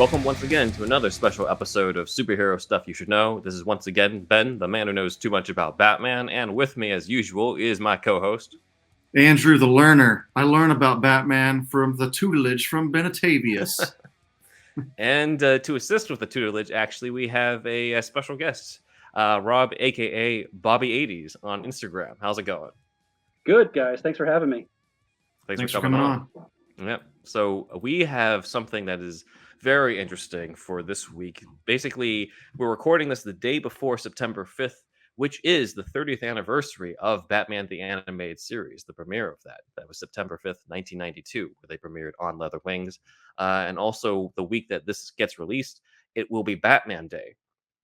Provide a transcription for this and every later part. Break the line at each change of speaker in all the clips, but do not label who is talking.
Welcome once again to another special episode of Superhero Stuff You Should Know. This is once again Ben, the man who knows too much about Batman, and with me, as usual, is my co-host,
Andrew the Learner. I learn about Batman from the tutelage from Benatavius.
And to assist with the tutelage, actually, we have a special guest, Rob, aka Bobby80s on Instagram. How's it going?
Good, guys. Thanks for having me.
Thanks for coming on.
Yep. So we have something that is very interesting for this week. Basically, we're recording this the day before September 5th, which is the 30th anniversary of Batman the Animated Series, the premiere of that. That was September 5th, 1992, where they premiered on Leather Wings. And also the week that this gets released, it will be Batman Day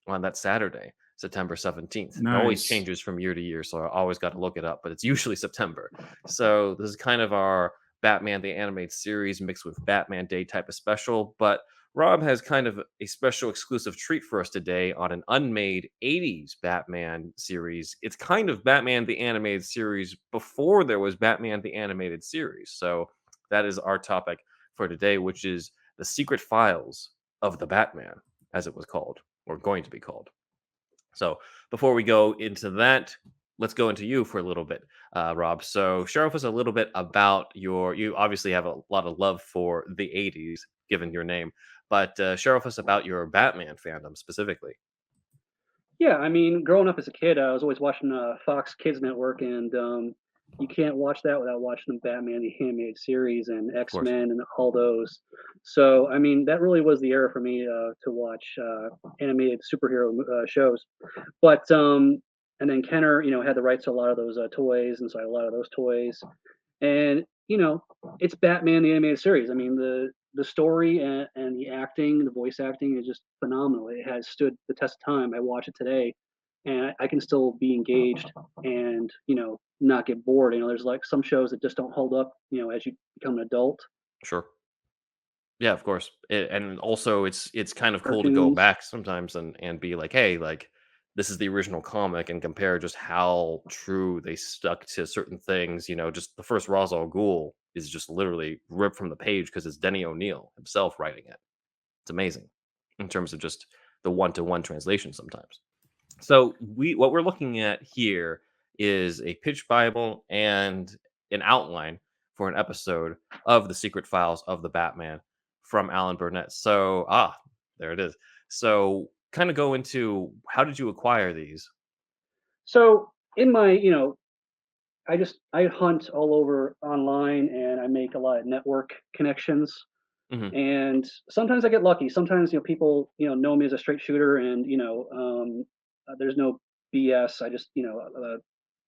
on that Saturday, September 17th.
Nice.
It always changes from year to year, so I always got to look it up, but it's usually September. So this is kind of our Batman the Animated Series mixed with Batman Day type of special, but Rob has kind of a special exclusive treat for us today on an unmade 80s Batman series. It's kind of Batman the Animated Series before there was Batman the Animated Series. So that is our topic for today, which is the secret files of the Batman, as it was called, or going to be called. So before we go into that, let's go into you for a little bit, Rob. So share with us a little bit about you obviously have a lot of love for the 80s, given your name, but share with us about your Batman fandom specifically.
Yeah, I mean, growing up as a kid, I was always watching Fox Kids Network, and you can't watch that without watching the Batman the Animated Series and X-Men and all those. So, I mean, that really was the era for me to watch animated superhero shows. But and then Kenner, had the rights to a lot of those toys, and so I had a lot of those toys. And it's Batman the Animated Series. I mean, the story and the acting, the voice acting is just phenomenal. It has stood the test of time. I watch it today, and I can still be engaged and not get bored. There's like some shows that just don't hold up. As you become an adult.
Sure. Yeah, of course. And also it's kind of cool to go back sometimes and be like, hey, like this is the original comic, and compare just how true they stuck to certain things. Just the first Ra's al Ghul is just literally ripped from the page because it's Denny O'Neil himself writing it. It's amazing in terms of just the one-to-one translation sometimes. So what we're looking at here is a pitch Bible and an outline for an episode of the Secret Files of the Batman from Alan Burnett. So there it is. So kind of go into, how did you acquire these?
So in my, I hunt all over online, and I make a lot of network connections.
Mhm.
And sometimes I get lucky. Sometimes people know me as a straight shooter, and there's no BS. I just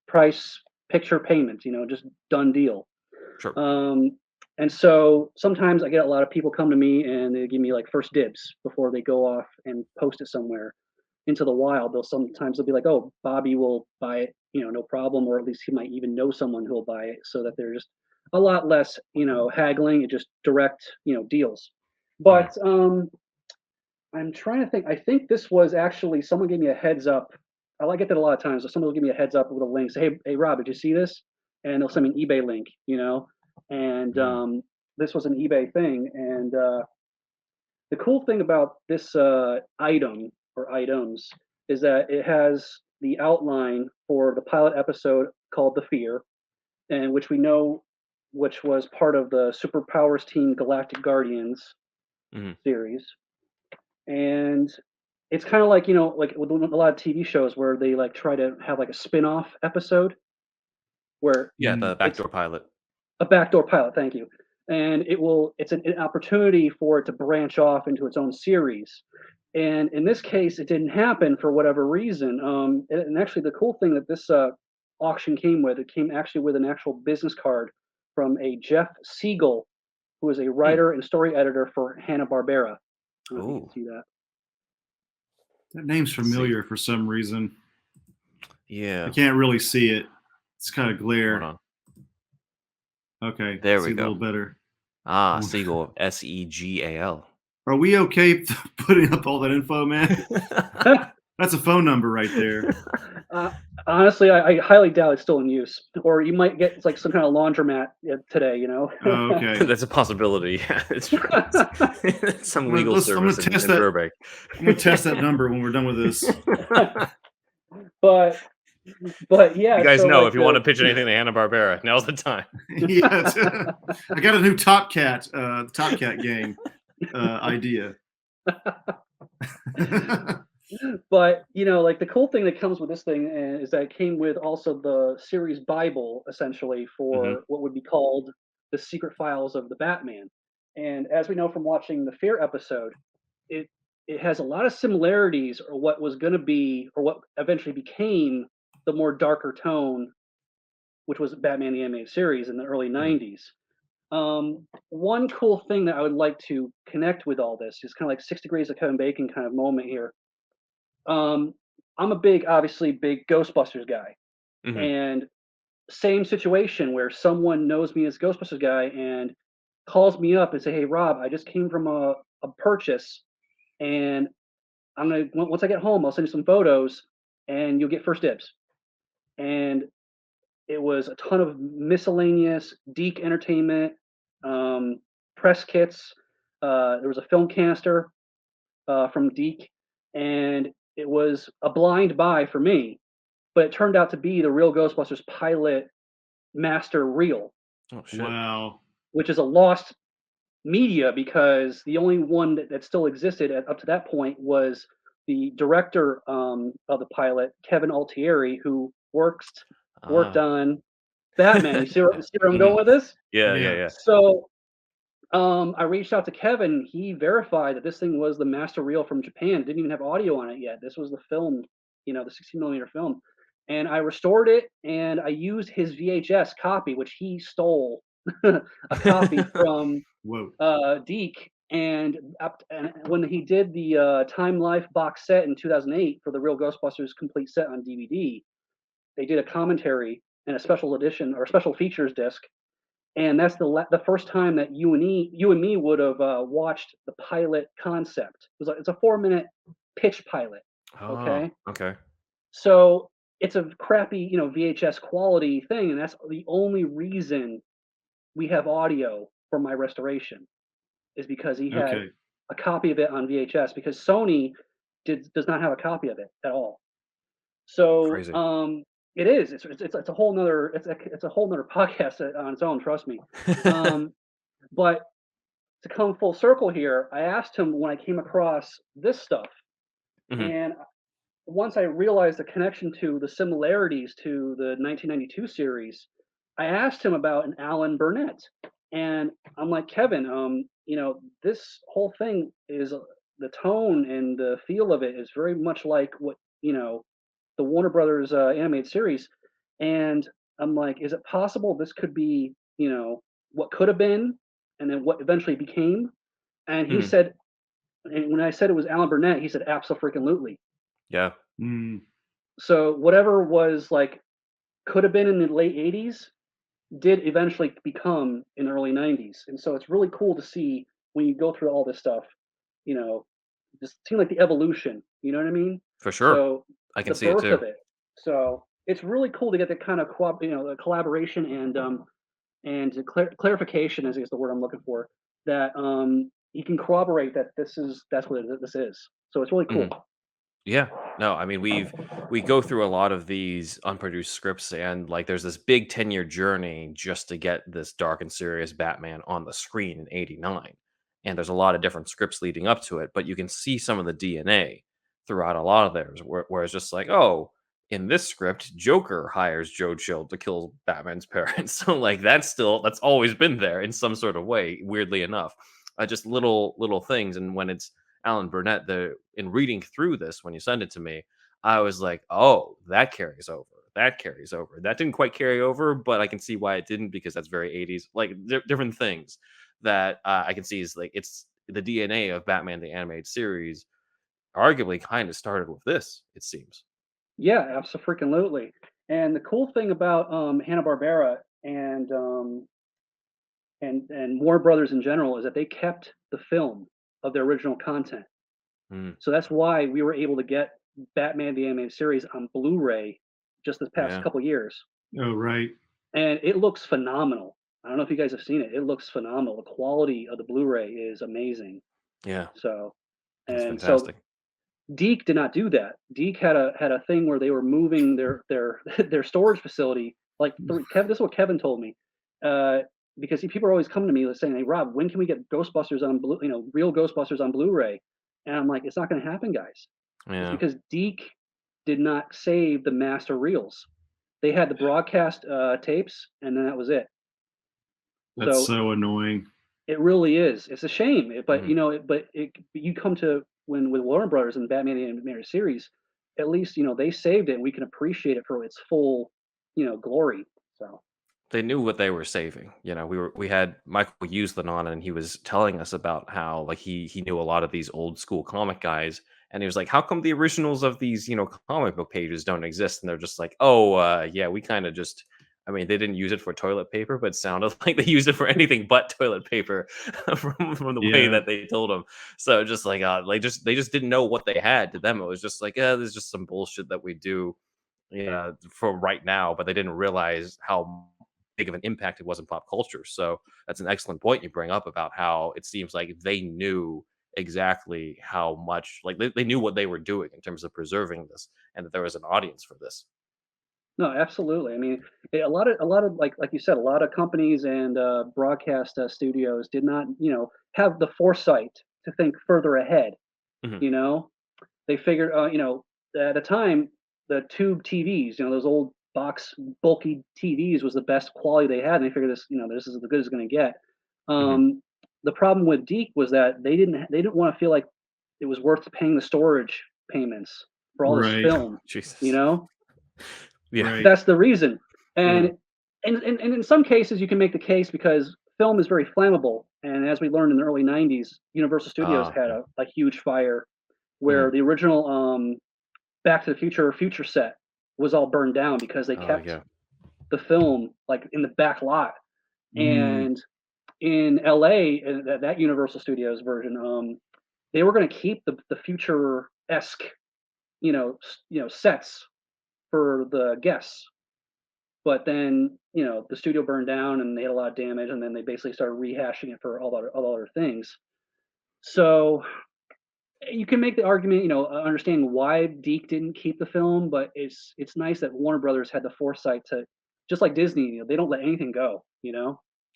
price, picture, payment. Just done deal.
Sure.
And so sometimes I get a lot of people come to me and they give me like first dibs before they go off and post it somewhere into the wild. They'll be like, "Oh, Bobby will buy it, no problem," or at least he might even know someone who'll buy it, so that there's just a lot less, haggling and just direct, deals. But I'm trying to think. I think this was actually someone gave me a heads up. I get that a lot of times. So someone will give me a heads up with a link. Say, hey, Rob, did you see this? And they'll send me an eBay link, And this was an eBay thing. And the cool thing about this item or items is that it has the outline for the pilot episode called The Fear, and which was part of the Superpowers Team Galactic Guardians series. And it's kind of like, like with a lot of TV shows where they like try to have like a spin-off episode where
the backdoor pilot.
A backdoor pilot, thank you. And it's an opportunity for it to branch off into its own series. And in this case, it didn't happen for whatever reason. And actually, the cool thing that this auction came with, it came actually with an actual business card from a Jeff Siegel, who is a writer and story editor for Hanna-Barbera. I don't know if you can see that.
That name's familiar for some reason.
Yeah.
I can't really see it. It's kind of glare. Okay.
There we go.
A little better.
Siegel, Segal.
Are we okay putting up all that info, man? That's a phone number right there.
Honestly, I highly doubt it's still in use, or you might get like some kind of laundromat today.
Oh, okay.
That's a possibility. Yeah, it's true. It's some legal
I'm
service
gonna test
in
that.
Burbank.
I'm gonna test that number when we're done with this.
but yeah,
You guys
so
know
like
if you want to pitch anything to Hanna-Barbera, now's the time.
Yeah, I got a new Top Cat gang idea.
But like the cool thing that comes with this thing is that it came with also the series Bible, essentially, for what would be called the Secret Files of the Batman. And as we know from watching the Fear episode, it it has a lot of similarities, or what was going to be, or what eventually became the more darker tone, which was Batman the Animated Series in the early
Mhm.
'90s. One cool thing that I would like to connect with all this is kind of like 6 degrees of Kevin Bacon kind of moment here. um, I'm a obviously big Ghostbusters guy,
Mhm.
and same situation where someone knows me as Ghostbusters guy and calls me up and say, "Hey, Rob, I just came from a purchase, and once I get home, I'll send you some photos, and you'll get first dibs." And it was a ton of miscellaneous Deke Entertainment, um, press kits. There was a film canister from Deke, and it was a blind buy for me, but it turned out to be the real Ghostbusters pilot master reel,
Oh shit.
Wow.
which is a lost media because the only one that still existed up to that point was the director of the pilot, Kevin Altieri, who worked
Ah.
on Batman. You see where I'm going
Mhm.
with this?
Yeah, yeah,
Yeah.
yeah.
So I reached out to Kevin. He verified that this thing was the master reel from Japan. Didn't even have audio on it yet. This was the film, the 16 millimeter film. And I restored it, and I used his VHS copy, which he stole a copy from
Whoa.
Deke. And when he did the Time Life box set in 2008 for the Real Ghostbusters complete set on DVD, they did a commentary and a special edition or special features disc, and that's the first time that you and me would have watched the pilot concept. It's a 4 minute pitch pilot.
Oh,
Okay,
okay.
so it's a crappy VHS quality thing, and that's the only reason we have audio for my restoration is because he had
Okay.
a copy of it on VHS because Sony does not have a copy of it at all. So
Crazy.
it is. It's a whole nother it's a whole nother podcast on its own. Trust me. Um, but to come full circle here, I asked him when I came across this stuff,
Mhm.
and once I realized the connection to the similarities to the 1992 series, I asked him about an Alan Burnett, and I'm like, Kevin, this whole thing is the tone and the feel of it is very much like what the Warner Brothers animated series, and I'm like, is it possible this could be what could have been, and then what eventually became? And he
Mhm.
said, and when I said it was Alan Burnett, he said, absolutely.
Yeah.
Mm,
So whatever was like could have been in the late '80s did eventually become in the early '90s, and so it's really cool to see when you go through all this stuff. You know, just seem like the evolution. You know what I mean?
For sure.
So
I can
the
see it
birth
too.
of it. So it's really cool to get that kind of the collaboration and clarification is the word I'm looking for. That you can corroborate that that's what this is. So it's really cool.
Mhm. Yeah. No, I mean we go through a lot of these unproduced scripts, and like there's this big 10-year journey just to get this dark and serious Batman on the screen in '89. And there's a lot of different scripts leading up to it, but you can see some of the DNA throughout a lot of theirs where it's just like, oh, in this script, Joker hires Joe Chill to kill Batman's parents. So like that's always been there in some sort of way, weirdly enough. Just little things. And when it's Alan Burnett, in reading through this when you send it to me, I was like, "Oh, that carries over. That carries over. That didn't quite carry over, but I can see why it didn't because that's very '80s." Like different things that I can see is like it's the DNA of Batman the animated series. Arguably, kind of started with this. It seems.
Yeah, absolutely. And the cool thing about Hanna Barbera and Warner Brothers in general is that they kept the film of their original content.
Mm,
So that's why we were able to get Batman the Animated Series on Blu-ray just this past
Yeah.
couple years,
Oh, right.
and it looks phenomenal. I don't know if you guys have seen it. It looks phenomenal. The quality of the Blu-ray is amazing.
Yeah.
So,
That's
and so
fantastic.
Deke did not do that. Deke had a thing where they were moving their their storage facility. Like Kevin, this is what Kevin told me, uh, because people are always coming to me saying, "Hey Rob, when can we get Ghostbusters on real Ghostbusters on Blu-ray?" And I'm like, "It's not going to happen, guys. It's
Yeah.
because Deke did not save the master reels. They had the broadcast tapes, and then that was it.
That's
So
so annoying.
it really is. It's a shame, but
Mhm.
you come to when with Warner Brothers and Batman the Animated Series, at least they saved it, and we can appreciate it for its full, glory. So
They knew what they were saving. We had Michael Uslan on, and he was telling us about how like he knew a lot of these old school comic guys, and he was like, "How come the originals of these comic book pages don't exist?" And they're just like, "Oh, yeah, we kind of just." I mean, they didn't use it for toilet paper, but it sounded like they used it for anything but toilet paper from the way
Yeah.
that they told them. So just like they just didn't know what they had. To them, it was just like, "Yeah, there's just some bullshit that we do, yeah, for right now," but they didn't realize how big of an impact it was in pop culture. So that's an excellent point you bring up about how it seems like they knew exactly how much, like they knew what they were doing in terms of preserving this, and that there was an audience for this.
no, absolutely. I mean, a lot of like you said, a lot of companies and broadcast studios did not have the foresight to think further ahead.
Mhm.
You know, they figured, at the time, the tube TVs, those old box bulky TVs was the best quality they had, and they figured this is as good as it's going to get.
Mhm.
The problem with Deke was that they didn't want to feel like it was worth paying the storage payments for all this
Right.
film. You
Jesus.
know,
Yeah.
Right.
that's the reason.
Mhm.
And in some cases, you can make the case because film is very flammable, and as we learned in the early '90s, Universal Studios had
Yeah.
a huge fire where
Mhm.
the original Back to the Future set was all burned down because they
Oh
kept
yeah.
the film like in the back lot.
Mm,
And in LA, that Universal Studios version, they were going to keep the future esque, sets for the guests. But then, the studio burned down and they had a lot of damage, and then they basically started rehashing it for all other things. So you can make the argument, understanding why Deke didn't keep the film, but it's nice that Warner Brothers had the foresight to, just like Disney, they don't let anything go.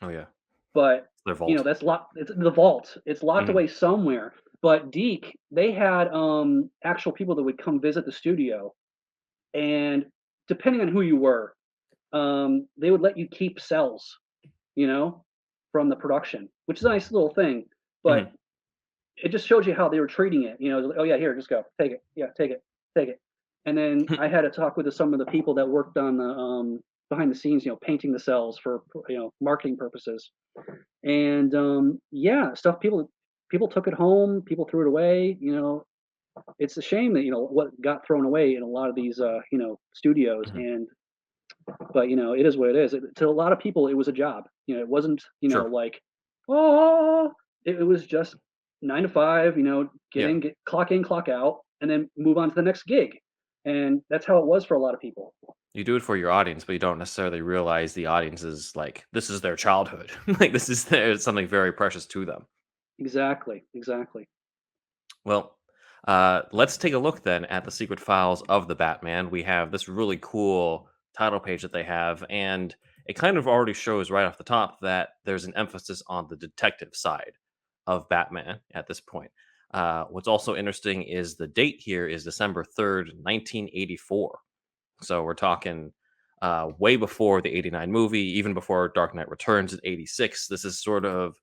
Oh yeah.
But
It's their vault.
that's locked. It's the vault. It's locked
Mhm.
away somewhere. But Deke, they had actual people that would come visit the studio, and depending on who you were, they would let you keep cells, you know, from the production, which is a nice little thing. But
Mhm.
it just shows you how they were treating it. Like, oh yeah, here, just go, take it, yeah, take it. And then I had to talk with some of the people that worked on the behind the scenes, painting the cells for marketing purposes. And yeah, stuff people took it home, people threw it away. It's a shame that what got thrown away in a lot of these studios.
Mhm.
And but it is what it is. To a lot of people, it was a job. It wasn't
Sure.
like oh, it was just 9 to 5. Get
Yeah.
in, get clock in, clock out, and then move on to the next gig. And that's how it was for a lot of people.
You do it for your audience, but you don't necessarily realize the audience is like this is their childhood. Like this is something very precious to them.
Exactly, exactly.
Well, let's take a look then at the secret files of the Batman. We have this really cool title page that they have, and it kind of already shows right off the top that there's an emphasis on the detective side of Batman at this point. What's also interesting is the date here is December 3rd, 1984. So we're talking way before the 89 movie, even before Dark Knight Returns in 86. This is sort of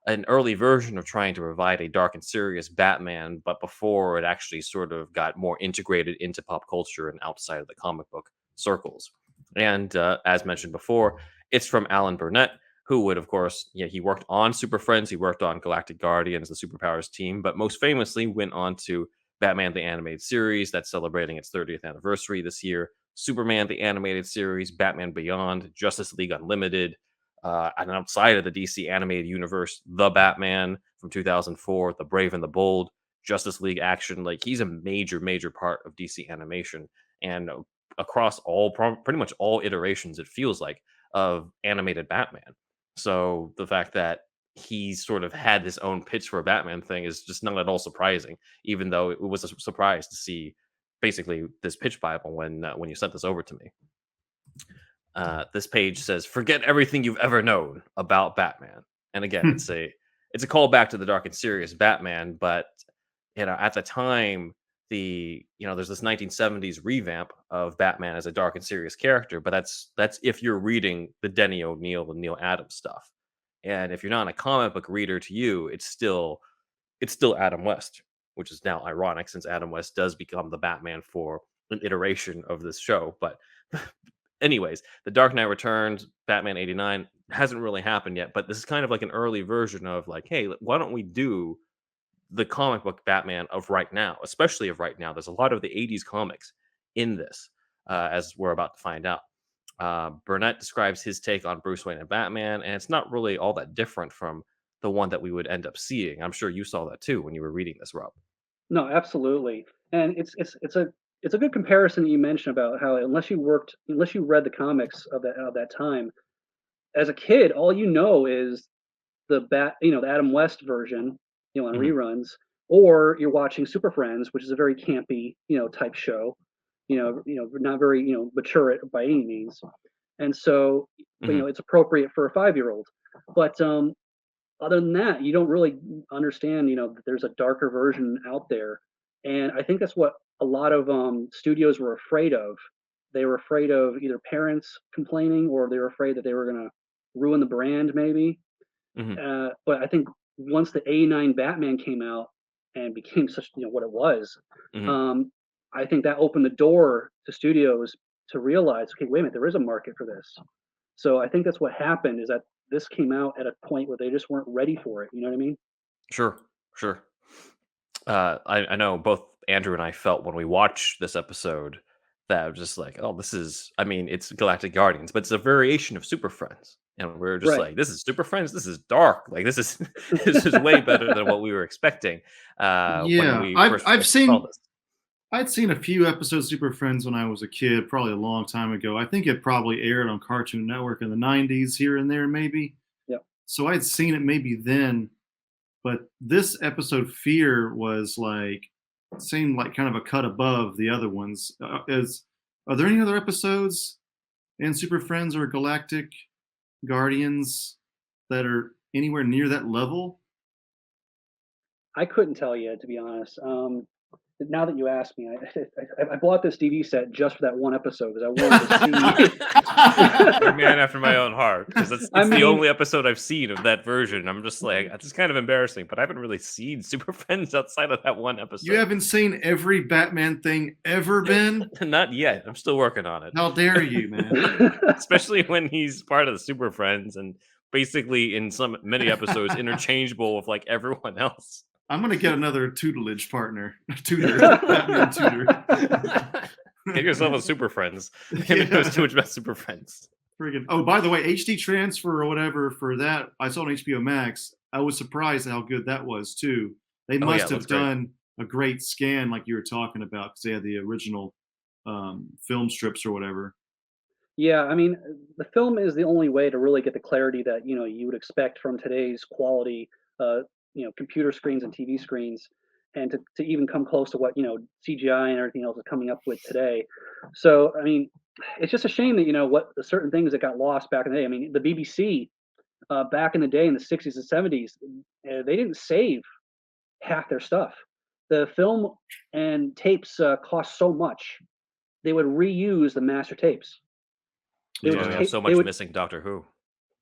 an early version of trying to provide a dark and serious Batman, but before it actually sort of got more integrated into pop culture and outside of the comic book circles. And as mentioned before, it's from Alan Burnett, who would, of course, he worked on Super Friends, he worked on Galactic Guardians, the Superpowers team, but most famously went on to Batman the Animated Series that's celebrating its 30th anniversary this year, Superman the Animated Series, Batman Beyond, Justice League Unlimited, and outside of the DC animated universe, The Batman from 2004, The Brave and the Bold, Justice League Action. Like he's a major, major part of DC animation. And across all pretty much all iterations, it feels like, of animated Batman. So the fact that he sort of had his own pitch for a Batman thing is just not at all surprising, even though it was a surprise to see basically this pitch Bible when you sent this over to me. This page says, "Forget everything you've ever known about Batman." And again, it's a callback to the dark and serious Batman, but at the time, there's this 1970s revamp of Batman as a dark and serious character, but that's if you're reading the Denny O'Neil and Neil Adams stuff. And if you're not a comic book reader, to you, it's still Adam West, which is now ironic since Adam West does become the Batman for an iteration of this show. But anyways, The Dark Knight Returns, Batman 89 hasn't really happened yet, but this is kind of like an early version of like, hey, why don't we do the comic book Batman of right now, especially of right now. There's a lot of the 80s comics in this, as we're about to find out. Burnett describes his take on Bruce Wayne and Batman, and it's not really all that different from the one that we would end up seeing. I'm sure you saw that too when you were reading this, Rob.
No, absolutely. And it's a good comparison that you mentioned about how unless you read the comics of that time, as a kid, all you know is the Adam West version, on
Mhm.
reruns, or you're watching Super Friends, which is a very campy, type show, not very, mature by any means. And so, but,
Mhm.
it's appropriate for a 5-year-old. But other than that, you don't really understand, that there's a darker version out there. And I think that's what a lot of studios were afraid of. They were afraid of either parents complaining or they were afraid that they were going to ruin the brand, maybe.
Mhm.
But I think once the '89 Batman came out and became such, what it was,
Mhm.
um, I think that opened the door to studios to realize, okay, wait a minute, there is a market for this. So I think that's what happened is that this came out at a point where they just weren't ready for it. You know what I mean?
Sure. Sure. I know both Andrew and I felt when we watched this episode that was just like, oh, this is, I mean, it's Galactic Guardians, but it's a variation of Super Friends. And we are just
Right.
like, this is Super Friends. This is dark. Like, this is this is way better than what we were expecting when
Yeah,
we
I've
first
I've
saw
seen
this.
I'd seen a few episodes of Super Friends when I was a kid, probably a long time ago. I think it probably aired on Cartoon Network in the '90s, here and there, maybe.
Yeah.
So I'd seen it maybe then, but this episode, Fear, was like seemed like kind of a cut above the other ones. Are there any other episodes in Super Friends or Galactic Guardians that are anywhere near that level?
I couldn't tell you, to be honest. Now that you asked me, I bought this DVD set just for that one episode because I wanted to
You're a man
see.
after my own heart because
I
it's the
mean,
only episode I've seen of that version. I'm just like, it's kind of embarrassing, but I haven't really seen Super Friends outside of that one
You
episode.
haven't seen every Batman thing ever been?
Not yet. I'm still working on it.
How dare you, man?
Especially when he's part of the Super Friends and basically in many episodes interchangeable with like everyone else.
I'm gonna get another tutelage partner. Tutor. Batman tutor.
Get yourself a Super Friends.
Yeah.
It was too much about Super Friends.
Friggin' oh, by the way, HD transfer or whatever for that, I saw on HBO Max. I was surprised at how good that was too. They
Oh, yeah,
must
it
have
looks great.
done a great scan like you were talking about because they had the original film strips or whatever.
Yeah, I mean, the film is the only way to really get the clarity that, you would expect from today's quality, computer screens and TV screens, and to even come close to what, CGI and everything else is coming up with today. So, I mean, it's just a shame that, what the certain things that got lost back in the day. I mean, the BBC, back in the day in the 60s and 70s, they didn't save half their stuff. The film and tapes cost so much, they would reuse the master tapes. They would
So
just
we
Yeah,
have
take
so
they
much
would
missing Doctor Who.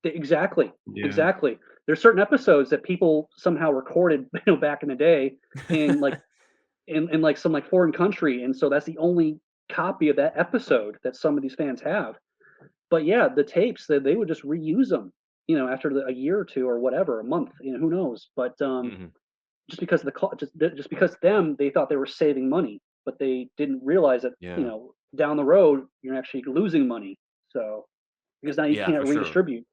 exactly,
yeah.
exactly. There's certain episodes that people somehow recorded, back in the day in like in like some like foreign country, and so that's the only copy of that episode that some of these fans have. But yeah, the tapes that they would just reuse them, after a year or two or whatever, a month, who knows? But
Hmm.
just because of the just because them they thought they were saving money, but they didn't realize that
Yeah.
down the road you're actually losing money. So because now you
Yeah,
can't
for sure.
redistribute.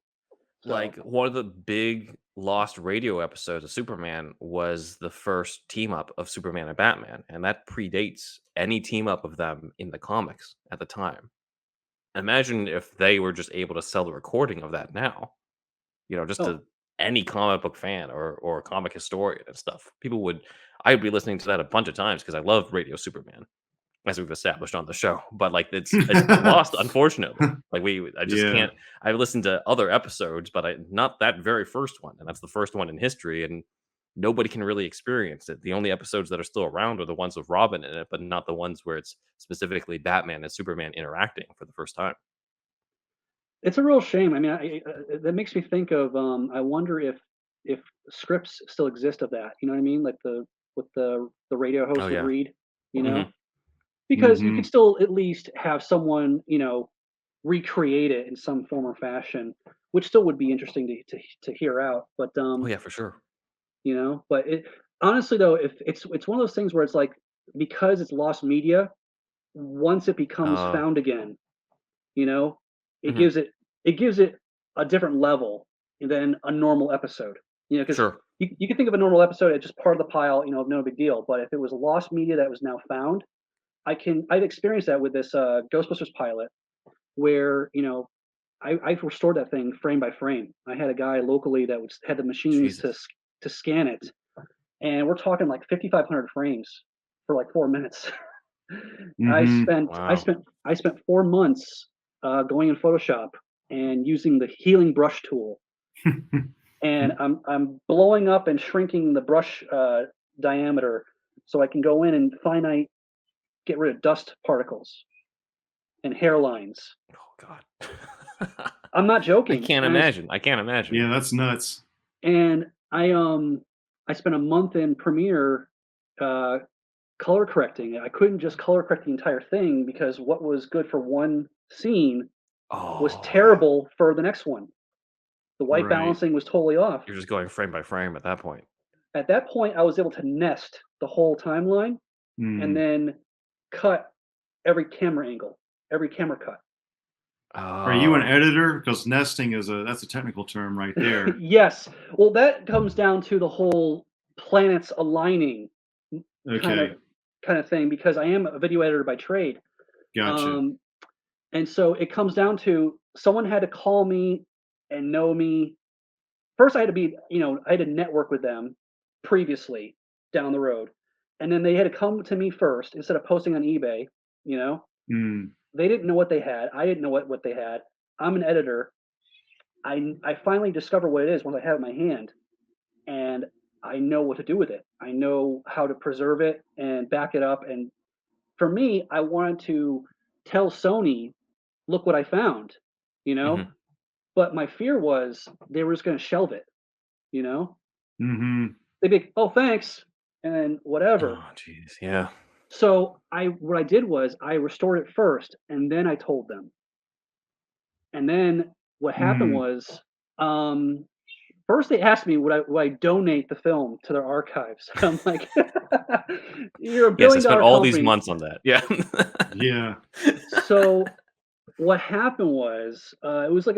So
Like one of the big lost radio episodes of Superman was the first team up of Superman and Batman, and that predates any team up of them in the comics at the time. Imagine if they were just able to sell the recording of that now, just
Oh,
to any comic book fan or comic historian and stuff. I'd be listening to that a bunch of times because I love Radio Superman, as we've established on the show. But like it's lost, unfortunately. Like I just
Yeah.
can't. I've listened to other episodes, but not that very first one, and that's the first one in history, and nobody can really experience it. The only episodes that are still around are the ones with Robin in it, but not the ones where it's specifically Batman and Superman interacting for the first time.
it's a real shame. I mean, that makes me think of. I wonder if scripts still exist of that. You know what I mean? Like what the radio
Oh
host would
yeah.
read. You
hmm
know, because you
Hmm.
could still at least have someone recreate it in some form or fashion, which still would be interesting to hear out. But
Oh yeah, for sure.
but it honestly though, if it's one of those things where it's like because it's lost media, once it becomes
Uh,
found again, you know, it
mhm,
gives it it gives it a different level than a normal episode. Because
Sure.
you can think of a normal episode as just part of the pile, no big deal. But if it was lost media that was now found, I've experienced that with this Ghostbusters pilot where I've restored that thing frame by frame. I had a guy locally that had the machines
Jesus.
to scan it, and we're talking like 5,500 frames for like 4 minutes. I
Hmm.
spent I
Wow.
spent I spent 4 months going in Photoshop and using the healing brush tool, and I'm blowing up and shrinking the brush diameter so I can go in and finite get rid of dust particles and hairlines.
Oh God.
I'm not
I
joking,
can't imagine. I can't imagine.
Yeah, that's nuts.
and I spent a month in Premiere uh, color correcting it. I couldn't just color correct the entire thing because what was good for one scene was
Oh yeah.
terrible for the next one. The white
Right.
balancing was totally off.
You're just going frame by frame at that point.
At that point, I was able to nest the whole timeline and
Mm.
then cut every camera angle, every camera cut.
Are you an
Oh.
editor? Because nesting that's a technical term right there.
Yes. Well, that comes down to the whole planets aligning kind of
Okay,
kind of thing because I am a video editor by trade.
gotcha.
Um, and so it comes down to someone had to call me and know me. First, I had to I had to network with them previously down the road. And then they had to come to me first instead of posting on eBay. You know,
Mm.
they didn't know what they had. I didn't know what they had. I'm an editor. I finally discover what it is once I have it in my hand, and I know what to do with it. I know how to preserve it and back it up. And for me, I wanted to tell Sony, look what I found, you know?
Mhm.
But my fear was they were just going to shelve it, you know?
Mhm.
They'd be like, oh, thanks, and then whatever.
Oh, jeez. Yeah.
So what I did was I restored it first, and then I told them. And then what happened
Mm.
was, first they asked me would I donate the film to their archives. I'm like, you're a
Yes, I
billion
spent
dollar
all these
company.
months on that. Yeah.
Yeah.
So what happened was it was like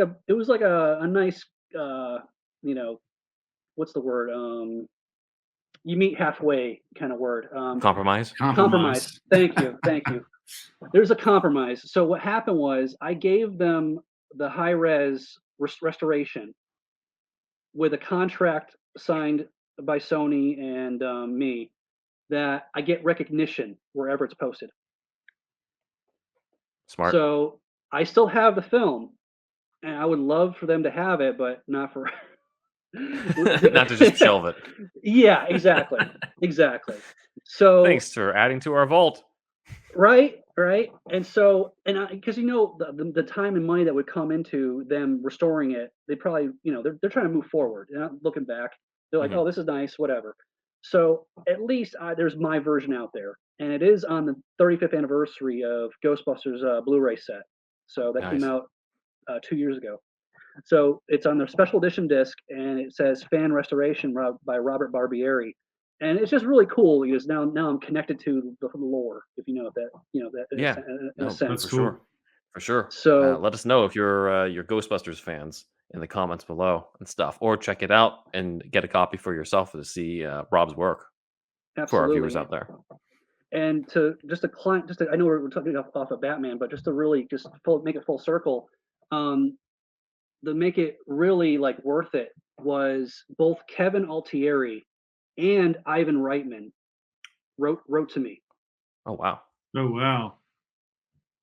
a nice uh, you know what's the word you meet halfway kind of word
Compromise?
compromise.
Compromise.
Thank you. There's a compromise. So what happened was I gave them the high res restoration with a contract signed by Sony and me that I get recognition wherever it's posted.
Smart.
So I still have the film, and I would love for them to have it, but not for.
Not to just shelve it.
Yeah, exactly. So
Thanks for adding to our vault.
right, and so because the time and money that would come into them restoring it, they probably they're trying to move forward. They're not looking back. They're like,
Mhm.
oh, this is nice, whatever. So at least there's my version out there, and it is on the 35th anniversary of Ghostbusters Blu-ray set. So that came
Nice.
out 2 years ago. So it's on their special edition disc, and it says "Fan Restoration" by Robert Barbieri, and it's just really cool because now I'm connected to the lore, if you know that
Yeah.
in a
No,
That's
sense.
for sure.
cool.
For sure.
So
Let us know if you're Ghostbusters fans in the comments below and stuff, or check it out and get a copy for yourself to see Rob's work for our viewers
absolutely.
out there.
And to just a client, I know we're talking off of Batman, but just to really make it full circle, um, to make it really like worth it was both Kevin Altieri and Ivan Reitman wrote to me.
Oh wow.
Oh wow.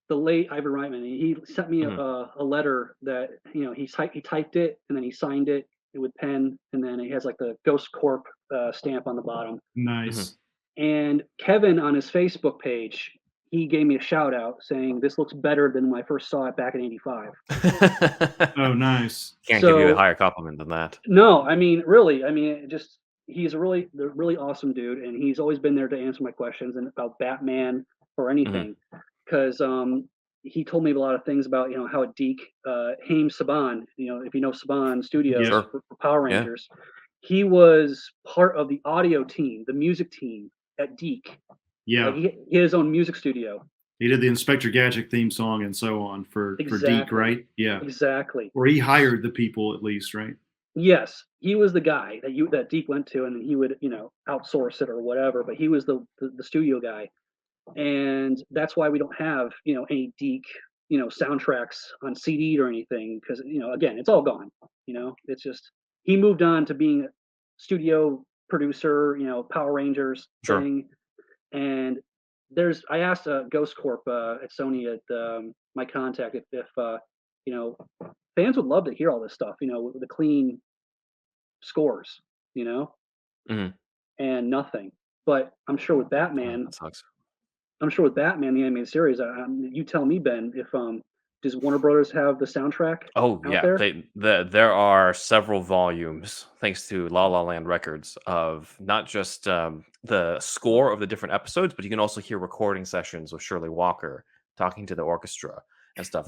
The late Ivan Reitman, he sent me
Mhm.
a letter that he typed it and then he signed it with pen, and then he has like the Ghost Corp stamp on the bottom.
Nice.
And Kevin on his Facebook page, he gave me a shout out saying this looks better than when I first saw it back in '85.
Oh, nice.
Can't give you a
So
higher compliment than that.
no, I mean really, he's a really awesome dude, and he's always been there to answer my questions and about Batman or
Mhm.
anything, because he told me a lot of things about how at Deke, Haim Saban, if you know Saban Studios
Yeah.
Sure.
for Power
Yeah.
Rangers, he was part of the audio team, the music team at Deke. Like
Yeah.
he had his own music studio.
He did the Inspector Gadget theme song and so on for Deke,
Exactly.
right? Yeah.
Exactly.
Or he hired the people at least, right?
Yes, he was the guy that Deke went to, and then he would outsource it or whatever. But he was the studio guy, and that's why we don't have any Deke soundtracks on CD or anything, because again it's all gone. It's just he moved on to being a studio producer, Power Rangers
Sure.
thing. And I asked Ghost Corp at Sony at my contact if you know fans would love to hear all this stuff, with the clean scores, you know,
Mhm.
and nothing. But
That sucks.
I'm sure with Batman the animated series, you tell me, Ben, if does Warner Brothers have the soundtrack
Oh
out
yeah,
there?
there are several volumes, thanks to La La Land Records, of not just the score of the different episodes, but you can also hear recording sessions with Shirley Walker talking to the orchestra and stuff.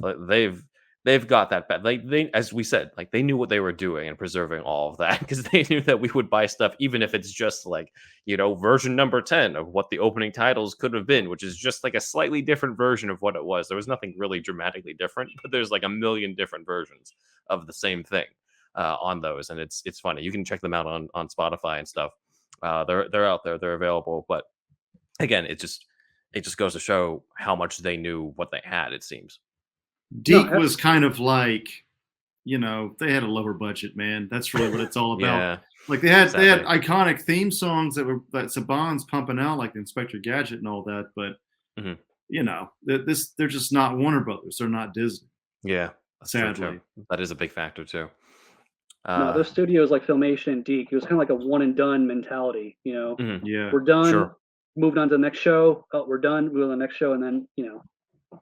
They've got that bad. Like they, as we said, like they knew what they were doing and preserving all of that because they knew that we would buy stuff, even if it's just like version number 10 of what the opening titles could have been, which is just like a slightly different version of what it was. There was nothing really dramatically different, but there's like a million different versions of the same thing on those, and it's funny. You can check them out on Spotify and stuff. They're out there, they're available. But again, it just goes to show how much they knew what they had. It seems.
No,
Deke was kind of like, they had a lower budget, man. That's really what it's all about.
Yeah,
Like they had
sadly.
iconic theme songs that Saban's pumping out, like the Inspector Gadget and all that. But
Mhm.
they're just not Warner Brothers. They're not Disney.
Yeah, that's true
Sadly.
too. That is a big factor too.
no,
Uh,
those studios like Filmation and Deke, it was kind of like a one and done mentality.
mhm.
Yeah.
We're done,
Sure.
moved on to the next show. Oh, we're done, move on to the next show, and then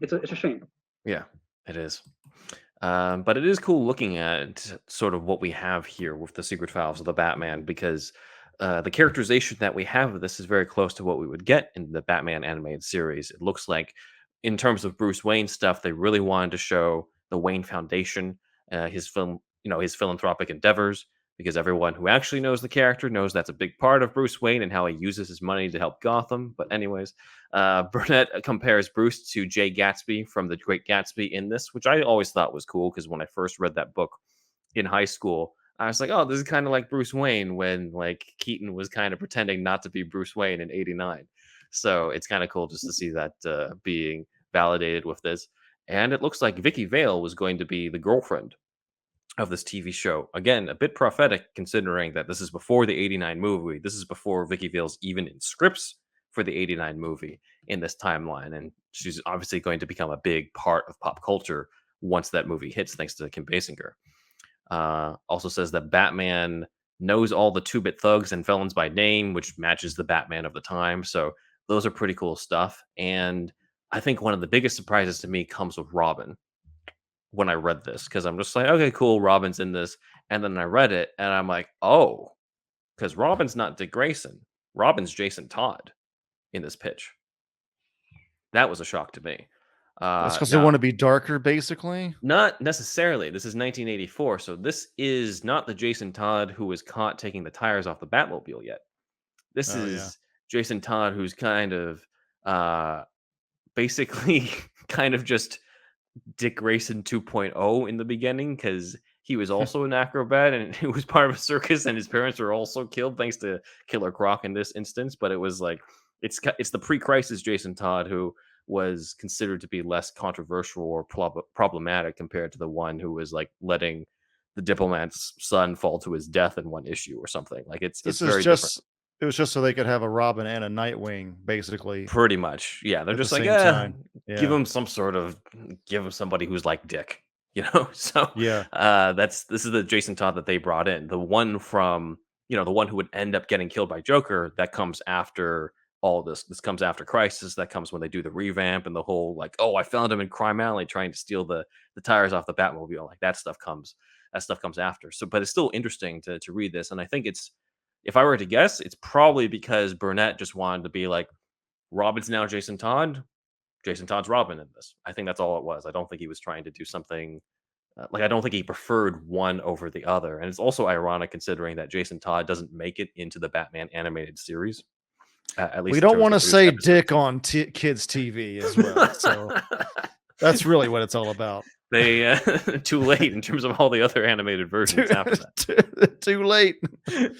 it's a shame.
Yeah, it is. But it is cool looking at sort of what we have here with the Secret Files of the Batman because the characterization that we have of this is very close to what we would get in the Batman animated series. It looks like, in terms of Bruce Wayne stuff, they really wanted to show the Wayne Foundation, his philanthropic endeavors, because everyone who actually knows the character knows that's a big part of Bruce Wayne and how he uses his money to help Gotham. But anyways, Burnett compares Bruce to Jay Gatsby from The Great Gatsby in this, which I always thought was cool because when I first read that book in high school, I was like, oh, this is kind of like Bruce Wayne when like Keaton was kind of pretending not to be Bruce Wayne in '89. So it's kind of cool just to see that being validated with this. And it looks like Vicky Vale was going to be the girlfriend of this TV show. Again, a bit prophetic considering that this is before the '89 movie. This is before Vicky Vale's even in scripts for the '89 movie in this timeline. And she's obviously going to become a big part of pop culture once that movie hits, thanks to Kim Basinger. Also says that Batman knows all the two-bit thugs and felons by name, which matches the Batman of the time. So those are pretty cool stuff. And I think one of the biggest surprises to me comes with Robin when I read this because I'm just like, okay, cool, Robin's in this. And then I read it and I'm like, oh, because Robin's not Dick Grayson. Robin's Jason Todd in this pitch. That was a shock to me.
That's because they
Now,
want to be darker, basically.
not necessarily. This is 1984, so this is not the Jason Todd who was caught taking the tires off the Batmobile yet. This
Oh, yeah.
is Jason Todd who's kind of basically kind of just Dick Grayson 2.0 in the beginning because he was also an acrobat and he was part of a circus, and his parents were also killed thanks to Killer Croc in this instance. But it was like it's the pre-crisis Jason Todd who was considered to be less controversial or problematic compared to the one who was like letting the diplomat's son fall to his death in one issue or something. Like it's
This is
very different.
just it was just so they could have a Robin and a Nightwing, basically,
Pretty much, yeah. They're
at the
just like,
same time.
give
Yeah.
him some sort of give him somebody who's like Dick, you know. So
Yeah.
this is the Jason Todd that they brought in. The one from the one who would end up getting killed by Joker. That comes after all this. This comes after Crisis. That comes when they do the revamp and the whole like, oh, I found him in Crime Alley trying to steal the tires off the Batmobile. Like that stuff comes after. So, but it's still interesting to read this, and I think it's. If I were to guess, it's probably because Burnett just wanted to be like, Robin's now Jason Todd. Jason Todd's Robin in this. I think that's all it was. I don't think he was trying to do something like I don't think he preferred one over the other. And it's also ironic considering that Jason Todd doesn't make it into the Batman animated series. At least
We
in
don't
terms
want to
of those
say
episodes.
Dick on kids' TV as well. So that's really what it's all about.
They too late in terms of all the other animated versions after that.
Too late.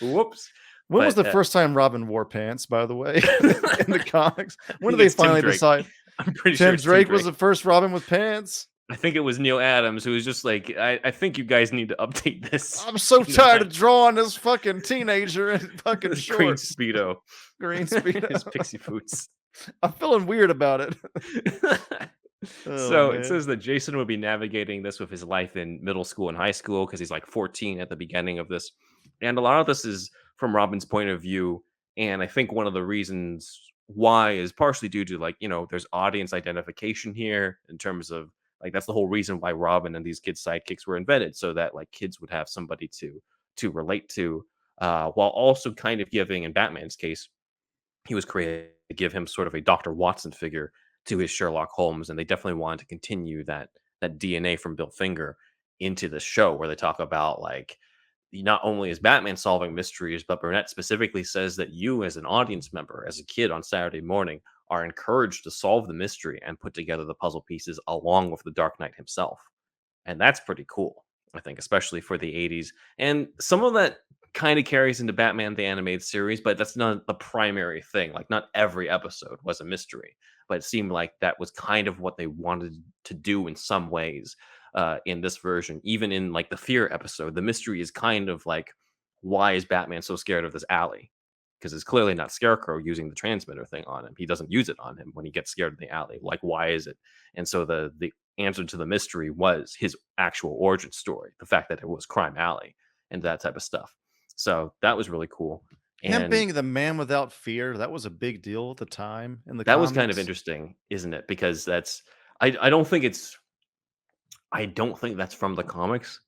Whoops.
When was
But,
the first time Robin wore pants, by the way, in the comics? When
I
did they
think it's Tim
finally
Drake.
decide?
I'm pretty sure
Tim
it's
Drake was the first Robin with pants.
I think it was Neil Adams who was just like, I think you guys need to update this.
I'm so
You know,
tired of drawing this fucking teenager in fucking
this green
shorts.
Speedo.
Green
His
Speedo.
pixie boots.
I'm feeling weird about it.
So it
man.
says that Jason would be navigating this with his life in middle school and high school because he's like 14 at the beginning of this. And a lot of this is from Robin's point of view. And I think one of the reasons why is partially due to like, there's audience identification here in terms of like that's the whole reason why Robin and these kids' sidekicks were invented, so that like kids would have somebody to relate to, while also kind of giving, in Batman's case, he was created to give him sort of a Dr. Watson figure to his Sherlock Holmes, and they definitely wanted to continue that DNA from Bill Finger into the show where they talk about like not only is Batman solving mysteries, but Burnett specifically says that you, as an audience member, as a kid on Saturday morning, are encouraged to solve the mystery and put together the puzzle pieces along with the Dark Knight himself. And that's pretty cool, I think, especially for the 80s. And some of that kind of carries into Batman the Animated Series, but that's not the primary thing. Like, not every episode was a mystery, but it seemed like that was kind of what they wanted to do in some ways in this version. Even in like the Fear episode, the mystery is kind of like, why is Batman so scared of this alley? Because it's clearly not Scarecrow using the transmitter thing on him. He doesn't use it on him when he gets scared in the alley. Like, why is it? And so the answer to the mystery was his actual origin story, the fact that it was Crime Alley and that type of stuff. So that was really cool.
Him
And
being the man without fear, that was a big deal at the time in the
that was kind of
comics.
interesting, isn't it? Because I don't think that's from the comics.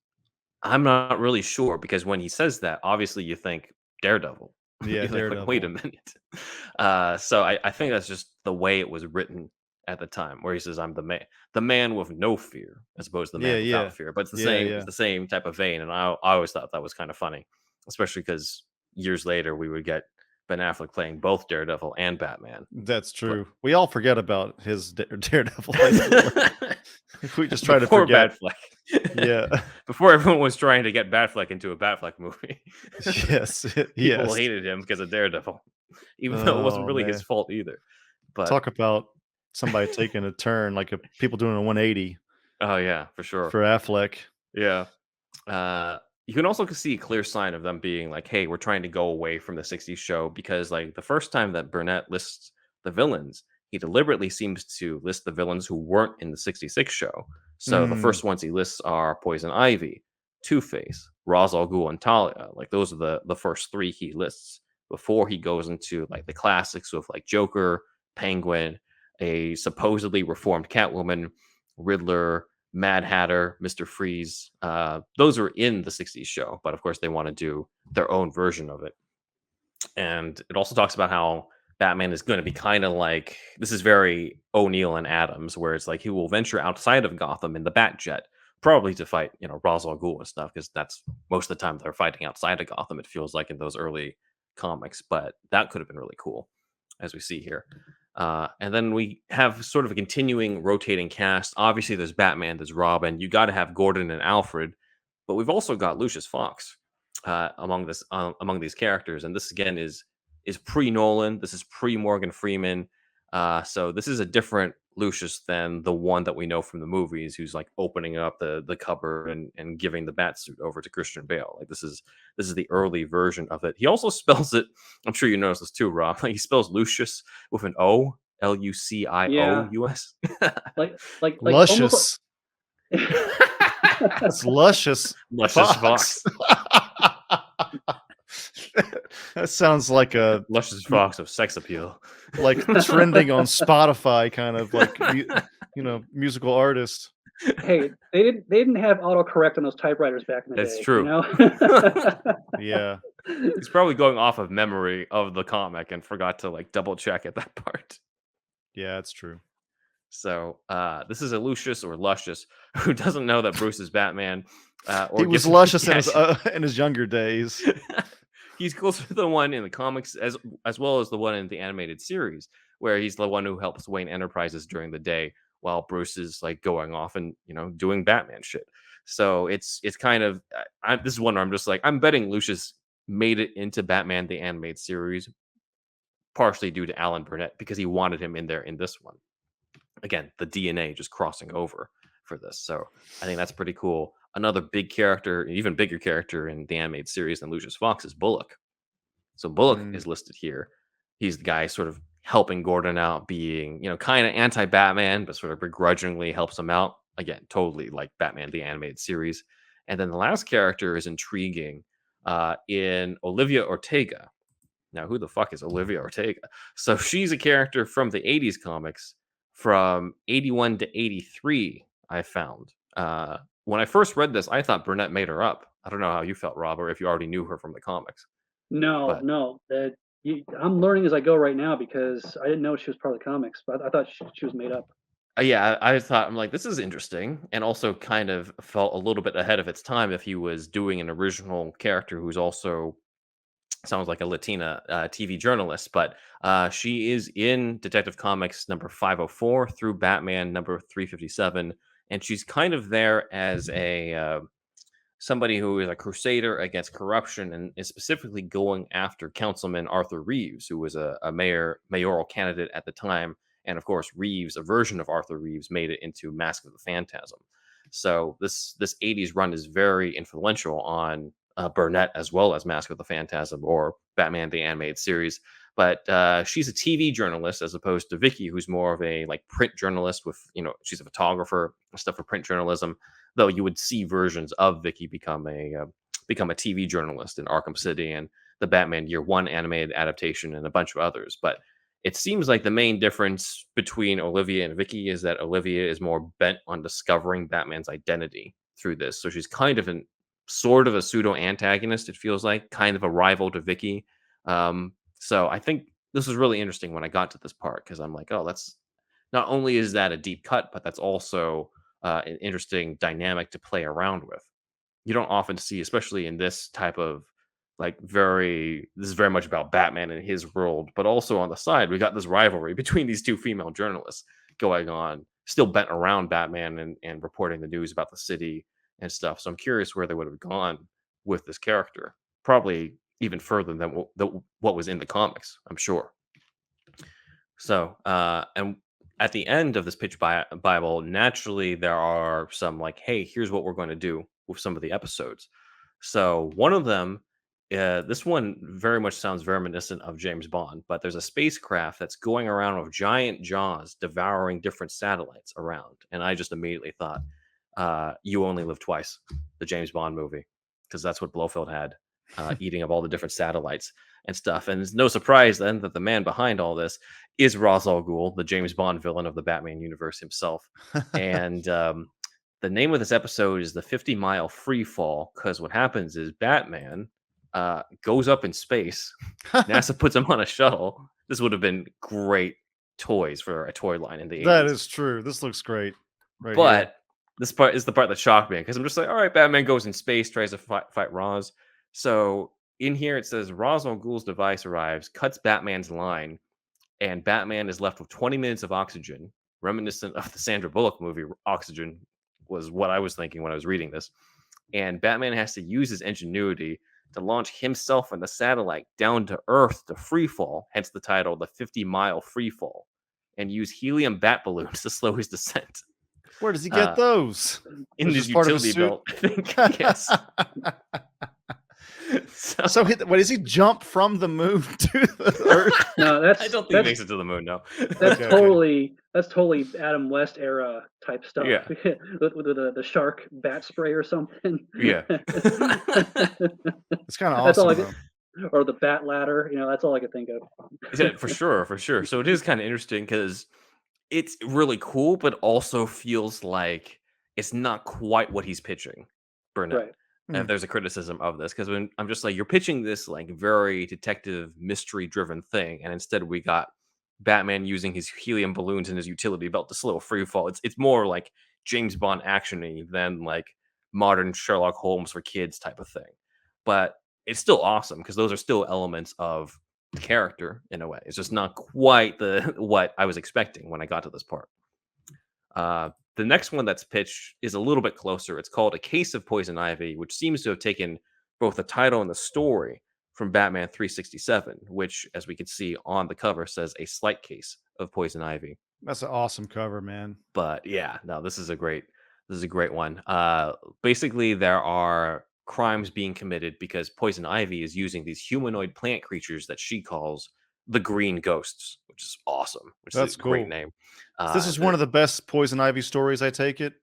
I'm not really sure because when he says that, obviously you think Daredevil.
Yeah,
You're like, wait a
Daredevil.
minute. So I think that's just the way it was written at the time, where he says, "I'm the man with no fear," as opposed to the man
Yeah,
without
yeah.
fear. But it's the
Yeah,
same.
yeah.
It's the same type of vein, and I always thought that was kind of funny, especially because years later we would get Ben Affleck playing both Daredevil and Batman.
That's true. We all forget about his Daredevil. I feel like. We just try to
Before
forget.
Batfleck.
Yeah.
Before everyone was trying to get Batfleck into a Batfleck movie.
Yes.
People
Yes.
hated him because of Daredevil, even though it wasn't
Oh,
really his
man.
fault either. But
Talk about somebody taking a turn, like people doing a 180
oh yeah, for sure.
for Affleck.
Yeah. You can also see a clear sign of them being like, hey, we're trying to go away from the 60s show because like the first time that Burnett lists the villains, he deliberately seems to list the villains who weren't in the 66 show. So the
Mm.
first ones he lists are Poison Ivy, Two-Face, Ra's al Ghul, and Talia. Like those are the first three he lists before he goes into like the classics with like Joker, Penguin, a supposedly reformed Catwoman, Riddler, Mad Hatter, Mr. Freeze. Those are in the 60s show, but of course they want to do their own version of it. And it also talks about how Batman is going to be kind of like, this is very O'Neill and Adams, where it's like he will venture outside of Gotham in the Batjet, probably to fight, Ra's al Ghul and stuff, because that's most of the time they're fighting outside of Gotham, it feels like in those early comics. But that could have been really cool, as we see here. And then we have sort of a continuing rotating cast. Obviously, there's Batman, there's Robin. You got to have Gordon and Alfred, but we've also got Lucius Fox among these characters. And this again is pre Nolan. This is pre Morgan Freeman. So this is a different Lucius than the one that we know from the movies, who's like opening up the cupboard and giving the bat suit over to Christian Bale. Like this is the early version of it. He also spells it. I'm sure you noticed this too, Rob. Like he spells Lucius with an O, Lucious.
like almost
Luscious. It's luscious.
Luscious
Fox.
Fox.
That sounds like a
Luscious Fox of sex appeal.
like trending on Spotify, kind of like musical artist.
Hey, they didn't have autocorrect on those typewriters back in the day.
That's true.
You know?
Yeah.
He's probably going off of memory of the comic and forgot to like double check at that part.
Yeah, it's true.
So this is a Lucius or Luscious who doesn't know that Bruce is Batman.
He was luscious in his younger days.
He's closer to the one in the comics as well as the one in the animated series, where he's the one who helps Wayne Enterprises during the day while Bruce is like going off and doing Batman shit. So it's kind of this is one where I'm just like, I'm betting Lucius made it into Batman the animated series partially due to Alan Burnett because he wanted him in there in this one. Again, the DNA just crossing over for this. So I think that's pretty cool. Another big character, even bigger character in the animated series than Lucius Fox is Bullock. So Bullock is listed here. He's the guy sort of helping Gordon out, being, kind of anti-Batman, but sort of begrudgingly helps him out. Again, totally like Batman, the animated series. And then the last character is intriguing in Olivia Ortega. Now, who the fuck is Olivia Ortega? So she's a character from the 80s comics from 81 to 83, I found. When I first read this, I thought Burnett made her up. I don't know how you felt, Rob, or if you already knew her from the comics.
No. I'm learning as I go right now because I didn't know she was part of the comics, but I thought she was made up.
Yeah, I thought, I'm like, this is interesting, and also kind of felt a little bit ahead of its time if he was doing an original character who's also sounds like a Latina TV journalist, but she is in Detective Comics number 504 through Batman number 357, and she's kind of there as a somebody who is a crusader against corruption and is specifically going after Councilman Arthur Reeves, who was a mayoral candidate at the time. And of course, Reeves, a version of Arthur Reeves, made it into Mask of the Phantasm. So this 80s run is very influential on Burnett as well as Mask of the Phantasm or Batman the Animated Series. But she's a TV journalist as opposed to Vicky, who's more of a like print journalist with, she's a photographer, stuff for print journalism. Though you would see versions of Vicky become a TV journalist in Arkham City and the Batman Year One animated adaptation and a bunch of others. But it seems like the main difference between Olivia and Vicky is that Olivia is more bent on discovering Batman's identity through this. So she's kind of sort of a pseudo antagonist. It feels like kind of a rival to Vicky. So I think this was really interesting when I got to this part because I'm like, oh, that's not only is that a deep cut, but that's also an interesting dynamic to play around with. You don't often see, especially in this type of this is very much about Batman and his world, but also on the side, we got this rivalry between these two female journalists going on, still bent around Batman and reporting the news about the city and stuff. So I'm curious where they would have gone with this character. Probably even further than what was in the comics, I'm sure. So, and at the end of this pitch Bible, naturally there are some like, hey, here's what we're going to do with some of the episodes. So one of them, this one very much sounds very reminiscent of James Bond, but there's a spacecraft that's going around with giant jaws devouring different satellites around. And I just immediately thought, You Only Live Twice, the James Bond movie, because that's what Blofeld had, eating up all the different satellites and stuff. And it's no surprise then that the man behind all this is Ra's al Ghul, the James Bond villain of the Batman universe himself. And the name of this episode is the 50-mile free fall, because what happens is Batman goes up in space. NASA puts him on a shuttle. This would have been great toys for a toy line in the 80s.
That is true. This looks great.
But this part is the part that shocked me, because I'm just like, all right, Batman goes in space, tries to fight Ra's. So in here it says Ra's al Ghul's device arrives, cuts Batman's line, and Batman is left with 20 minutes of oxygen, reminiscent of the Sandra Bullock movie Oxygen, was what I was thinking when I was reading this. And Batman has to use his ingenuity to launch himself and the satellite down to Earth to free fall, hence the title, the 50-mile free fall, and use helium bat balloons to slow his descent.
Where does he get those?
In
Was
his
this part of his
utility
suit?
belt, I think. Yes.
So what does he jump from the moon to the Earth?
No, that's
I don't think he makes it to the moon. No.
that's
Okay.
totally Adam West era type stuff.
Yeah.
with the shark bat spray or something.
Yeah.
It's kind of
That's all
awesome.
I could, or the bat ladder. That's all I could think of.
Yeah, for sure. So it is kind of interesting because it's really cool, but also feels like it's not quite what he's pitching, Burnett.
Right.
And there's a criticism of this because when I'm just like, you're pitching this like very detective mystery driven thing, and instead we got Batman using his helium balloons in his utility belt to slow a free fall. It's more like James Bond actiony than like modern Sherlock Holmes for kids type of thing. But it's still awesome because those are still elements of the character in a way. It's just not quite the what I was expecting when I got to this part. The next one that's pitched is a little bit closer. It's called A Case of Poison Ivy, which seems to have taken both the title and the story from Batman 367, which, as we can see on the cover, says A Slight Case of Poison Ivy.
That's an awesome cover, man.
But yeah, no, this is a great one. Basically, there are crimes being committed because Poison Ivy is using these humanoid plant creatures that she calls the Green Ghosts, which is awesome. Which
That's
is a great
cool.
name.
This is one of the best Poison Ivy stories, I take it.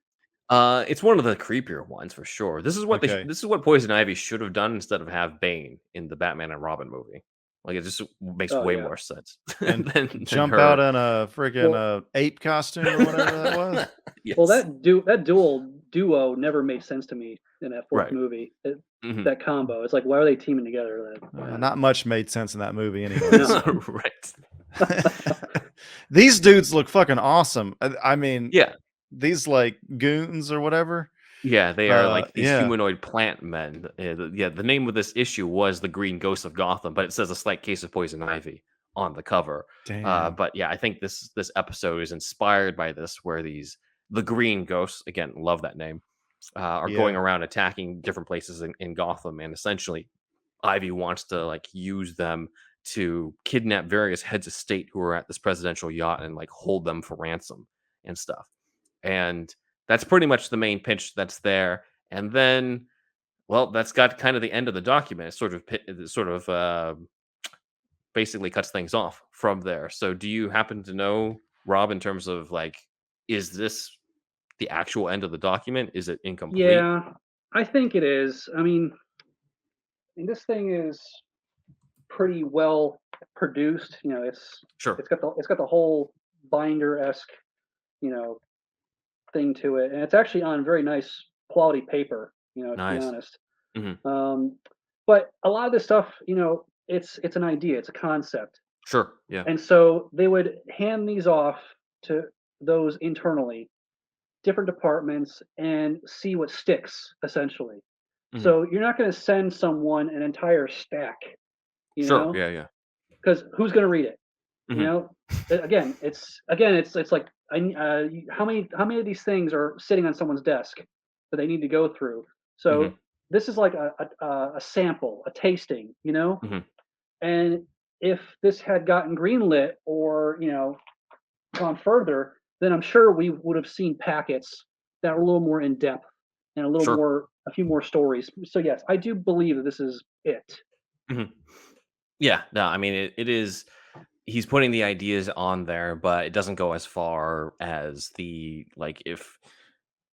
It's one of the creepier ones for sure. This is what
Okay.
this is what Poison Ivy should have done instead of have Bane in the Batman and Robin movie. Like it just makes
Oh,
way
yeah.
more sense
And
than
Jump
her.
out in a friggin' ape costume or whatever that was.
Yes.
Well, that duo never made sense to me in that fourth
Right.
movie.
Mhm.
That combo. It's like, why are they teaming together?
Not much made sense in that movie anyways.
No.
Right.
These dudes look fucking awesome. I mean,
Yeah.
these like goons or whatever.
Yeah, they are like these
yeah.
humanoid plant men. The name of this issue was The Green Ghost of Gotham, but it says A Slight Case of Poison Ivy on the cover.
Damn.
But yeah, I think this episode is inspired by this, where the Green Ghosts, again, love that name, are going
Yeah.
around attacking different places in Gotham, and essentially Ivy wants to like use them to kidnap various heads of state who are at this presidential yacht and like hold them for ransom and stuff. And that's pretty much the main pitch that's there. And then, well, that's got kind of the end of the document. It sort of basically cuts things off from there. So, do you happen to know, Rob, in terms of like, is this the actual end of the document? Is it incomplete?
Yeah, I think it is. I mean, this thing is pretty well produced.
Sure.
It's got the whole binder-esque, thing to it, and it's actually on very nice quality paper. To
Nice.
be honest.
Mhm.
But a lot of this stuff, it's an idea, it's a concept,
Sure. Yeah.
and so they would hand these off to those internally, different departments, and see what sticks essentially.
Mhm.
So you're not going to send someone an entire stack,
Sure. Yeah.
because who's going to read it?
Mhm.
Again, it's like how many of these things are sitting on someone's desk that they need to go through. So
Mhm.
this is like a sample, a tasting,
Mhm.
and if this had gotten greenlit or gone further, then I'm sure we would have seen packets that were a little more in depth and
Sure.
a few more stories. So yes, I do believe that this is it.
Mhm. Yeah. No, I mean it is. He's putting the ideas on there, but it doesn't go as far as the like if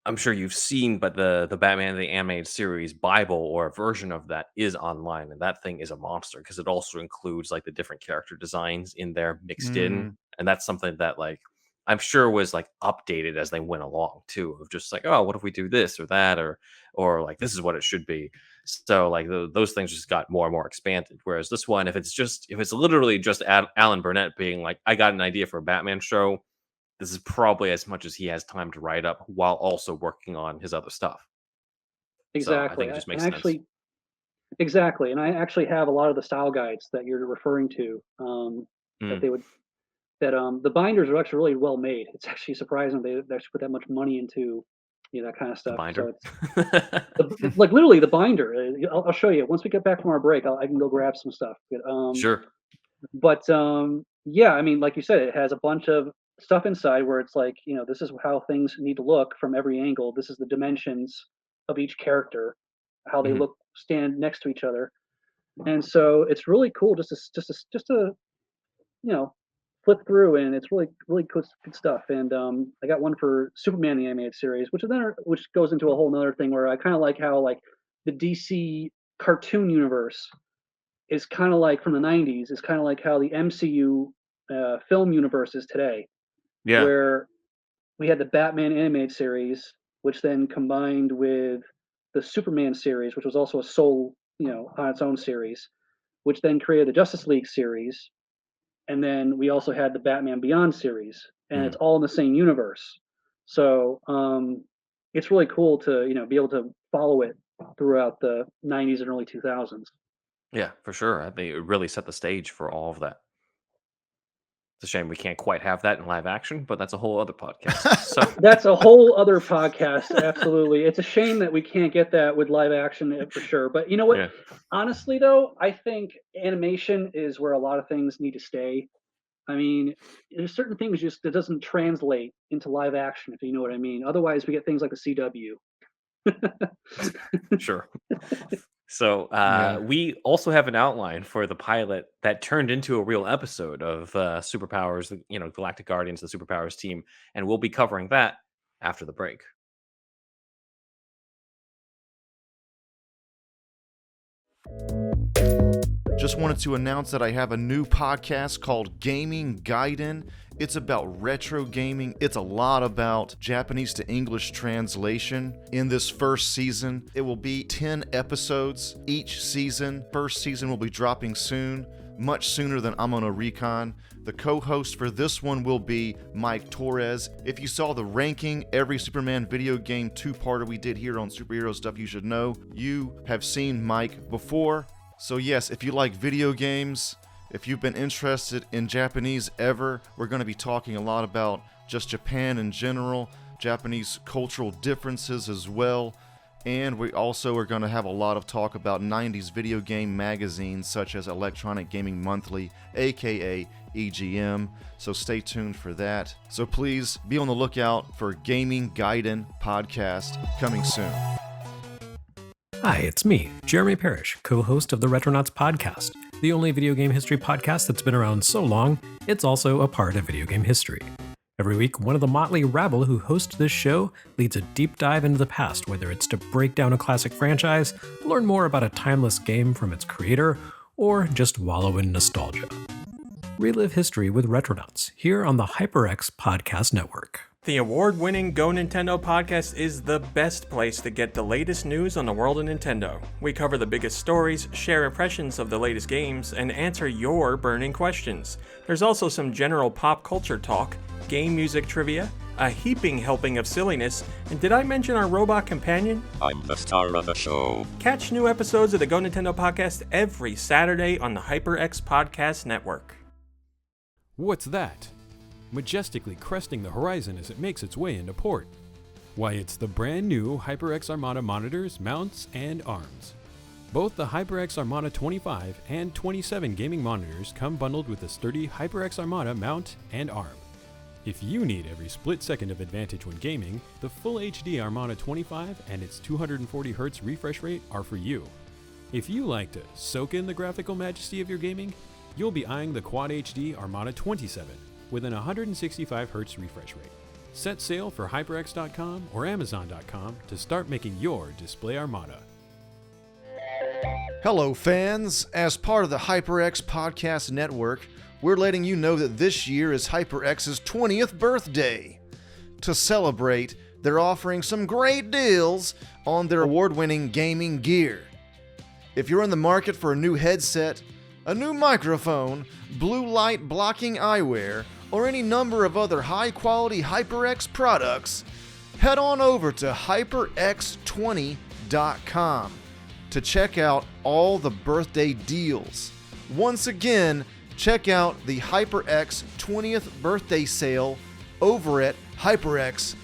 I'm sure you've seen, but the Batman the Animated Series Bible or a version of that is online, and that thing is a monster because it also includes like the different character designs in there mixed in, and that's something that like I'm sure was like updated as they went along too, of just like, oh, what if we do this or that, or like this is what it should be. So like those things just got more and more expanded. Whereas this one, if it's literally just Alan Burnett being like, I got an idea for a Batman show, this is probably as much as he has time to write up while also working on his other stuff. So I
Exactly.
think it just
And
makes sense.
exactly. And I actually have a lot of the style guides that you're referring to, that
Mm.
they would that the binders are actually really well made. It's actually surprising they actually put that much money into that kind of
The
stuff.
binder.
So it's like literally the binder. I'll show you once we get back from our break. I can go grab some stuff.
Sure.
But yeah, I mean, like you said, it has a bunch of stuff inside where it's like, this is how things need to look from every angle. This is the dimensions of each character, how they
Mhm.
look, stand next to each other, and so it's really cool just to flip through, and it's really really good stuff. And I got one for Superman the animated series, which goes into a whole nother thing where I kind of like how like the DC cartoon universe is kind of like from the 90s is kind of like how the MCU film universe is today,
Yeah.
where we had the Batman animated series, which then combined with the Superman series, which was also a on its own series, which then created the Justice League series, and then we also had the Batman Beyond series, and
Mm.
it's all in the same universe. So it's really cool to be able to follow it throughout the 90s and early 2000s.
Yeah, for sure. I think it really set the stage for all of that. It's a shame we can't quite have that in live action, but that's a whole other podcast. So
That's a whole other podcast. Absolutely. It's a shame that we can't get that with live action for sure. But you know what?
yeah,
Honestly, though, I think animation is where a lot of things need to stay. I mean, there's certain things just that doesn't translate into live action, if you know what I mean. Otherwise, we get things like the CW.
sure. So
Yeah.
we also have an outline for the pilot that turned into a real episode of Superpowers, Galactic Guardians, the Superpowers team, and we'll be covering that after the break.
Just wanted to announce that I have a new podcast called Gaming Gaiden. It's about retro gaming. It's a lot about Japanese to English translation. In this first season, it will be 10 episodes each season. First season will be dropping soon, much sooner than I'm on a Recon. The co-host for this one will be Mike Torres. If you saw the ranking every Superman video game two-parter we did here on Superhero Stuff You Should Know, you have seen Mike before. So yes, if you like video games, if you've been interested in Japanese ever, we're going to be talking a lot about just Japan in general, Japanese cultural differences as well, and we also are going to have a lot of talk about 90s video game magazines such as Electronic Gaming Monthly, aka EGM, so stay tuned for that. So please be on the lookout for Gaming Gaiden podcast coming soon.
Hi, it's me, Jeremy Parrish, co-host of the Retronauts podcast, the only video game history podcast that's been around so long, it's also a part of video game history. Every week, one of the motley rabble who host this show leads a deep dive into the past, whether it's to break down a classic franchise, learn more about a timeless game from its creator, or just wallow in nostalgia. Relive history with Retronauts, here on the HyperX Podcast Network.
The award-winning Go Nintendo podcast is the best place to get the latest news on the world of Nintendo. We cover the biggest stories, share impressions of the latest games, and answer your burning questions. There's also some general pop culture talk, game music trivia, a heaping helping of silliness, and did I mention our robot companion?
I'm the star of the show.
Catch new episodes of the Go Nintendo podcast every Saturday on the HyperX Podcast Network.
What's that? Majestically cresting the horizon as it makes its way into port. Why, it's the brand new HyperX Armada monitors, mounts, and arms. Both the HyperX Armada 25 and 27 gaming monitors come bundled with a sturdy HyperX Armada mount and arm. If you need every split second of advantage when gaming, the Full HD Armada 25 and its 240Hz refresh rate are for you. If you like to soak in the graphical majesty of your gaming, you'll be eyeing the Quad HD Armada 27 with an 165Hz refresh rate. Set sail for HyperX.com or Amazon.com to start making your display armada.
Hello, fans. As part of the HyperX Podcast Network, we're letting you know that this year is HyperX's 20th birthday. To celebrate, they're offering some great deals on their award-winning gaming gear. If you're in the market for a new headset, a new microphone, blue light blocking eyewear, or any number of other high-quality HyperX products, head on over to HyperX20.com to check out all the birthday deals. Once again, check out the HyperX 20th birthday sale over at hyperx.com.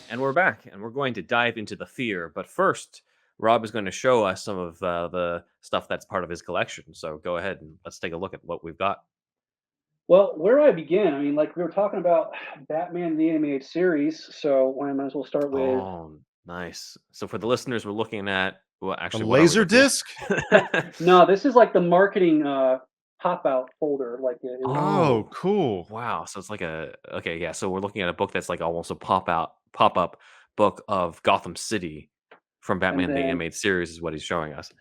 And we're back, and we're going to dive into the fear. But first, Rob is going to show us some of the stuff that's part of his collection. So go ahead and let's take a look at what we've got.
Well, where do I begin? I mean, like we were talking about Batman the Animated Series, so I might as well start with.
Oh, nice. So for the listeners, we're looking at
A
actually what are we
laser
looking at?
disc?
No, this is like the marketing pop-out folder. Like it was,
Oh, cool.
Wow. So it's like okay, yeah. So we're looking at a book that's like almost a pop-up book of Gotham City from Batman the
then-
Animated Series is what he's showing us.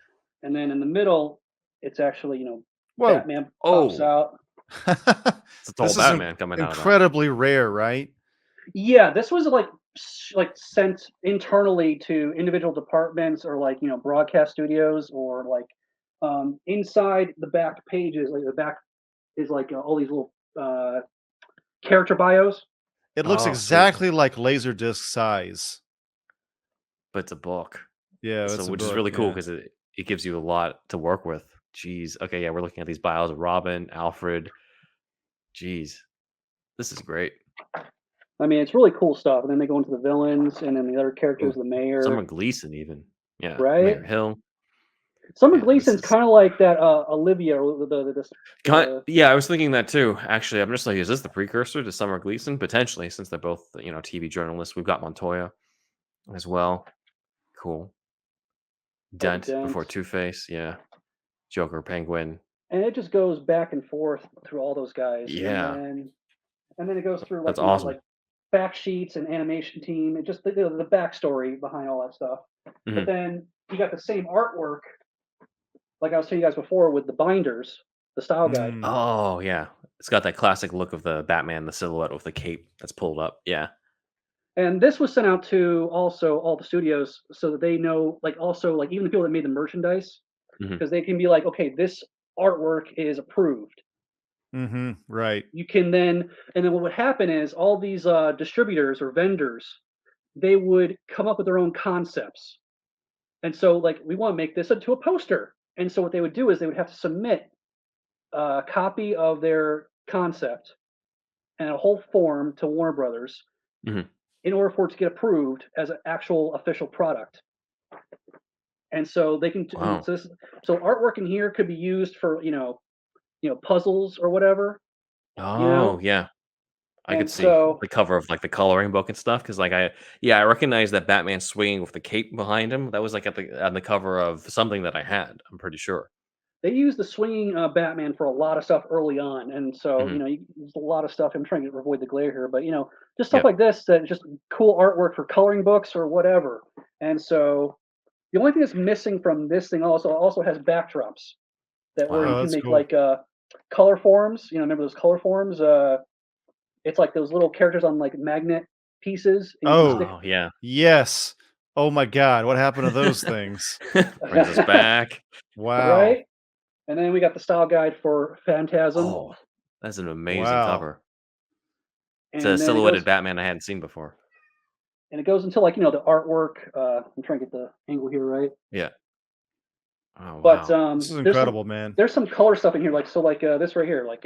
and then in the middle, it's actually
Whoa.
Batman pops out.
It's all
This is
Batman coming out of that.
incredibly rare, right?
Yeah, this was like sent internally to individual departments or like broadcast studios or like inside the back pages, like the back is like all these little character bios.
It looks
Oh, sweet.
exactly like Laserdisc size.
But it's a book.
Yeah,
So
that's a
which is
book,
really cool
yeah.
because it gives you a lot to work with. Jeez. Okay, yeah, we're looking at these bios of Robin, Alfred. Jeez. This is great.
I mean, it's really cool stuff. And then they go into the villains, and then the other characters,
Ooh,
the mayor.
Summer Gleason even. Yeah.
Right?
Mayor Hill.
Summer
Yeah, this
Gleason's
is-
kind of like that Olivia.
Yeah, I was thinking that too. Actually, I'm just like, is this the precursor to Summer Gleason? Potentially, since they're both, TV journalists. We've got Montoya as well. Cool. Dent before
Dent.
Two-Face. Yeah. Joker, Penguin.
And it just goes back and forth through all those guys.
Yeah.
And then it goes through like,
That's awesome.
like fact sheets and animation team and just the backstory behind all that stuff.
Mhm.
But then you got the same artwork, like I was telling you guys before, with the binders, the style guide.
Mm.
Oh, yeah. It's got that classic look of the Batman, the silhouette with the cape that's pulled up. Yeah.
And this was sent out to also all the studios so that they know, like also like even the people that made the merchandise,
Mhm.
because they can be like, okay, this artwork is approved.
Mm-hmm. Right.
You can then, and then what would happen is all these distributors or vendors, they would come up with their own concepts. And so like, we want to make this into a poster. And so what they would do is they would have to submit a copy of their concept and a whole form to Warner Brothers
Mhm.
in order for it to get approved as an actual official product. And so they can,
Wow.
so artwork in here could be used for, puzzles or whatever.
Oh, yeah. I
And
could see
so-
the cover of like the coloring book and stuff because, like, I recognize that Batman swinging with the cape behind him. That was like on the cover of something that I had. I'm pretty sure.
They used the swinging Batman for a lot of stuff early on, and so
Mhm.
there's a lot of stuff. I'm trying to avoid the glare here, but just stuff
Yep.
like this that just cool artwork for coloring books or whatever. And so the only thing that's missing from this thing also has backdrops that where
Wow.
you
Oh,
can
that's
make
cool.
like color forms. Remember those color forms? It's like those little characters on like magnet pieces. and you can
Oh.
stick-
Oh, yeah.
Yes. Oh my God. What happened to those things?
Brings us back.
Wow.
right? And then we got the style guide for Phantasm.
Oh, that's an amazing
Wow.
cover.
and
It's a
then
silhouetted
it goes,
Batman I hadn't seen before.
and it goes into like the artwork. I'm trying to get the angle here right.
Yeah. Oh,
But
wow.
This is
there's
incredible, man.
There's some color stuff in here, like this right here, like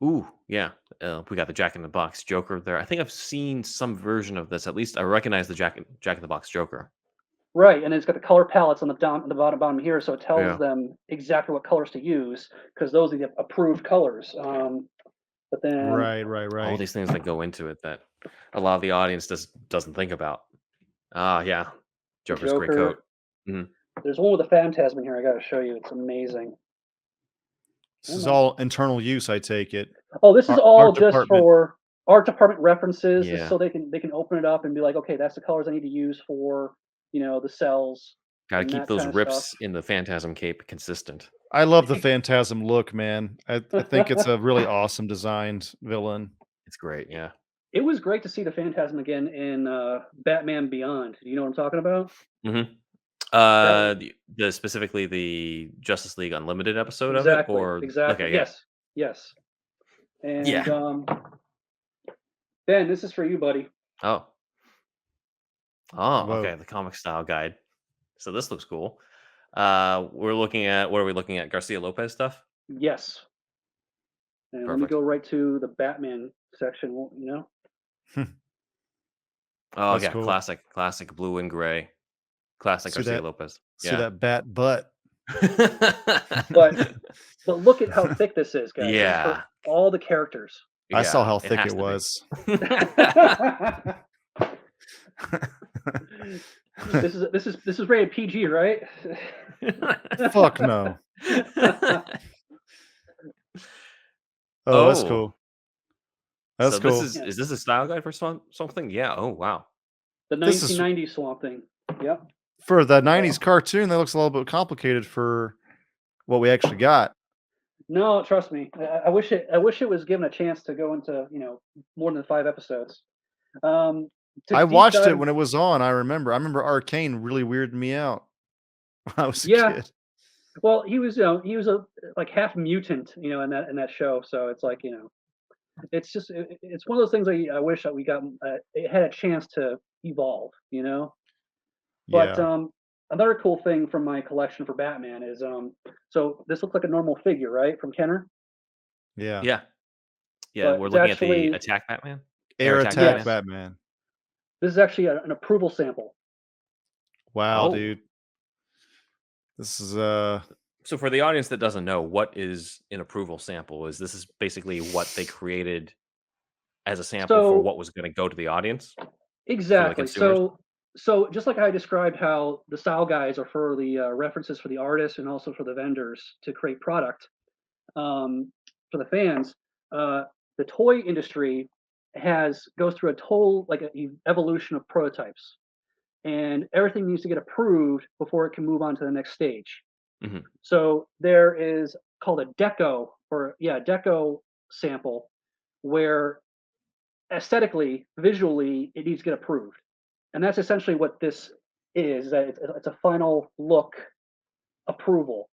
Ooh, yeah. We got the Jack in the Box Joker there. I think I've seen some version of this. At least I recognize the Jack in the Box Joker.
right, and it's got the color palettes on the bottom here, so it tells
Yeah.
them exactly what colors to use because those are the approved colors. But then
Right.
All these things that go into it that a lot of the audience doesn't think about. Ah, yeah. Joker's great
Joker.
coat.
There's one with a Phantasm in here. I got to show you. It's amazing.
This is all internal use, I take it.
Oh, this is
Art-
all
art
just
department.
for art department references, just
Yeah.
so they can open it up and be like, okay, that's the colors I need to use for the cells.
Got to
and
keep
that
those
kind of
rips
stuff.
in the Phantasm cape consistent.
I love the Phantasm look, man. I think it's a really awesome designed villain.
It's great, yeah.
It was great to see the Phantasm again in Batman Beyond. Do you know what I'm talking about?
Mm-hmm. Specifically the Justice League Unlimited episode of it, or
exactly.
okay, yeah.
Yes. And
Yeah.
Ben, this is for you, buddy.
Oh,
Whoa.
okay. The comic style guide. So this looks cool. We're looking at what are we looking at? Garcia Lopez stuff.
Yes. And let me
Perfect.
go right to the Batman section.
Oh
That's
yeah,
cool.
classic blue and gray, classic
See
Garcia
that-
Lopez.
See that bat butt.
But look at how thick this is, guys. This is for
Yeah.
all the characters.
I saw how
it
thick
has
it
to be.
was.
This is rated PG, right?
Fuck no. Oh, that's
Oh.
cool. That's
so
cool.
is this a style guide for something? Yeah. Oh wow.
The
This is-
1990s Swamp Thing. Yep.
For the 90s cartoon, that looks a little bit complicated for what we actually got.
No, trust me. I wish it was given a chance to go into more than 5 episodes. To
I
deep
watched it
dive-
when it was on. I remember Arcane really weirded me out when I was a
Yeah.
kid.
Well, he was a like half mutant, in that show. So it's like it's just it's one of those things I wish that we got it had a chance to evolve, But
Yeah.
another cool thing from my collection for Batman is so this looks like a normal figure, right, from Kenner.
Yeah.
Yeah.
But
We're
it's
looking
actually-
at the Attack Batman.
Air
Attack
Attack
Yes.
Batman.
This is actually an approval sample.
Wow,
Oh.
dude. This is
So for the audience that doesn't know, what is an approval sample? This is basically what they created as a sample for
So-
what was going to go to the audience?
Exactly.
consumers?
So just like I described how the style guides are for the references for the artists and also for the vendors to create product for the fans, the toy industry goes through a total evolution of prototypes, and everything needs to get approved before it can move on to the next stage.
Mhm.
So there is called a deco sample, where aesthetically, visually, it needs to get approved. And that's essentially what this is. That it's a final look approval,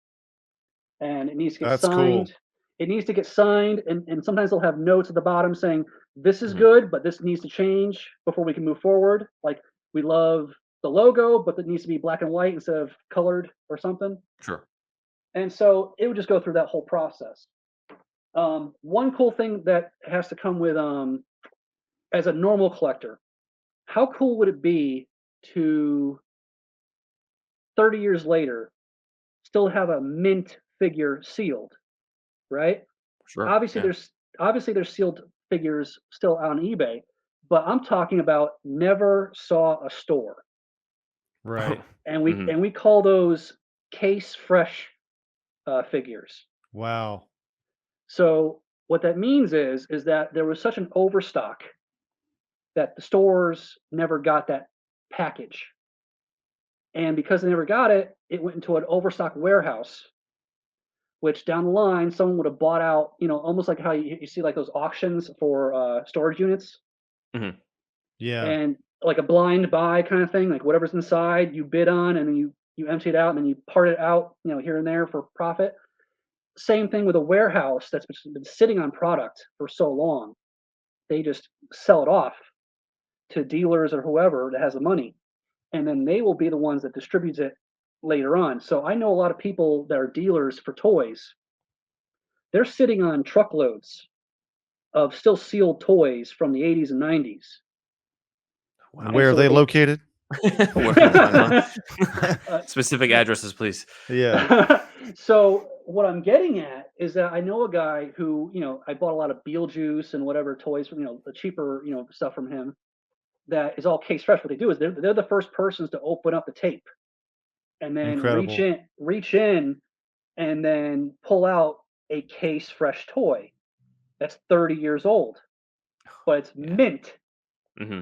and it needs to get
That's cool.
signed. It needs to get signed, and sometimes they'll have notes at the bottom saying this is
Mhm.
good, but this needs to change before we can move forward. Like, we love the logo, but it needs to be black and white instead of colored or something.
Sure.
And so it would just go through that whole process. One cool thing that has to come with as a normal collector, how cool would it be to 30 years later still have a mint figure sealed, right?
Sure.
Obviously
yeah.
there's sealed figures still on eBay, but I'm talking about never saw a store.
right.
And we
Mhm.
and we call those case fresh figures.
Wow.
So what that means is that there was such an overstock that the stores never got that package. And because they never got it, it went into an overstock warehouse, which down the line, someone would have bought out, almost like how you see like those auctions for storage units,
Yeah.
and like a blind buy kind of thing, like whatever's inside you bid on, and then you empty it out, and then you part it out, here and there for profit. Same thing with a warehouse that's been sitting on product for so long. They just sell it off to dealers or whoever that has the money, and then they will be the ones that distributes it later on. So I know a lot of people that are dealers for toys. They're sitting on truckloads of still sealed toys from the 80s and 90s.
Wow.
Where are
so
they
they-
located?
Where can I find them? Specific addresses, please.
Yeah.
So what I'm getting at is that I know a guy who, I bought a lot of Beetlejuice and whatever toys from, the cheaper, stuff from him that is all case fresh. What they do is they're the first persons to open up the tape and then
Incredible.
reach in and then pull out a case fresh toy that's 30 years old, but it's mint.
hmm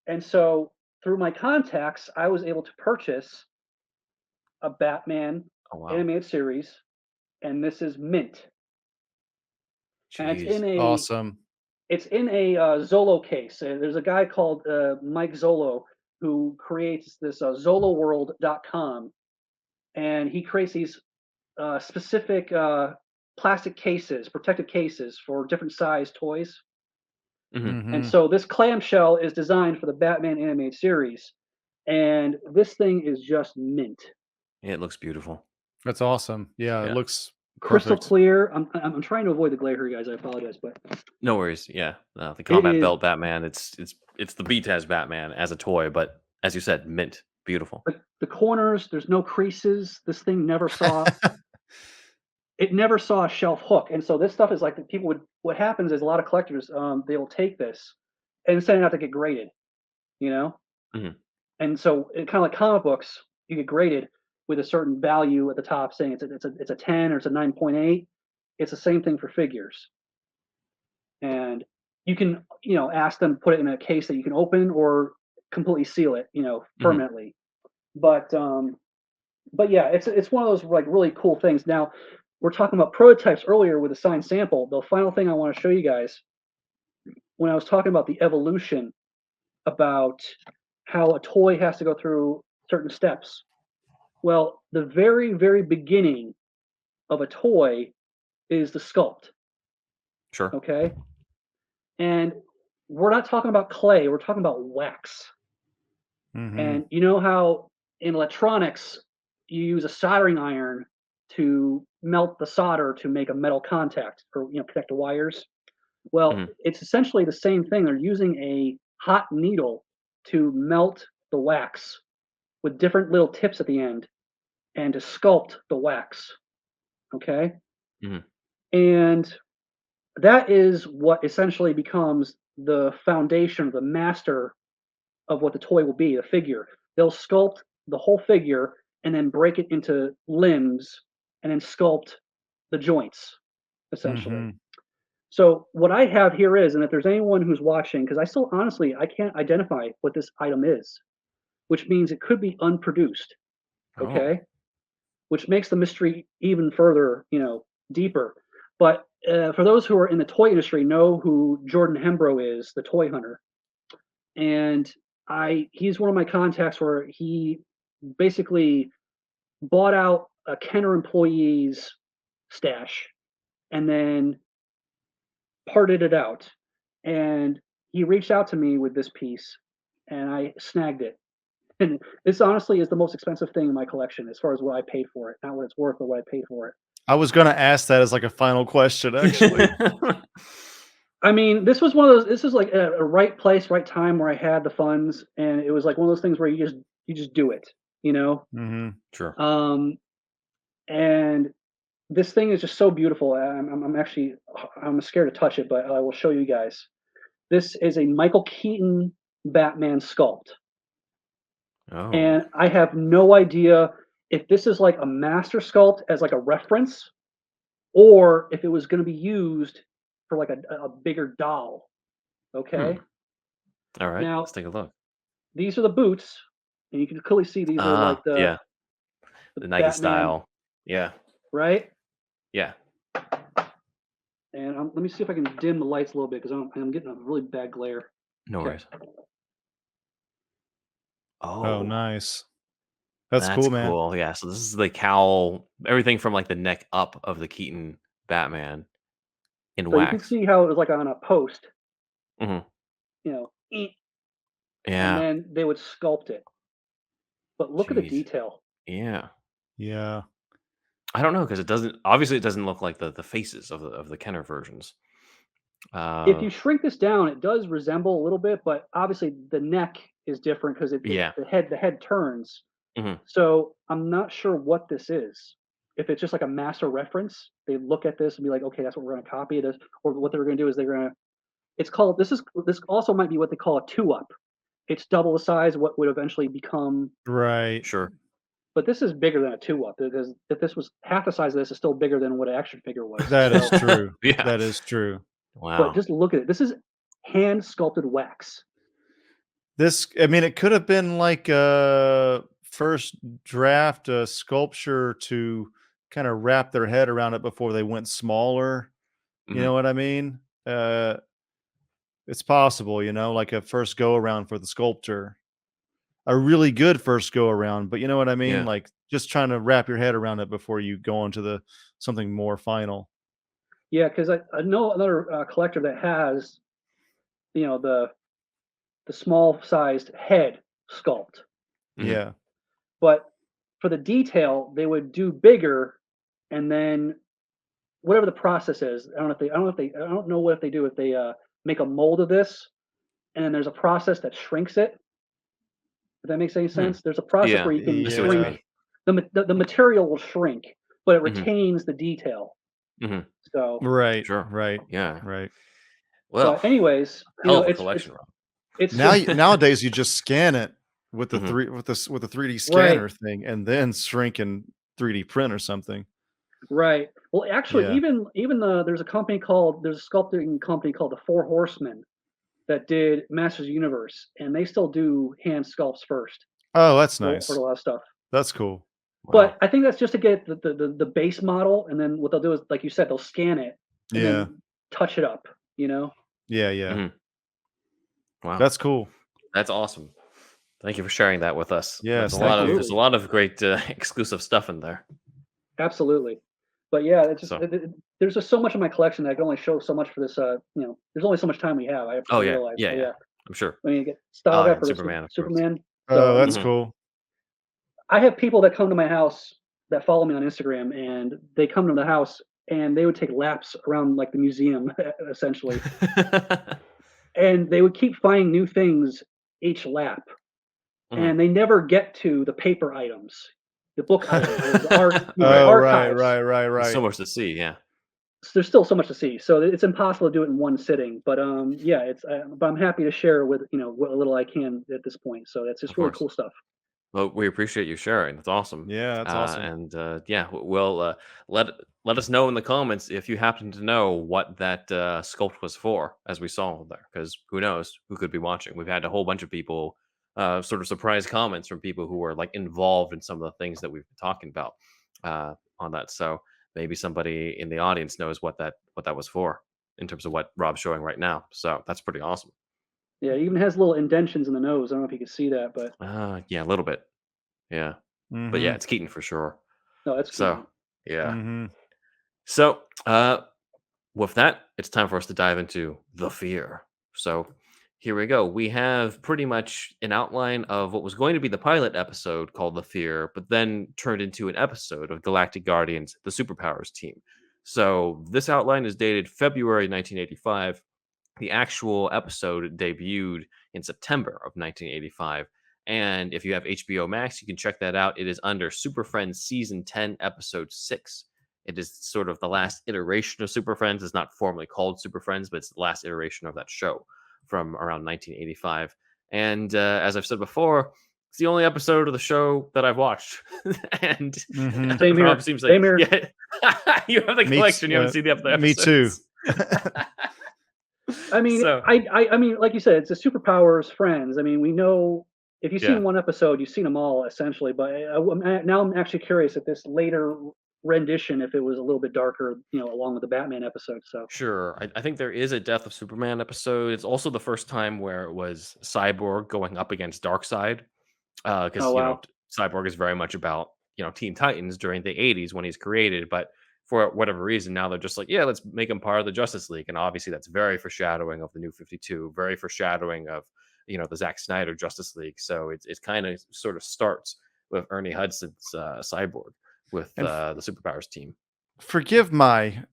And so through my contacts, I was able to purchase a Batman
Oh wow.
animated series, and this is mint. And it's
Jeez.
in a
Awesome.
Zolo case. There's a guy called Mike Zolo who creates this ZoloWorld.com, and he creates these specific plastic cases, protective cases for different size toys.
Mhm.
And so this clamshell is designed for the Batman animated series, and this thing is just mint.
It looks beautiful.
That's awesome. Yeah, it
Yeah.
looks
Crystal
perfect.
clear. I'm trying to avoid the glare here, guys. I apologize, but
No worries. Yeah. The
it
combat
is
belt Batman. It's the BTAS Batman as a toy, but as you said, mint. Beautiful.
the corners. There's no creases. This thing never saw. It never saw a shelf hook, and so this stuff is like people would. What happens is a lot of collectors, they will take this and send it out to get graded, you know.
Mhm.
And so it kind of like comic books, you get graded with a certain value at the top, saying it's a 10 or it's a 9.8. It's the same thing for figures, and you can ask them to put it in a case that you can open or completely seal it,
Mhm.
permanently. But yeah, it's one of those like really cool things. Now we're talking about prototypes earlier with a signed sample. The final thing I want to show you guys, when I was talking about the evolution, about how a toy has to go through certain steps. Well, the very, very beginning of a toy is the sculpt,
Sure.
okay? And we're not talking about clay, we're talking about wax.
Hmm.
And you know how in electronics you use a soldering iron to melt the solder to make a metal contact or connect the wires? Well,
Mhm.
it's essentially the same thing. They're using a hot needle to melt the wax with different little tips at the end and to sculpt the wax. Okay.
Mhm.
And that is what essentially becomes the foundation, the master of what the toy will be, the figure. They'll sculpt the whole figure and then break it into limbs and then sculpt the joints, essentially.
Hmm.
So what I have here is, and if there's anyone who's watching, because I still honestly I can't identify what this item is, which means it could be unproduced.
Oh.
Okay, which makes the mystery even further, deeper. But for those who are in the toy industry, know who Jordan Hembrow is, the toy hunter, and he's one of my contacts where he basically bought out a Kenner employee's stash and then parted it out. And he reached out to me with this piece, and I snagged it. And this honestly is the most expensive thing in my collection as far as what I paid for it, not what it's worth, but what I paid for it.
I was gonna ask that as like a final question, actually.
I mean, this was one of those. This is like a right place, right time where I had the funds, and it was like one of those things where you just do it, you know.
Hmm.
Sure.
And this thing is just so beautiful. I'm actually I'm scared to touch it, but I will show you guys. This is a Michael Keaton Batman sculpt,
Oh.
and I have no idea if this is like a master sculpt as like a reference, or if it was going to be used for like a bigger doll.
Hmm.
Okay.
All right.
Now
Let's take a look.
these are the boots, and you can clearly see these are like
Ah, yeah.
the
The Nike
Batman,
style. Yeah.
right?
Yeah.
And let me see if I can dim the lights a little bit because I'm getting a really bad glare.
No
Okay.
worries.
Oh,
Oh,
nice. That's
that's
cool, man.
cool. Yeah. So this is the cowl, everything from like the neck up of the Keaton Batman in
So you can
wax.
see how it was like on a post,
Hmm.
and
Yeah.
then they would sculpt it. But look at the
Jeez.
detail.
Yeah.
Yeah.
I don't know because it doesn't look like the faces of the Kenner versions.
If
Uh
you shrink this down, it does resemble a little bit, but obviously the neck is different because
yeah.
the head turns.
Hmm.
So I'm not sure what this is. If it's just like a master reference, they look at this and be like, okay, that's what we're going to copy this, or what they're going to do is they're going to. It's called this also might be what they call a two up. It's double the size of what would eventually become,
Right.
Sure.
but this is bigger than a two up because if this was half the size of this, it's still bigger than what an action figure was.
That is
So,
true.
Yeah.
That is true.
but
Wow.
just look at it. This is hand sculpted wax.
This, I mean, it could have been like a first draft, a sculpture to kind of wrap their head around it before they went smaller. You
Mhm.
know what I mean? It's possible, like a first go around for the sculptor, a really good first go around, but you know what I mean?
Yeah.
Like just trying to wrap your head around it before you go on to the something more final.
Yeah, because I know another collector that has the small sized head sculpt,
Mhm.
Yeah.
but for the detail, they would do bigger, and then whatever the process is, I don't know what they do if they make a mold of this, and then there's a process that shrinks it. If that makes any sense, there's a process
Yeah,
where you can
I see what you
shrink
mean.
the material will shrink, but it
Mhm.
retains the detail.
Mhm.
So,
Right.
Sure.
Right.
Yeah.
Right.
Well,
but anyways,
hell of a collection, Rob.
it's
Now
just
nowadays you just scan it with the
Mhm.
with the 3D
right.
scanner thing, and then shrink and 3D print or something.
Right. Well, actually,
Yeah.
even there's a sculpting company called the Four Horsemen that did Masters of the Universe, and they still do hand sculpts first
Oh, that's
for
nice.
a lot of stuff.
That's cool.
But
Wow.
I think that's just to get the base model, and then what they'll do is, like you said, they'll scan it and
Yeah.
then touch it up. You know?
Yeah. Yeah.
Mhm. Wow.
That's cool.
That's awesome. Thank you for sharing that with us.
Yes.
That's a
Thank
lot of
you.
there's a lot of great exclusive stuff in there.
Absolutely. But yeah, it's just
So,
there's just so much in my collection that I can only show so much for this. There's only so much time we have. I
oh
absolutely
yeah,
realize.
yeah,
So
yeah.
yeah,
I'm sure.
I mean, you get style
Oh
guy
yeah,
for
Superman, of course.
Superman.
Oh,
So
that's
Mhm.
cool.
I have people that come to my house that follow me on Instagram, and they come to the house and they would take laps around like the museum, essentially, and they would keep finding new things each lap,
Mhm.
and they never get to the paper items, the book items, or the art,
Oh, right.
archives.
There's so
Right.
much to see. Yeah.
There's still so much to see, so it's impossible to do it in one sitting. But yeah, but I'm happy to share with what little I can at this point. So that's
Of
just really
course.
cool stuff.
Well, we appreciate you sharing. That's awesome.
Yeah, that's awesome.
And yeah, we'll let let us know in the comments if you happen to know what that sculpt was for, as we saw there, because who knows who could be watching. We've had a whole bunch of people sort of surprise comments from people who were like involved in some of the things that we've been talking about on that. So maybe somebody in the audience knows what that was for in terms of what Rob's showing right now. So that's pretty awesome.
Yeah, it even has little indentions in the nose. I don't know if you can see that, but
Yeah, a little bit. Yeah. But yeah,
Mm-hmm.
it's Keaton for sure.
no, that's
So
cute.
yeah.
Mm-hmm.
So with that, it's time for us to dive into the fear. So here we go. We have pretty much an outline of what was going to be the pilot episode called The Fear, but then turned into an episode of Galactic Guardians, the Superpowers team. So this outline is dated February 1985. The actual episode debuted in September of 1985. And if you have HBO Max, you can check that out. It is under Super Friends Season 10, Episode 6. It is sort of the last iteration of Super Friends. It's not formally called Super Friends, but it's the last iteration of that show from around 1985. And as I've said before, it's the only episode of the show that I've watched. And
Mm-hmm.
Same here.
Rob seems like,
Same here.
yeah, you have the
Me
collection.
t-
You haven't seen the episode.
me too.
I mean,
So
I mean, like you said, it's a Superpowers Friends. I mean, we know if you've
yeah.
seen one episode, you've seen them all essentially. But now I'm actually curious if this later rendition, if it was a little bit darker, along with the Batman episode. So
Sure. I think there is a Death of Superman episode. It's also the first time where it was Cyborg going up against Darkseid. Because,
oh wow,
Cyborg is very much about, Teen Titans during the 80s when he's created. But for whatever reason, now they're just like, yeah, let's make him part of the Justice League. And obviously that's very foreshadowing of the New 52, very foreshadowing of, the Zack Snyder Justice League. So it's kind of sort of starts with Ernie Hudson's Cyborg with
And
the Superpowers team.
Forgive my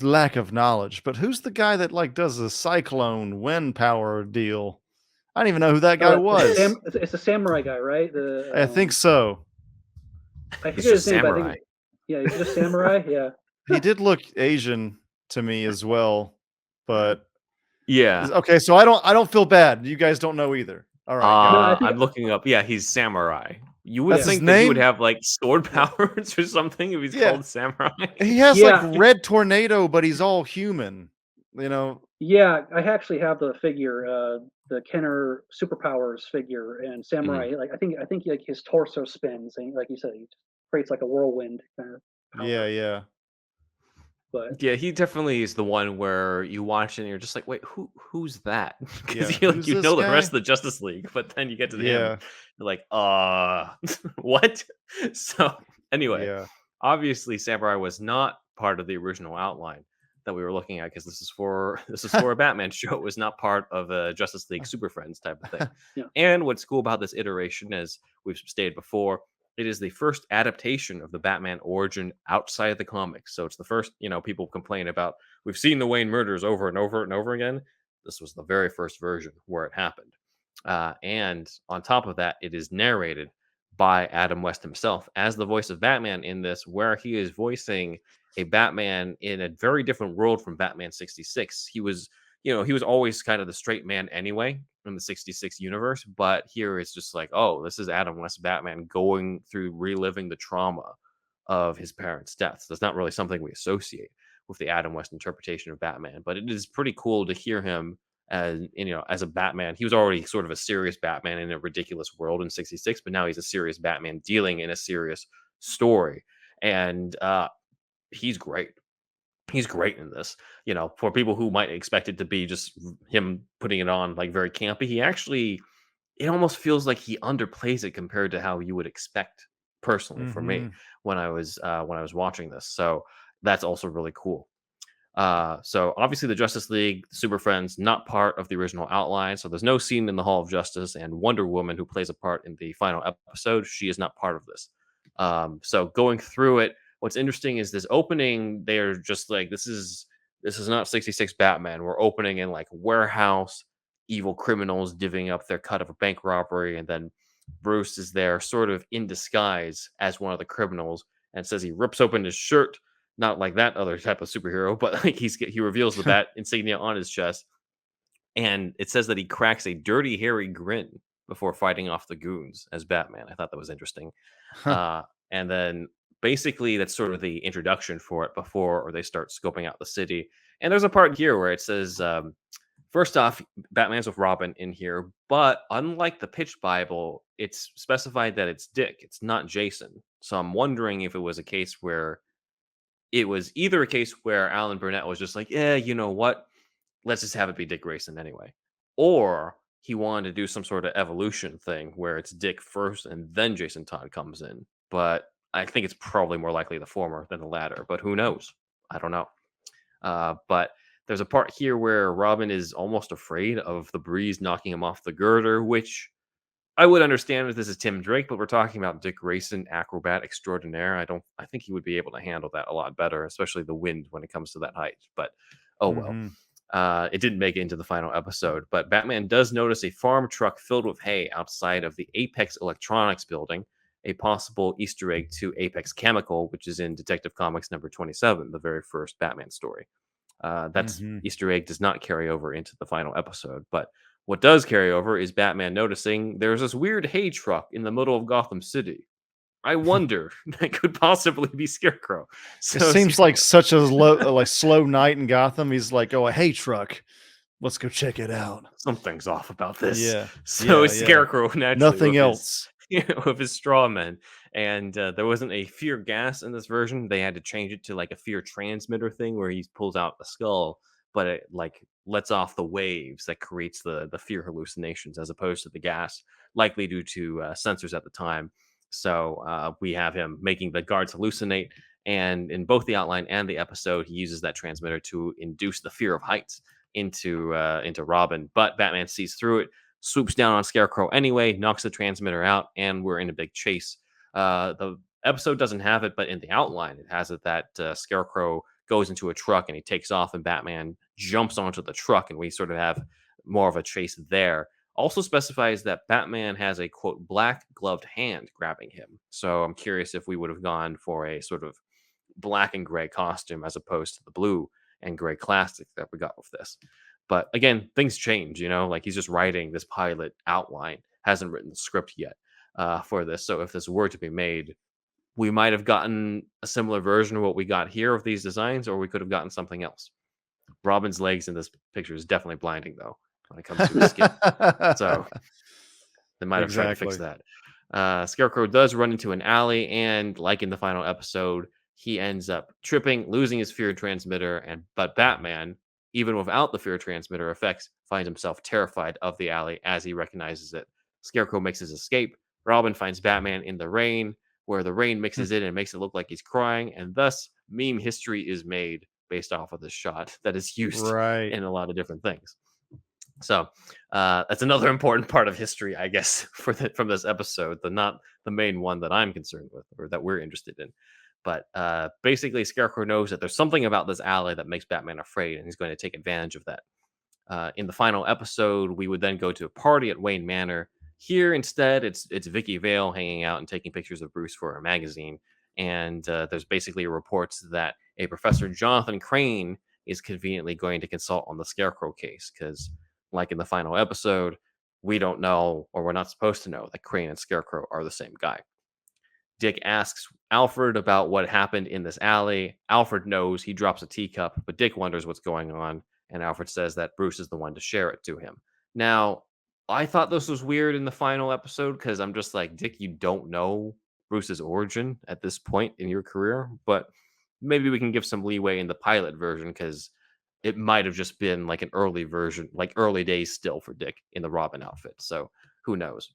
lack of knowledge, but who's the guy that like does the cyclone wind power deal? I don't even know who that guy was.
It's a samurai guy, right?
I think so.
I
He's
forget his
just
name, but I
samurai.
think yeah, he's just samurai. Yeah.
He did look Asian to me as well, but
Yeah.
okay. So I don't feel bad. You guys don't know either. All right. got
No, I
it.
think-
I'm looking up. Yeah, he's samurai. You would
That's his
think that he would
name?
have like sword powers or something if he's
Yeah.
called samurai.
He has
Yeah.
like Red Tornado, but he's all human.
Yeah, I actually have the figure, the Kenner Superpowers figure, and Samurai. Like I think like his torso spins, and like you said, he creates like a whirlwind kind of power.
Yeah.
But
Yeah, he definitely is the one where you watch it and you're just like, wait, who's that? Because
Yeah,
you
who's
you
this
know the
guy?
rest of the Justice League, but then you get to the
Yeah.
end, you're like, what? So anyway,
Yeah.
obviously Samurai was not part of the original outline that we were looking at because this is for a Batman show. It was not part of a Justice League Super Friends type of thing.
Yeah.
And what's cool about this iteration, as we've stated before, it is the first adaptation of the Batman origin outside of the comics. So it's the first, people complain about, we've seen the Wayne murders over and over and over again. This was the very first version where it happened. And on top of that, it is narrated by Adam West himself as the voice of Batman in this, where he is voicing a Batman in a very different world from Batman 66. He was always kind of the straight man anyway in the 66 universe, but here it's just like, oh, this is Adam West Batman going through reliving the trauma of his parents' deaths. That's not really something we associate with the Adam West interpretation of Batman, but it is pretty cool to hear him as a Batman. He was already sort of a serious Batman in a ridiculous world in 66, but now he's a serious Batman dealing in a serious story. And he's great. He's great in this. For people who might expect it to be just him putting it on like very campy, it almost feels like he underplays it compared to how you would expect personally for me when I was watching this. So that's also really cool. So obviously the Justice League, Super Friends, not part of the original outline. So there's no scene in the Hall of Justice, and Wonder Woman, who plays a part in the final episode, she is not part of this. So going through it, what's interesting is this opening. They're just like, this is not 66 Batman. We're opening in like warehouse, evil criminals divvying up their cut of a bank robbery, and then Bruce is there sort of in disguise as one of the criminals, and says he rips open his shirt. Not like that other type of superhero, but like he reveals the bat insignia on his chest, and it says that he cracks a dirty, hairy grin before fighting off the goons as Batman. I thought that was interesting. And then basically that's sort of the introduction for it before they start scoping out the city. And there's a part here where it says, first off, Batman's with Robin in here, but unlike the pitch Bible, it's specified that it's Dick. It's not Jason. So I'm wondering if it was a case where it was either a case where Alan Burnett was just like, yeah, you know what? Let's just have it be Dick Grayson anyway. Or he wanted to do some sort of evolution thing where it's Dick first and then Jason Todd comes in. But I think it's probably more likely the former than the latter. But who knows? I don't know. But there's a part here where Robin is almost afraid of the breeze knocking him off the girder, which I would understand if this is Tim Drake, but we're talking about Dick Grayson, acrobat extraordinaire. I think he would be able to handle that a lot better, especially the wind when it comes to that height. But oh well. It didn't make it into the final episode. But Batman does notice a farm truck filled with hay outside of the Apex Electronics building, a possible Easter egg to Apex Chemical, which is in Detective Comics number 27, the very first Batman story. That's Easter egg does not carry over into the final episode, but what does carry over is Batman noticing there's this weird hay truck in the middle of Gotham City. I wonder that could possibly be Scarecrow.
So it seems like such a slow night in Gotham. He's like, oh, a hay truck. Let's go check it out.
Something's off about this.
Yeah.
So Scarecrow naturally.
Nothing else.
With his straw men. And there wasn't a fear gas in this version. They had to change it to like a fear transmitter thing where he pulls out the skull, but it like lets off the waves that creates the fear hallucinations as opposed to the gas, likely due to sensors at the time. So we have him making the guards hallucinate. And in both the outline and the episode, he uses that transmitter to induce the fear of heights into Robin. But Batman sees through it, swoops down on Scarecrow anyway, knocks the transmitter out, and we're in a big chase. The episode doesn't have it, but in the outline, it has it that Scarecrow goes into a truck and he takes off, and Batman jumps onto the truck, and we sort of have more of a chase there. Also specifies that Batman has a, quote, black gloved hand grabbing him. So I'm curious if we would have gone for a sort of black and gray costume as opposed to the blue and gray classic that we got with this. But again, things change, like he's just writing this pilot outline, hasn't written the script yet for this. So if this were to be made, we might have gotten a similar version of what we got here of these designs, or we could have gotten something else. Robin's legs in this picture is definitely blinding, though, when it comes to his skin. So they might have tried to fix that. Scarecrow does run into an alley, and like in the final episode, he ends up tripping, losing his fear transmitter, but Batman, even without the fear transmitter effects, finds himself terrified of the alley as he recognizes it. Scarecrow makes his escape. Robin finds Batman in the rain, where the rain mixes in and makes it look like he's crying, and thus meme history is made based off of this shot that is used in a lot of different things. So that's another important part of history, I guess, from this episode. Not the main one that I'm concerned with or that we're interested in. But basically, Scarecrow knows that there's something about this alley that makes Batman afraid, and he's going to take advantage of that. In the final episode, we would then go to a party at Wayne Manor. Here, instead, it's Vicky Vale hanging out and taking pictures of Bruce for a magazine. And there's basically reports that a Professor Jonathan Crane is conveniently going to consult on the Scarecrow case because, like in the final episode, we don't know, or we're not supposed to know, that Crane and Scarecrow are the same guy. Dick asks Alfred about what happened in this alley. Alfred knows. He drops a teacup, but Dick wonders what's going on, and Alfred says that Bruce is the one to share it to him. Now, I thought this was weird in the final episode because I'm just like, Dick, you don't know Bruce's origin at this point in your career, but maybe we can give some leeway in the pilot version because it might have just been like an early version, like early days still for Dick in the Robin outfit. So who knows?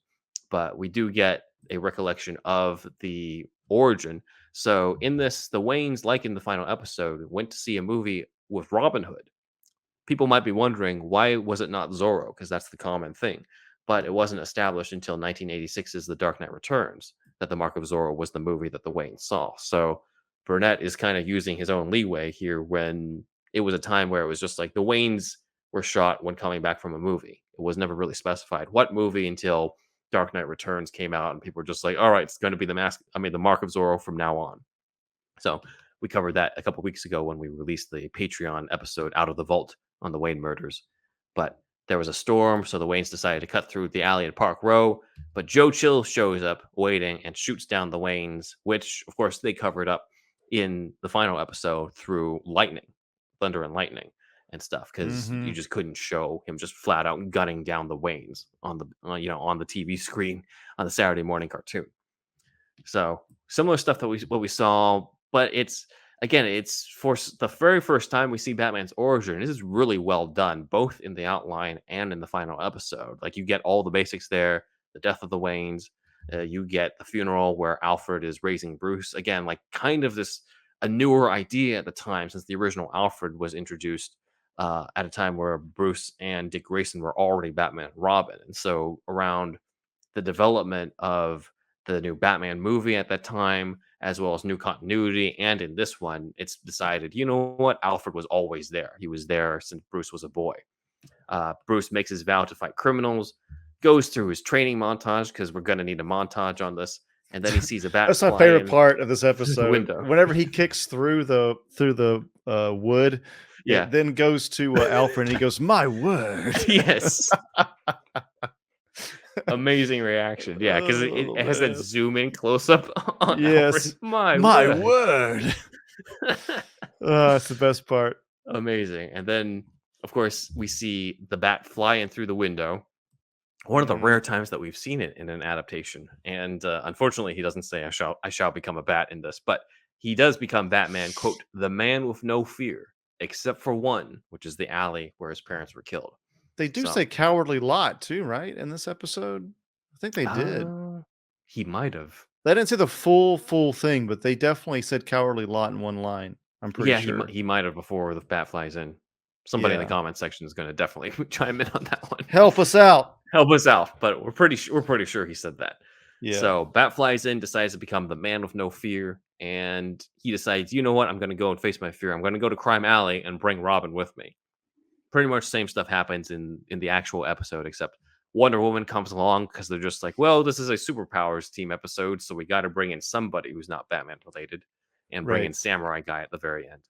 But we do get a recollection of the origin. So in this, the Waynes, like in the final episode, went to see a movie with Robin Hood. People might be wondering, why was it not Zorro? Because that's the common thing. But it wasn't established until 1986's The Dark Knight Returns that The Mark of Zorro was the movie that the Waynes saw. So Burnett is kind of using his own leeway here when it was a time where it was just like the Waynes were shot when coming back from a movie. It was never really specified what movie until Dark Knight Returns came out, and people were just like, all right, it's going to be the Mark of Zorro from now on. So we covered that a couple weeks ago when we released the Patreon episode Out of the Vault on the Wayne murders. But there was a storm, so the Waynes decided to cut through the alley at Park Row. But Joe Chill shows up waiting and shoots down the Waynes, which, of course, they covered up in the final episode through lightning, thunder and lightning and stuff, because you just couldn't show him just flat out gunning down the Waynes on the on the TV screen on the Saturday morning cartoon. So similar stuff that we saw, but it's for the very first time we see Batman's origin. This is really well done, both in the outline and in the final episode. Like, you get all the basics there: the death of the Waynes, you get the funeral where Alfred is raising Bruce again, like kind of a newer idea at the time, since the original Alfred was introduced at a time where Bruce and Dick Grayson were already Batman and Robin. And so around the development of the new Batman movie at that time, as well as new continuity, and in this one, it's decided, you know what, Alfred was always there. He was there since Bruce was a boy. Bruce makes his vow to fight criminals, goes through his training montage, because we're going to need a montage on this, and then he sees a bat.
That's my favorite part of this episode.
Window.
Whenever he kicks through the wood, it then goes to Alfred, and he goes, "My word!"
Yes. Amazing reaction. Yeah, because it has that zoom in close up on Alfred. My word.
That's the best part.
Amazing. And then, of course, we see the bat flying through the window. One of the rare times that we've seen it in an adaptation. And unfortunately, he doesn't say I shall become a bat in this, but he does become Batman, quote, the man with no fear, except for one, which is the alley where his parents were killed.
They do say Cowardly Lot too, right? In this episode, I think they did.
He might have.
They didn't say the full thing, but they definitely said Cowardly Lot in one line. I'm pretty sure.
He might have before the bat flies in. Somebody in the comment section is going to definitely chime in on that one.
Help us out.
But we're pretty sure he said that. Yeah. So bat flies in, decides to become the man with no fear, and he decides, you know what, I'm going to go and face my fear. I'm going to go to Crime Alley and bring Robin with me. Pretty much same stuff happens in the actual episode, except Wonder Woman comes along because they're just like, well, this is a superpowers team episode, so we got to bring in somebody who's not Batman related, and bring in Samurai Guy at the very end.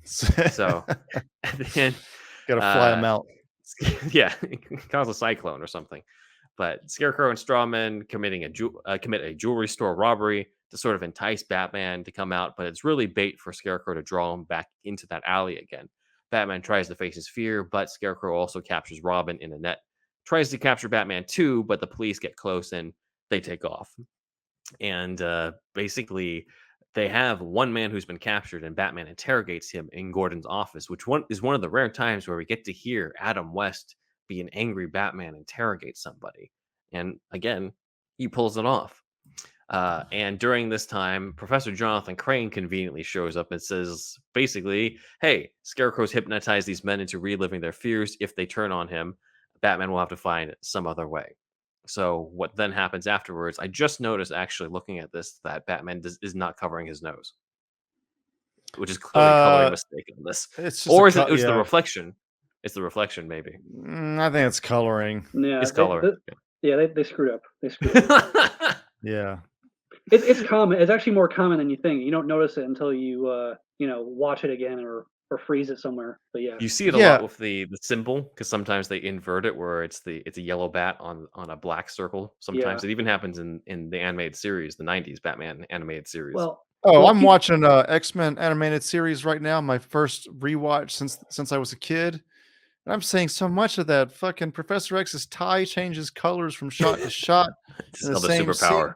So at the end,
gotta fly him out.
Yeah, cause a cyclone or something. But Scarecrow and Strawman commit a jewelry store robbery to sort of entice Batman to come out, but it's really bait for Scarecrow to draw him back into that alley again. Batman tries to face his fear, but Scarecrow also captures Robin in a net. Tries to capture Batman too, but the police get close and they take off. And basically, they have one man who's been captured, and Batman interrogates him in Gordon's office, which is one of the rare times where we get to hear Adam West be an angry Batman interrogate somebody. And again, he pulls it off. And during this time, Professor Jonathan Crane conveniently shows up and says, basically, hey, Scarecrow's hypnotized these men into reliving their fears if they turn on him. Batman will have to find some other way. So what then happens afterwards? I just noticed, actually, looking at this, that Batman is not covering his nose, which is clearly a coloring mistake in this.
It's just
Or
a
is it was the
yeah.
reflection? It's the reflection, maybe.
I think it's coloring.
Yeah,
It's color.
they screwed up. They screwed up.
Yeah.
It's common. It's actually more common than you think. You don't notice it until you watch it again or freeze it somewhere. But yeah,
You see it a
Yeah.
lot with the symbol, because sometimes they invert it where it's a yellow bat on a black circle. Sometimes
Yeah.
it even happens in the animated series, the 90s Batman animated series.
well,
Oh,
well,
I'm
keep-
watching X-Men animated series right now. My first rewatch since I was a kid. And I'm saying so much of that fucking Professor X's tie changes colors from shot to shot.
It's
in the
another
same scene.
superpower.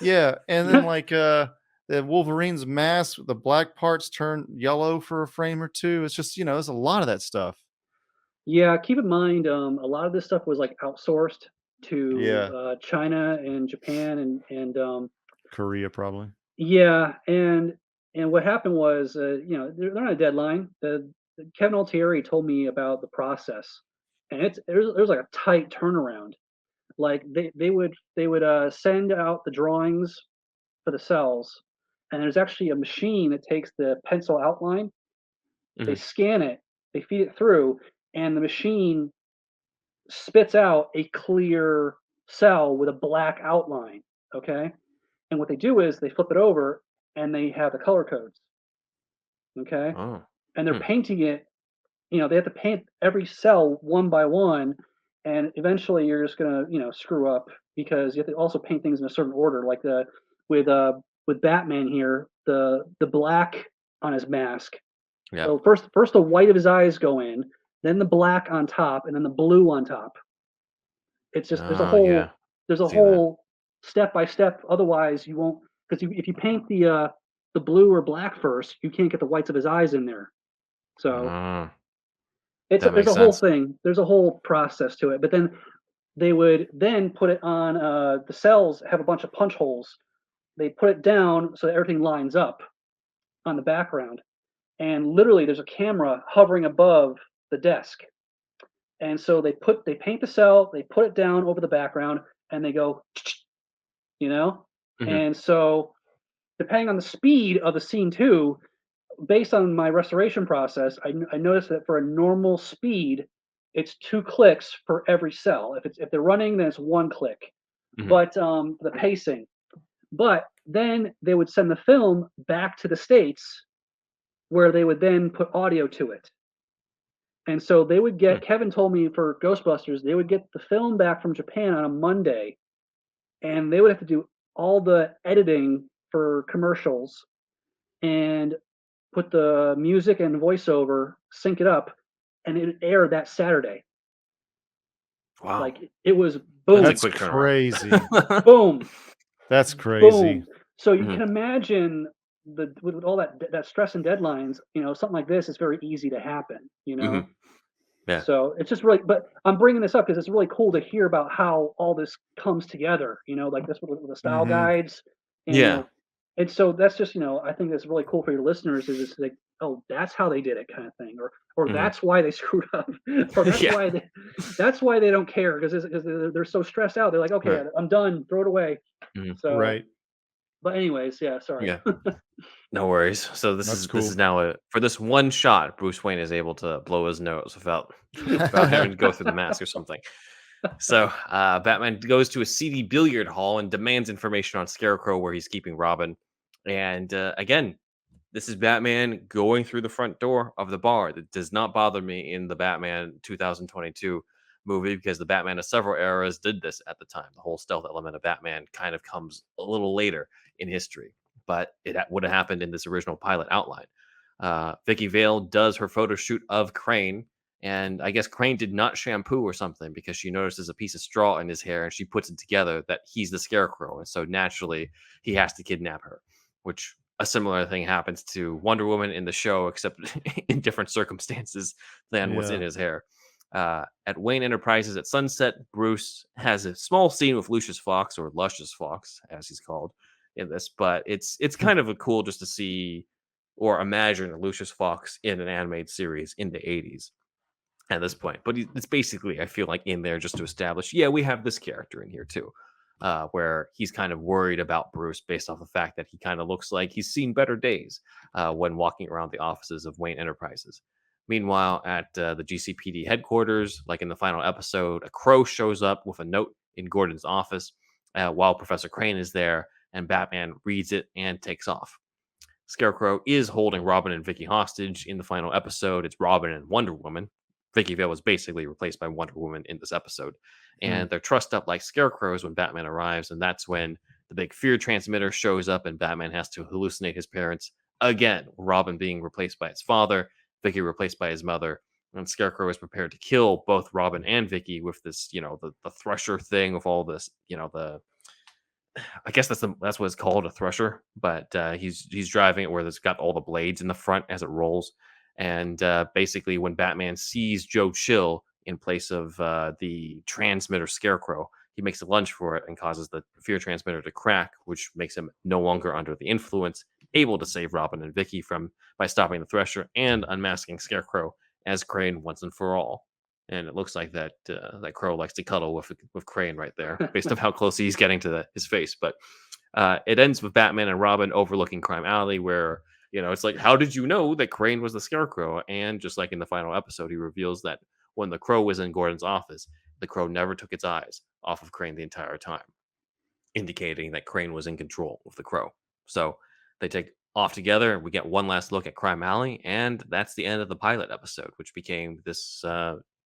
Yeah, and then like the Wolverine's mask, the black parts turn yellow for a frame or two. It's just, there's a lot of that stuff.
Yeah, keep in mind, a lot of this stuff was like outsourced to
Yeah.
China and Japan and
Korea probably.
yeah, and what happened was, they're on a deadline. Kevin Altieri told me about the process, and there's like a tight turnaround. Like they would send out the drawings for the cells, and there's actually a machine that takes the pencil outline. They
Mhm.
scan it, they feed it through, and the machine spits out a clear cell with a black outline. Okay, and what they do is they flip it over and they have the color codes. Okay,
Oh.
and they're
Hmm.
painting it. They have to paint every cell one by one, and eventually you're just gonna screw up because you have to also paint things in a certain order. Like with Batman here, the black on his mask.
Yeah.
So first the white of his eyes go in, then the black on top, and then the blue on top. It's just there's a
Oh, yeah. Seen that.
whole step by step. Otherwise, you won't, because if you paint the blue or black first, you can't get the whites of his eyes in there. So
Ah,
there's
that makes
a whole
sense.
thing. There's a whole process to it. But then they would then put it on the cells have a bunch of punch holes. They put it down so that everything lines up on the background. And literally there's a camera hovering above the desk. And so they paint the cell, they put it down over the background, and they go,
Mhm.
And so depending on the speed of the scene too, based on my restoration process, I noticed that for a normal speed, it's 2 clicks for every cell. If they're running, then it's 1 click.
Mhm.
But the pacing. But then they would send the film back to the States, where they would then put audio to it. And so they would get, Kevin told me for Ghostbusters, they would get the film back from Japan on a Monday, and they would have to do all the editing for commercials and put the music and voiceover, sync it up, and it aired that Saturday.
Wow.
Like it was boom,
That's a
That's
quick turnaround.
crazy.
boom,
That's crazy.
boom. So you
Mhm.
can imagine with all that stress and deadlines, something like this is very easy to happen.
Mhm. Yeah.
So it's just really, but I'm bringing this up because it's really cool to hear about how all this comes together. Like this with the style
Mhm.
guides, and
Yeah.
and so that's just I think that's really cool for your listeners is it's like, oh, that's how they did it, kind of thing, or
Mhm.
that's why they screwed up, or that's
Yeah.
why they don't care because they're so stressed out. They're like, okay,
Right.
I'm done, throw it away.
Mhm.
So
Right.
But anyways, yeah, sorry.
Yeah. No worries. So this
That's
is
cool.
now for this one shot, Bruce Wayne is able to blow his nose without having to go through the mask or something. So Batman goes to a seedy billiard hall and demands information on Scarecrow, where he's keeping Robin. And again, this is Batman going through the front door of the bar. That does not bother me in the Batman 2022 movie, because the Batman of several eras did this at the time. The whole stealth element of Batman kind of comes a little later in history, but it would have happened in this original pilot outline. Vicky Vale does her photo shoot of Crane, and I guess Crane did not shampoo or something, because she notices a piece of straw in his hair and she puts it together that he's the Scarecrow. And so naturally he has to kidnap her, which a similar thing happens to Wonder Woman in the show, except in different circumstances than what's in
Yeah.
his hair. At Wayne Enterprises at sunset, Bruce has a small scene with Lucius Fox, or Luscious Fox, as he's called in this. But it's kind of a cool just to see or imagine Lucius Fox in an animated series in the 80s. at this point. But it's basically, I feel like, in there just to establish, yeah, we have this character in here too, where he's kind of worried about Bruce based off the fact that he kind of looks like he's seen better days when walking around the offices of Wayne Enterprises. Meanwhile, at the GCPD headquarters, like in the final episode, a crow shows up with a note in Gordon's office while Professor Crane is there, and Batman reads it and takes off. Scarecrow is holding Robin and Vicky hostage in the final episode. It's Robin and Wonder Woman. Vicky Vale was basically replaced by Wonder Woman in this episode. And they're trussed up like scarecrows when Batman arrives. And that's when the big fear transmitter shows up and Batman has to hallucinate his parents again. Robin being replaced by his father, Vicky replaced by his mother. And Scarecrow is prepared to kill both Robin and Vicky with this, the Thresher thing, with all this, I guess that's what it's called, a thresher, but he's driving it where it's got all the blades in the front as it rolls. And basically, when Batman sees Joe Chill in place of the transmitter Scarecrow, he makes a lunge for it and causes the fear transmitter to crack, which makes him no longer under the influence, able to save Robin and Vicky by stopping the thresher and unmasking Scarecrow as Crane once and for all. And it looks like that Crow likes to cuddle with Crane right there, based on how close he's getting to his face. But it ends with Batman and Robin overlooking Crime Alley, where it's like, how did you know that Crane was the Scarecrow? And just like in the final episode, he reveals that when the Crow was in Gordon's office, the Crow never took its eyes off of Crane the entire time, indicating that Crane was in control of the Crow. So they take off together, and we get one last look at Crime Alley, and that's the end of the pilot episode, which became this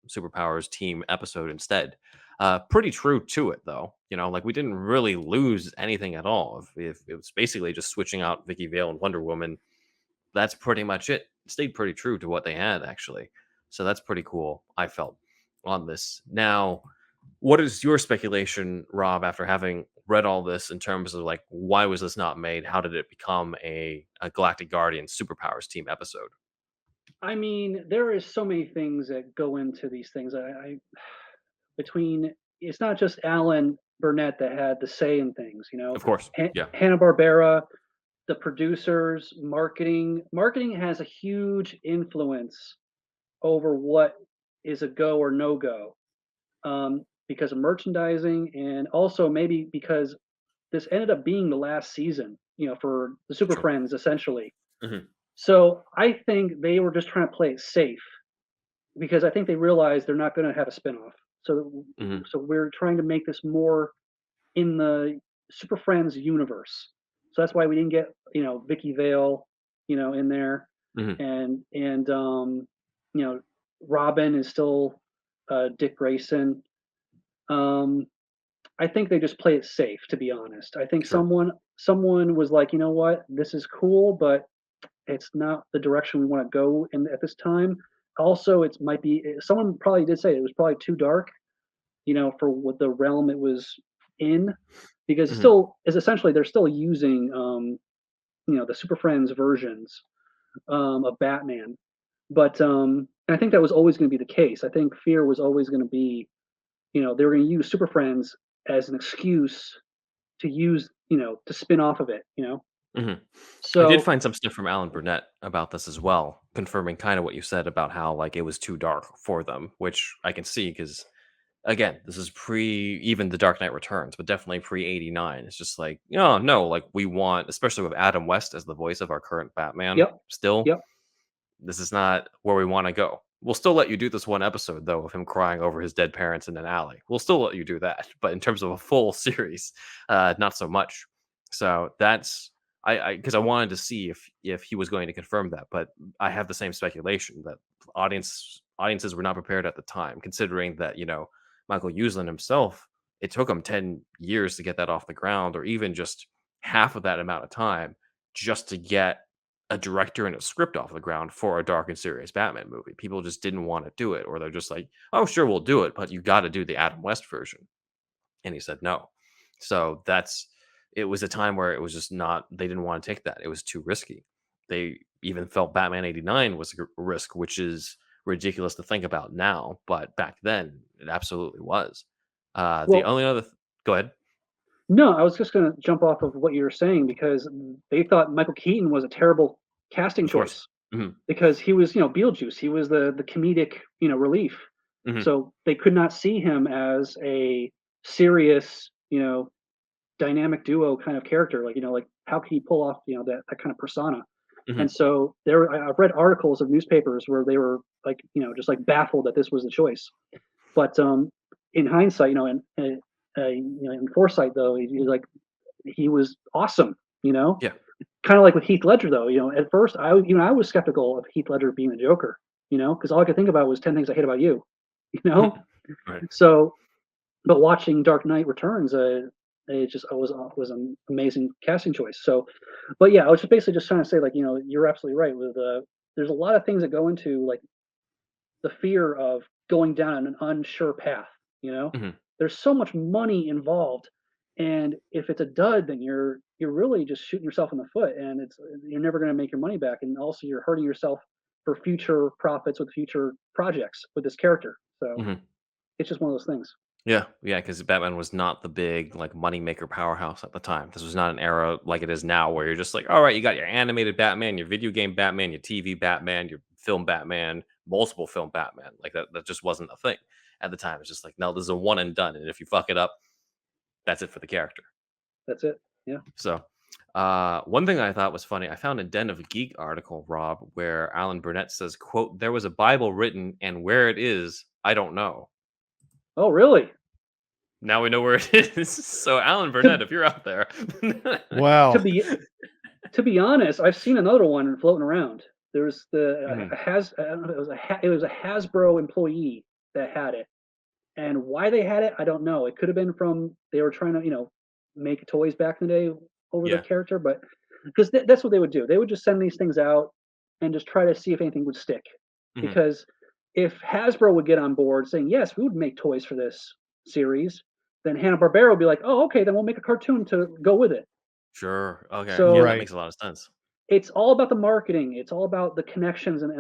Superpowers team episode instead. Pretty true to it, though. Like, we didn't really lose anything at all. If it was basically just switching out Vicky Vale and Wonder Woman, that's pretty much it. It stayed pretty true to what they had, actually. So that's pretty cool, I felt, on this. Now, what is your speculation, Rob, after having read all this, in terms of like, why was this not made? How did it become a Galactic Guardian Superpowers team episode?
I mean, there is so many things that go into these things. It's not just Alan Burnett that had the say in things,
Of course, yeah.
Hanna-Barbera, the producers, marketing. Marketing has a huge influence over what is a go or no go, because of merchandising, and also maybe because this ended up being the last season, for the Super Friends, essentially.
Mm-hmm.
So I think they were just trying to play it safe, because I think they realized they're not going to have a spinoff. So, So we're trying to make this more in the Super Friends universe. So that's why we didn't get, Vicky Vale, in there, and Robin is still Dick Grayson. I think they just play it safe, to be honest. I think someone was like, you know what, this is cool, but it's not the direction we want to go in at this time. Also, it might be, someone probably did say it was probably too dark, for what the realm it was in, because it still is essentially, they're still using, the Super Friends versions of Batman. But I think that was always going to be the case. I think fear was always going to be, they were going to use Super Friends as an excuse to use, to spin off of it, So
I did find some stuff from Alan Burnett about this as well, confirming kind of what you said about how like it was too dark for them, which I can see, because again, this is pre even The Dark Knight Returns, but definitely pre 89. It's just like, oh no, like we want, especially with Adam West as the voice of our current Batman, still, this is not where we want to go. We'll still let you do this one episode, though, of him crying over his dead parents in an alley. We'll still let you do that. But in terms of a full series, not so much. So that's, because I wanted to see if he was going to confirm that. But I have the same speculation that audiences were not prepared at the time, considering that, Michael Uslan himself, it took him 10 years to get that off the ground, or even just half of that amount of time just to get a director and a script off the ground for a dark and serious Batman movie. People just didn't want to do it, or they're just like, oh, sure, we'll do it, but you got to do the Adam West version. And he said no. So it was a time where it was just not, they didn't want to take that. It was too risky. They even felt Batman 89 was a risk, which is ridiculous to think about now, but back then it absolutely was. The only other, go ahead.
No, I was just going to jump off of what you were saying, because they thought Michael Keaton was a terrible casting choice. because he was, Beetlejuice. He was the comedic, relief.
Mhm.
So they could not see him as a serious, dynamic duo kind of character. Like how can he pull off, that kind of persona?
Mhm.
And so I've read articles of newspapers where they were like, just like baffled that this was the choice. But in hindsight, in foresight though, he was awesome.
Yeah.
Kind of like with Heath Ledger though. At first I was skeptical of Heath Ledger being the Joker. Because all I could think about was 10 Things I Hate About You.
Right.
So, but watching Dark Knight Returns, it just was an amazing casting choice. So, but yeah, I was basically just trying to say, like, you're absolutely right. With there's a lot of things that go into like the fear of going down an unsure path.
Mhm.
There's so much money involved, and if it's a dud, then you're really just shooting yourself in the foot, and you're never going to make your money back, and also you're hurting yourself for future profits with future projects with this character. So
Mhm.
it's just one of those things.
Yeah, yeah, because Batman was not the big like moneymaker powerhouse at the time. This was not an era like it is now, where you're just like, all right, you got your animated Batman, your video game Batman, your TV Batman, your film Batman, multiple film Batman. Like that just wasn't a thing at the time. It's just like, no, this is a one and done, and if you fuck it up, that's it for the character.
That's it. Yeah.
So, one thing I thought was funny, I found a Den of Geek article, Rob, where Alan Burnett says, "quote There was a Bible written, and where it is, I don't know."
Oh, really?
Now we know where it is. So, Alan Burnett, if you're out there,
Wow.
To be honest, I've seen another one floating around. There's
Mhm.
I don't know, it was a Hasbro employee that had it, and why they had it, I don't know. It could have been from they were trying to make toys back in the day over the
Yeah.
character, but because that's what they would do. They would just send these things out and just try to see if anything would stick.
Mhm.
Because if Hasbro would get on board saying yes, we would make toys for this series, then Hanna-Barbera would be like, oh, okay, then we'll make a cartoon to go with it.
Sure. Okay. Yeah,
So
that
Right.
makes a lot of sense.
it's all about the marketing. It's all about the connections and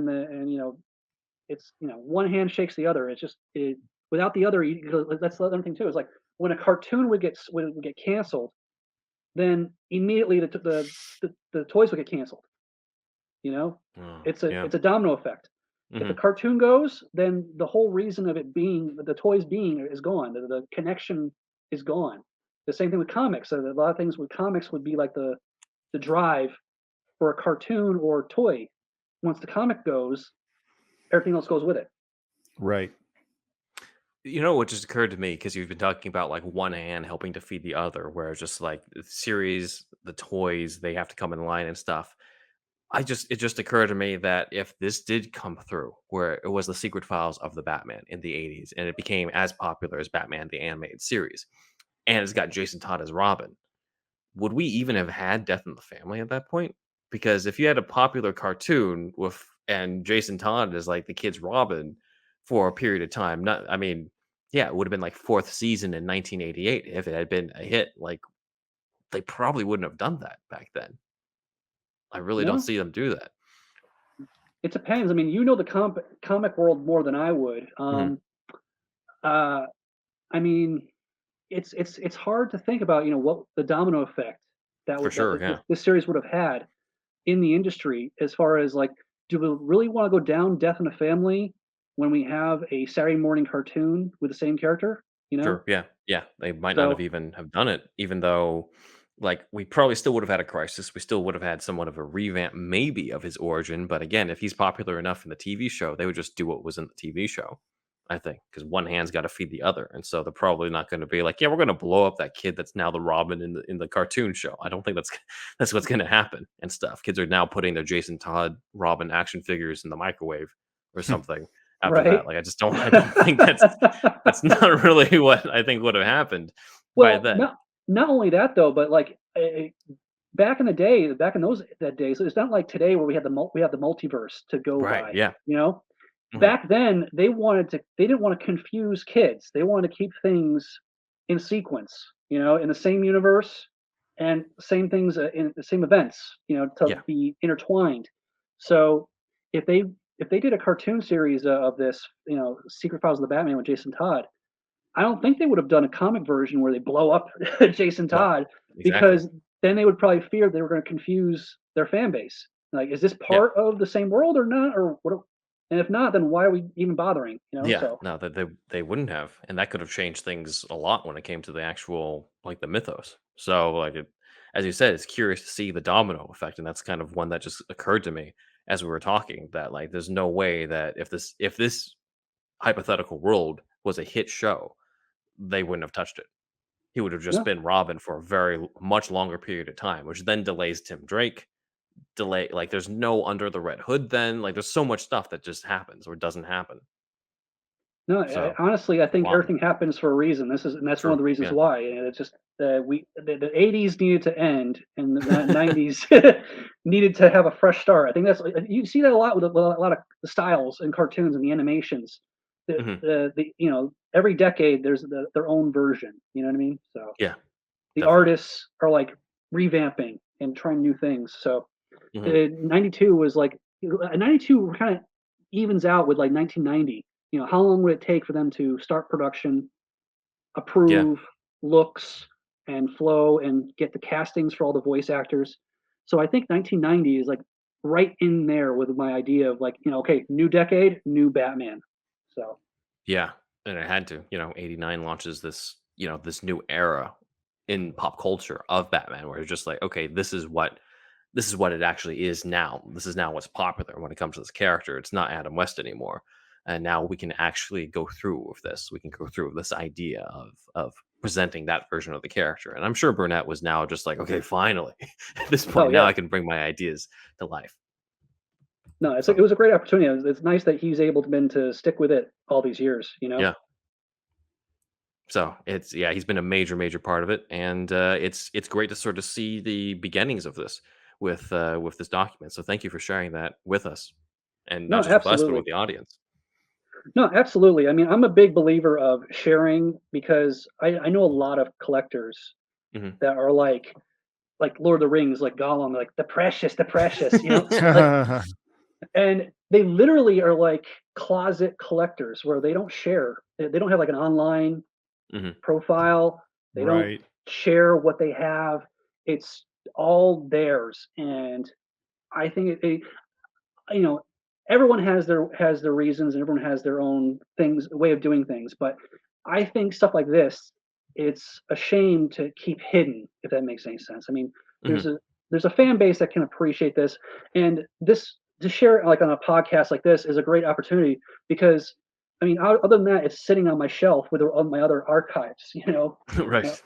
it's one hand shakes the other. It's just without the other. That's the other thing too. Is like when a cartoon would get canceled, then immediately the toys would get canceled.
Oh,
It's
yeah.
a domino effect. If the
Mhm.
cartoon goes, then the whole reason of it being the toys being is gone. The connection is gone. The same thing with comics. So a lot of things with comics would be like the drive for a cartoon or toy. Once the comic goes, everything else goes with it.
Right.
You know what just occurred to me, because you've been talking about like one hand helping to feed the other, where it's just like the series, the toys, they have to come in line and stuff. It just occurred to me that if this did come through, where it was the Secret Files of the Batman in the 80s, and it became as popular as Batman the Animated Series, and it's got Jason Todd as Robin, would we even have had Death in the Family at that point? Because if you had a popular cartoon with and Jason Todd is like the kid's Robin for a period of time, not I mean, yeah, it would have been like fourth season in 1988 if it had been a hit. Like they probably wouldn't have done that back then. I really don't
No,
see them do that.
it depends. I mean, the comic world more than I would.
Mhm.
Uh, I mean, it's hard to think about what the domino effect
For sure, yeah.
this series would have had in the industry as far as like, do we really want to go down Death in a Family when we have a Saturday morning cartoon with the same character?
Sure, yeah, yeah. They might not have
So
even have done it, even though, like, we probably still would have had a crisis. We still would have had somewhat of a revamp, maybe, of his origin. But again, if he's popular enough in the TV show, they would just do what was in the TV show. I think because one hand's got to feed the other, and so they're probably not going to be like, yeah, we're going to blow up that kid that's now the Robin in the cartoon show. I don't think that's that's what's going to happen and stuff. Kids are now putting their Jason Todd Robin action figures in the microwave or something after that.
right.
Like I don't think that's not really what I think would have happened by
Well,
then.
not only that though, but like back in the day, back in those that day, so it's not like today where we have the multiverse to go
Right,
by.
yeah. Mhm.
Back then they didn't want to confuse kids. They wanted to keep things in sequence, in the same universe and same things in the same events, to
Yeah.
be intertwined. So if they did a cartoon series of this, Secret Files of the Batman with Jason Todd, I don't think they would have done a comic version where they blow up Jason
No.
Todd
Exactly.
because then they would probably fear they were going to confuse their fan base. Like, is this part of the same world or not? Or what? And if not, then why are we even bothering?
Yeah,
So
no, that they wouldn't have, and that could have changed things a lot when it came to the actual like the mythos. So like as you said, it's curious to see the domino effect, and that's kind of one that just occurred to me as we were talking. That like, there's no way that if this hypothetical world was a hit show, they wouldn't have touched it. He would have just
no,
been Robin for a very much longer period of time, which then delays Tim Drake. Like there's no Under the Red Hood. Then like there's so much stuff that just happens or doesn't happen.
no.
So
Honestly, I think
wow,
everything happens for a reason. And that's one of
true,
the reasons
yeah.
why. And it's just the 80s needed to end, and the 90s needed to have a fresh start. I think that's you see that a lot with a lot of the styles and cartoons and the animations.
Hmm.
Every decade there's their own version. You know what I mean? So
Yeah,
the
definitely.
artists are like revamping and trying new things. So
Hmm.
92 was like 92 kind of evens out with like 1990. How long would it take for them to start production,
Yeah.
approve looks and flow, and get the castings for all the voice actors? So I think 1990 is like right in there with my idea of like, okay, new decade, new Batman. So
Yeah, and it had to. 89 launches this, this new era in pop culture of Batman, where it's just like, okay, this is what it actually is now. This is now what's popular when it comes to this character. It's not Adam West anymore, and now we can actually go through with this. We can go through with this idea of presenting that version of the character. And I'm sure Burnett was now just like, okay, finally, at this
oh
point, now
yeah,
I can bring my ideas to life.
no, it
So
was a great opportunity. It's nice that he's able to stick with it all these years.
yeah. So he's been a major part of it, and it's great to sort of see the beginnings of this with this document. So thank you for sharing that with us, and
No,
not just with us, but
absolutely.
with the audience.
No, absolutely. I mean, I'm a big believer of sharing because I know a lot of collectors
Hmm.
that are like Lord of the Rings, like Gollum, like the precious, like, and they literally are like closet collectors where they don't share. They don't have like an online
Hmm.
profile. They don't
Right.
share what they have. It's all theirs, and I think you know everyone has their reasons, and everyone has their own things, way of doing things. But I think stuff like this, it's a shame to keep hidden, if that makes any sense. I mean, there's
Hmm.
a fan base that can appreciate this, and this to share it like on a podcast like this is a great opportunity because I mean, other than that, it's sitting on my shelf with on my other archives,
Right.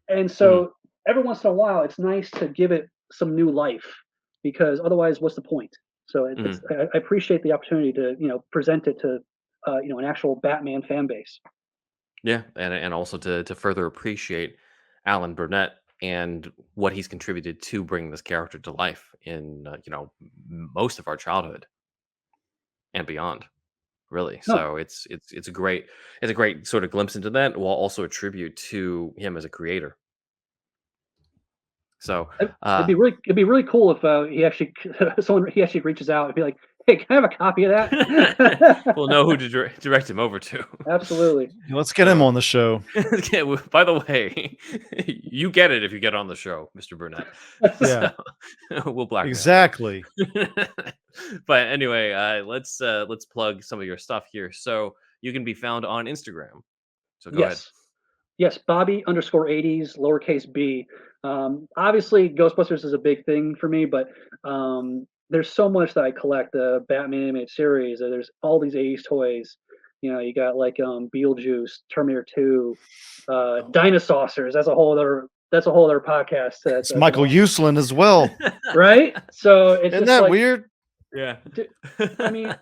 and
Hmm.
so every once in a while, it's nice to give it some new life because otherwise, what's the point? So
Hmm.
I appreciate the opportunity to present it to an actual Batman fan base.
Yeah, and also to further appreciate Alan Burnett and what he's contributed to bringing this character to life in most of our childhood and beyond. Really.
No,
So it's a great sort of glimpse into that, while also a tribute to him as a creator. So uh
it'd be really cool if he actually he actually reaches out and be like, hey, can I have a copy of
we'll know who
that?
to direct him over to.
Absolutely.
Let's get him
So
on the show.
yeah, by the way, you get it if you get on the show, Mr. Burnett.
Yeah,
So we'll blackmail you.
exactly.
But anyway, let's plug some of your stuff here. So you can be found on Instagram. So go ahead.
Yes, Bobby _80s lowercase b. Obviously, Ghostbusters is a big thing for me, but there's so much that I collect. The Batman animated series. There's all these 80s toys. You got like Beetlejuice, Terminator 2, Dinosaurs. That's a whole other podcast.
It's Michael Uslan as well.
Right? So it's
Isn't
just
that
like,
Yeah.
weird?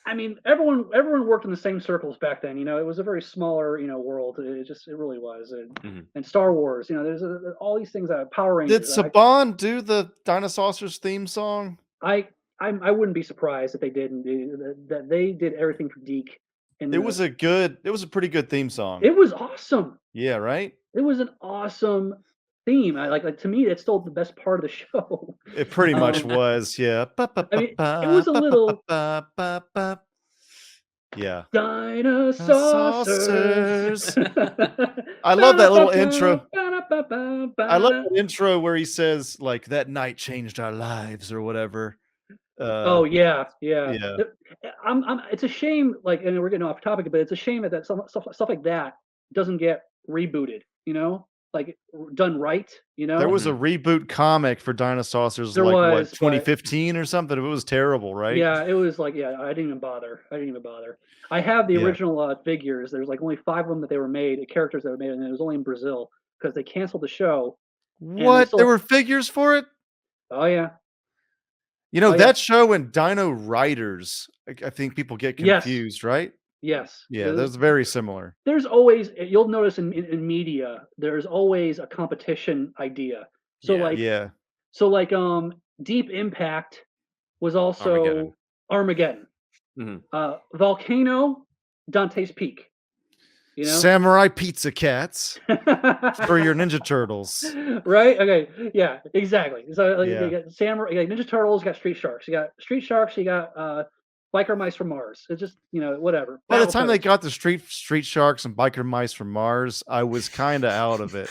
I mean, everyone worked in the same circles back then. It was a very smaller, world. It really was.
Mhm.
And Star Wars, there's all these things that Power
Did
Rangers.
Saban do the Dinosaurs theme song?
I wouldn't be surprised if they didn't. That they did everything for Deke. And
It was a pretty good theme song.
it was awesome.
Yeah, right?
It was an awesome theme. I like to me, it's still the best part of the show.
It pretty much
Um,
was, yeah.
I mean, it was a little
Yeah.
Dinosaurs.
I love that little intro. I love the intro where he says like that night changed our lives or whatever.
Oh yeah.
Yeah.
It's a shame, like, and we're getting off topic, but it's a shame that stuff like that doesn't get rebooted. Like done right.
There was a reboot comic for Dinosaurs
There
like what
was, but
2015 or something. It was terrible, right?
yeah, it was like, I didn't even bother. I have the
Yeah.
original figures. There's like only 5 of them that they were made, characters that were made, and it was only in Brazil because they canceled the show.
What?
still-
There were figures for it?
Oh yeah.
You know,
Oh, yeah.
that show and Dino Riders, I think people get
Yes.
confused, right?
Yes.
Yeah, that's very similar.
There's always, you'll notice in media, there's always a competition idea. So
Yeah.
like Deep Impact was also Armageddon. Volcano, Dante's Peak.
Samurai Pizza Cats for your Ninja Turtles.
Right? Okay. Yeah, exactly. So
Yeah.
you got Samurai, you got Ninja Turtles, you got Street Sharks. You got Street Sharks, you got Biker Mice from Mars. It's just, whatever.
By the
Battle
time they
Toads.
got the Street Sharks and Biker Mice from Mars, I was kind of out of it.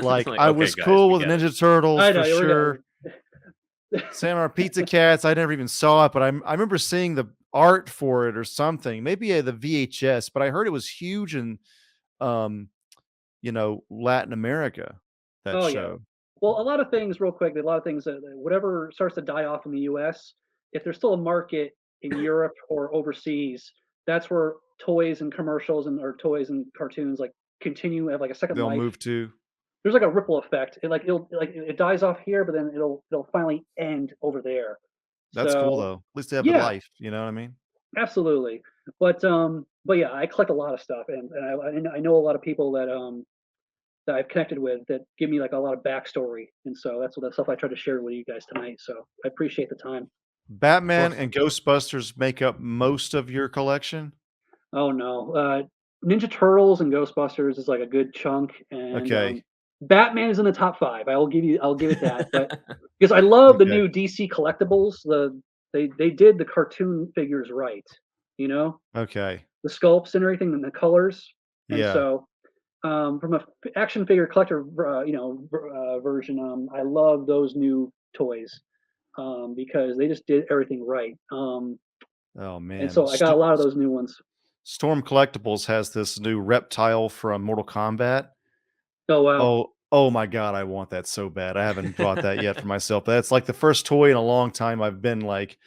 Like, I
okay,
was
guys,
cool
we
with
get it.
Ninja Turtles
I know,
for
you were
sure. Samurai Pizza Cats, I never even saw it, but I remember seeing the art for it or something. Maybe the VHS, but I heard it was huge in, Latin America. That
Oh, yeah.
show.
Well, a lot of things, real quick, a lot of things that whatever starts to die off in the US, if there's still a market in Europe or overseas, that's where toys and commercials or toys and cartoons like continue have like a second
They'll
life.
move to.
There's like a ripple effect. It dies off here, but then it'll finally end over there.
That's
So,
cool though. At least they have a
yeah.
life. You know what I mean?
Absolutely. But yeah, I collect a lot of stuff, and I know a lot of people that that I've connected with that give me like a lot of backstory, and so that's what the stuff I tried to share with you guys tonight. So I appreciate the time.
Batman and Ghostbusters make up most of your collection.
Oh no, Ninja Turtles and Ghostbusters is like a good chunk, and
Okay.
Batman is in the top 5. I'll give it that, but because I love the
Okay.
new DC collectibles, they did the cartoon figures right,
Okay.
the sculpts and everything and the colors, and
Yeah.
so from a action figure collector version, I love those new toys because they just did everything right.
Oh man.
And so I got a lot of those new ones.
Storm Collectibles has this new reptile from Mortal Kombat.
Oh wow.
Oh my god, I want that so bad. I haven't bought that yet for myself. That's like the first toy in a long time I've been like,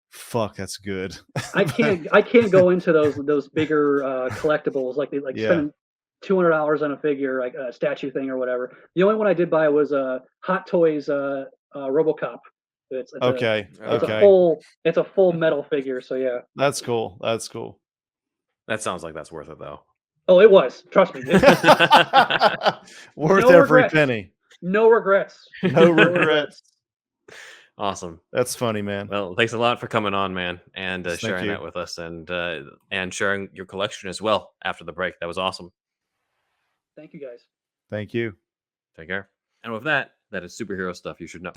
fuck, that's good.
I can't go into those bigger collectibles like
Yeah.
spending $200 on a figure, like a statue thing or whatever. The only one I did buy was Hot Toys RoboCop. It's
Okay.
it's a full metal figure. So yeah.
That's cool. That's cool.
That sounds like that's worth it though.
Oh, it was. Trust me.
Worth
No
every
regrets.
penny.
No regrets.
No regrets.
Awesome.
That's funny, man.
Well, thanks a lot for coming on, man, and
Thank
sharing
you.
that with us, and sharing your collection as well after the break. That was awesome.
Thank you guys.
Thank you.
Take care. And with that, that is superhero stuff you should know.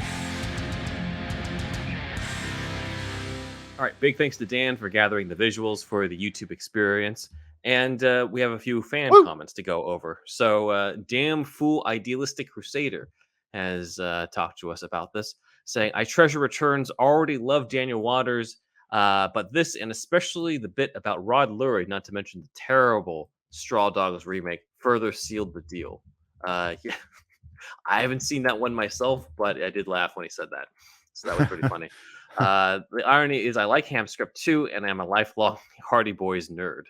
All right, big thanks to Dan for gathering the visuals for the YouTube experience. And we have a few fan comments to go over. So, Damn Fool Idealistic Crusader has talked to us about this, saying, I treasure returns, already love Daniel Waters, but this, and especially the bit about Rod Lurie, not to mention the terrible Straw Dogs remake, further sealed the deal. Yeah. I haven't seen that one myself, but I did laugh when he said that. So that was pretty funny. The irony is I like Hamscript too, and I'm a lifelong Hardy Boys nerd.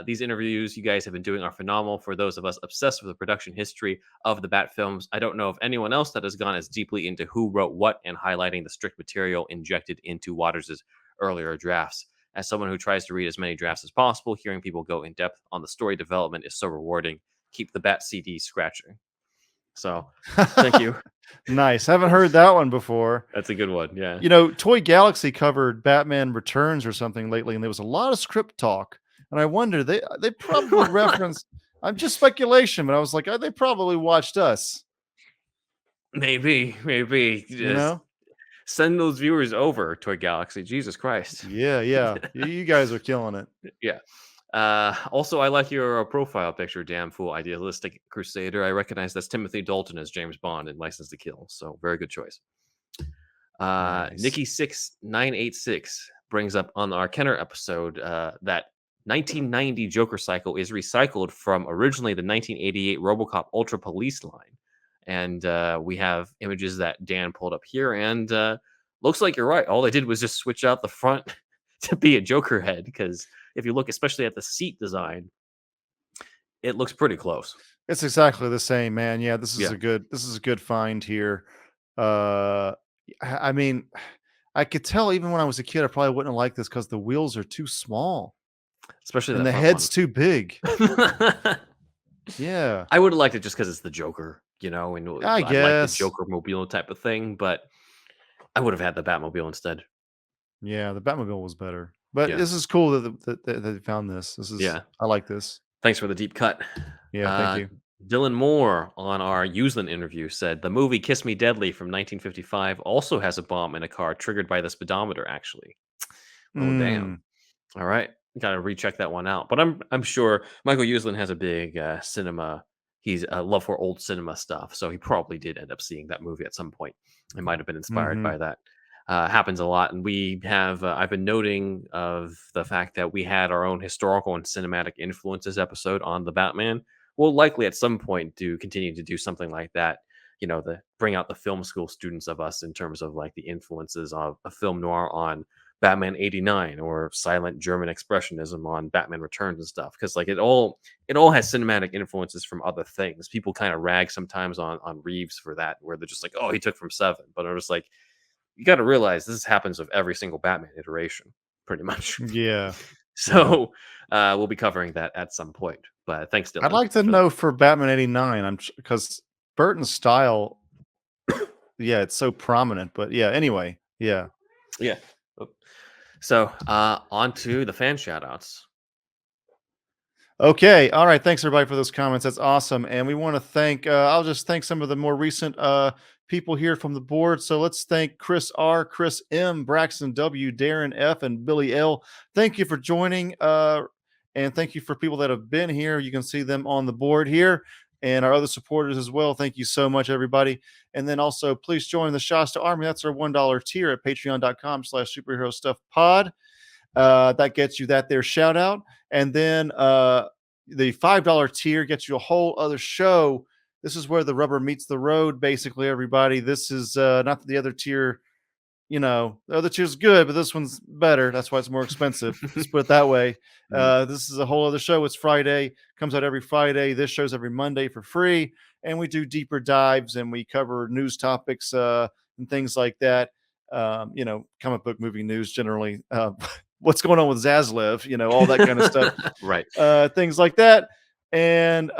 These interviews you guys have been doing are phenomenal for those of us obsessed with the production history of the Bat films. I don't know of anyone else that has gone as deeply into who wrote what and highlighting the strict material injected into Waters' earlier drafts. As someone who tries to read as many drafts as possible, hearing people go in depth on the story development is so rewarding. Keep the Bat CD scratching. So, thank you.
Nice. Haven't heard that one before.
That's a good one. Yeah.
Toy Galaxy covered Batman Returns or something lately, and there was a lot of script talk. And I wonder, they probably referenced, I'm just speculation, but I was like, oh, they probably watched us.
Maybe. Send those viewers over, Toy Galaxy. Jesus Christ.
Yeah. You guys are killing it.
Yeah. Also, I like your profile picture, damn fool, idealistic crusader. I recognize that's Timothy Dalton as James Bond in License to Kill. So very good choice.
Nice.
Nikki6986 brings up on our Kenner episode that 1990 Joker cycle is recycled from originally the 1988 RoboCop Ultra Police line. And we have images that Dan pulled up here, and looks like you're right. All they did was just switch out the front to be a Joker head, because if you look especially at the seat design, it looks pretty close.
It's exactly the same, man. Yeah, this is
Yeah.
a good find here. I mean, I could tell even when I was a kid, I probably wouldn't have liked this because the wheels are too small
Especially
and
that
the
front
head's too big.
one.
Yeah,
I would have liked it just because it's the Joker, you know, and
I
like the
guess.
Joker mobile type of thing, but I would have had the Batmobile instead.
Yeah, the Batmobile was better, but
Yeah.
this is cool that they found this. This is
Yeah.
I like this.
Thanks for the deep cut.
Yeah, thank you.
Dylan Moore on our Uslan interview said the movie Kiss Me Deadly from 1955 also has a bomb in a car triggered by the speedometer, actually. Oh, damn. All right. Got to recheck that one out. But I'm sure Michael Uslan has a big cinema. He's a love for old cinema stuff. So he probably did end up seeing that movie at some point. It might have been inspired by that. Happens a lot. And we have, I've been noting of the fact that we had our own historical and cinematic influences episode on the Batman. We'll likely at some point continue to do something like that. You know, bring out the film school students of us in terms of like the influences of a film noir on Batman 89 or silent German expressionism on Batman Returns and stuff, because like it all has cinematic influences from other things. People kind of rag sometimes on Reeves for that, where they're just like, oh, he took from Seven, but I'm just like, you got to realize this happens with every single Batman iteration, pretty much.
Yeah.
So we'll be covering that at some point. But thanks, Dylan.
I'd like to know for Batman 89, because Burton's style, yeah, it's so prominent. But yeah, anyway, yeah.
Yeah. So on to the fan shoutouts.
Okay. All right. Thanks everybody for those comments. That's awesome. And we want to thank, I'll just thank some of the more recent people here from the board. So let's thank Chris R, Chris M, Braxton W, Darren F, and Billy L. Thank you for joining. And thank you for people that have been here. You can see them on the board here, and our other supporters as well. Thank you so much, everybody. And then also please join the Shasta Army. That's our $1 tier at patreon.com/superherostuffpod. That gets you that there shout out. And then the $5 tier gets you a whole other show. This is where the rubber meets the road, basically, everybody. This is not the other tier. You know, the other tier's good, but this one's better. That's why it's more expensive. Let's put it that way. This is a whole other show. It's Friday, comes out every Friday. This show's every Monday for free. And we do deeper dives and we cover news topics and things like that. You know, comic book movie news generally. What's going on with Zaslav, you know, all that kind of stuff.
Right.
Things like that. And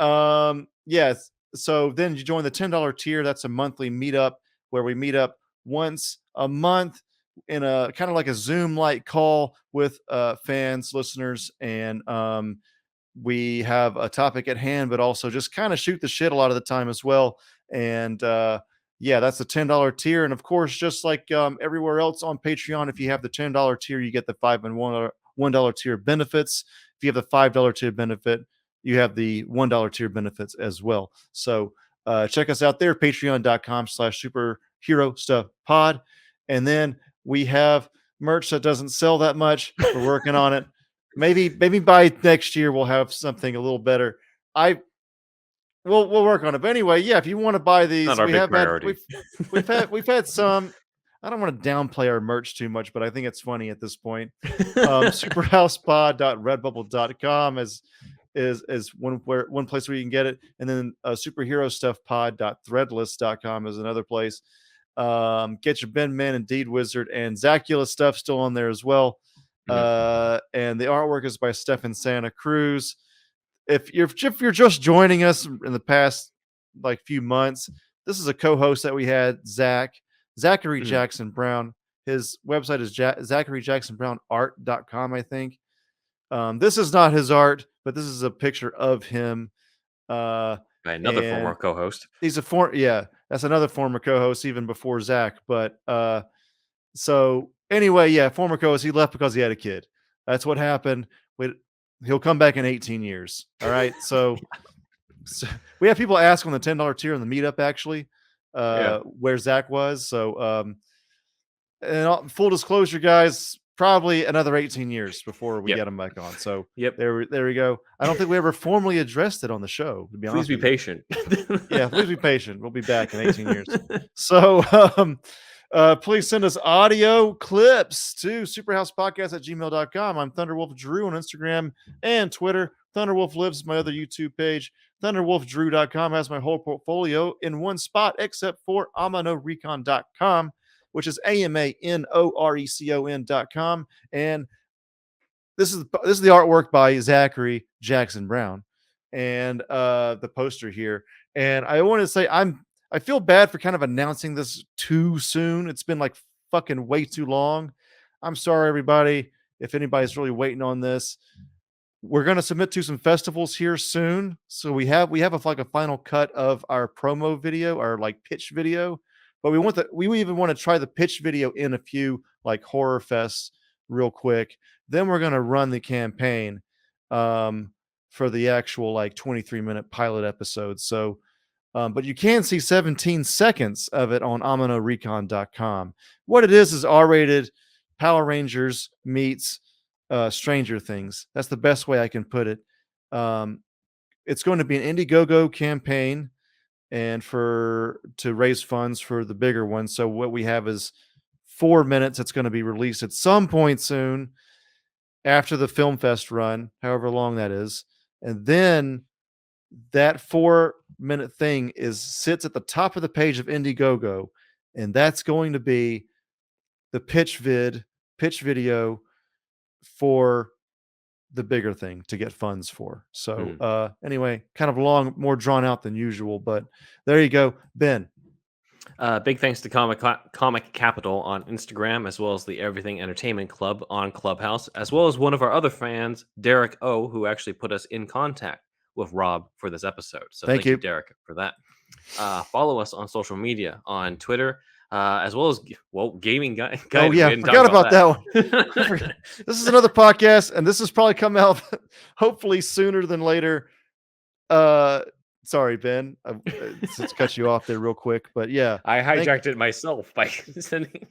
yes, so then you join the $10 tier. That's a monthly meetup where we meet up once a month in a kind of like a Zoom like call with fans, listeners, and we have a topic at hand, but also just kind of shoot the shit a lot of the time as well. And yeah, that's the $10 tier. And of course, just like everywhere else on Patreon, if you have the $10 tier, you get the $5 and $1 tier benefits. If you have the $5 tier benefit, you have the $1 tier benefits as well. So check us out there, patreon.com/superherostuffpod. And then we have merch that doesn't sell that much. We're working on it. Maybe by next year we'll have something a little better. We'll work on it. But anyway, yeah, if you want to buy these,
Not our big priority.
We've had some. I don't want to downplay our merch too much, but I think it's funny at this point. SuperHousePod.redbubble.com is one place where you can get it, and then SuperHeroStuffPod.threadless.com is another place. Get your Ben Man and Deed Wizard and Zacula stuff still on there as well. And the artwork is by Stefan Santa Cruz. If you're just joining us in the past like few months, this is a co-host that we had, Zachary Jackson Brown. His website is ZacharyJacksonBrownArt.com, I think. This is not his art, but this is a picture of him.
By another former co-host.
He's that's another former co-host even before Zach. But so anyway, yeah, former co-host. He left because he had a kid. That's what happened. He'll come back in 18 years. All right. So we have people ask on the $10 tier on the meetup, actually, where Zach was. So, and full disclosure, guys, probably another 18 years before we get him back on. So there we go. I don't think we ever formally addressed it on the show, to be honest.
Please be patient.
Yeah, please be patient. We'll be back in 18 years. So please send us audio clips to superhousepodcast@gmail.com. I'm ThunderWolfDrew on Instagram and Twitter. ThunderWolf Lives is my other YouTube page. ThunderWolfDrew.com has my whole portfolio in one spot, except for AmanoRecon.com, which is AMANORECON.com. And this is the artwork by Zachary Jackson Brown, and the poster here. And I want to say I feel bad for kind of announcing this too soon. It's been like fucking way too long. I'm sorry, everybody, if anybody's really waiting on this. We're going to submit to some festivals here soon. So we have like a final cut of our promo video, our like pitch video, but we even want to try the pitch video in a few like horror fests real quick. Then we're going to run the campaign for the actual like 23-minute pilot episode. So, but you can see 17 seconds of it on AmanoRecon.com. What it is R-rated Power Rangers meets Stranger Things. That's the best way I can put it. It's going to be an Indiegogo campaign and to raise funds for the bigger one. So what we have is 4 minutes. It's going to be released at some point soon after the Film Fest run, however long that is. And then that 4-minute thing sits at the top of the page of Indiegogo, and that's going to be the pitch video for the bigger thing to get funds for. So anyway, kind of long, more drawn out than usual, but there you go. Ben.
Big thanks to Comic Capital on Instagram, as well as the Everything Entertainment Club on Clubhouse, as well as one of our other fans, Derek O, who actually put us in contact with Rob for this episode. So thank you, Derek, for that. Follow us on social media on Twitter, as well as Gaming Guy.
Oh yeah, forgot about that one. This is another podcast, and this has probably come out hopefully sooner than later. Sorry, Ben. Let's cut you off there real quick, but yeah,
I hijacked it myself by sending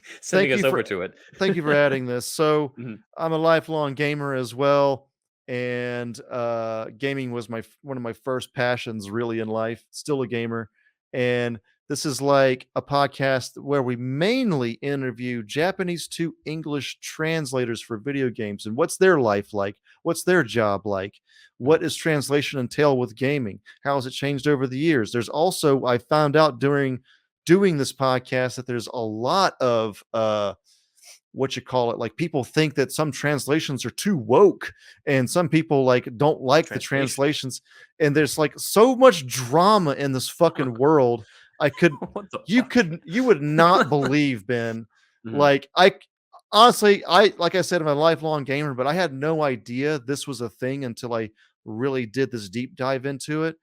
us over to it.
Thank you for adding this. So I'm a lifelong gamer as well, and gaming was one of my first passions really in life. Still a gamer, and this is like a podcast where we mainly interview Japanese to English translators for video games and what's their life like, what's their job like, what does translation entail with gaming, how has it changed over the years. There's also, I found out during doing this podcast that there's a lot of like people think that some translations are too woke, and some people like don't like the translations, and there's like so much drama in this fucking world. You would not believe, Ben. Like honestly, like I said, I'm a lifelong gamer, but I had no idea this was a thing until I really did this deep dive into it.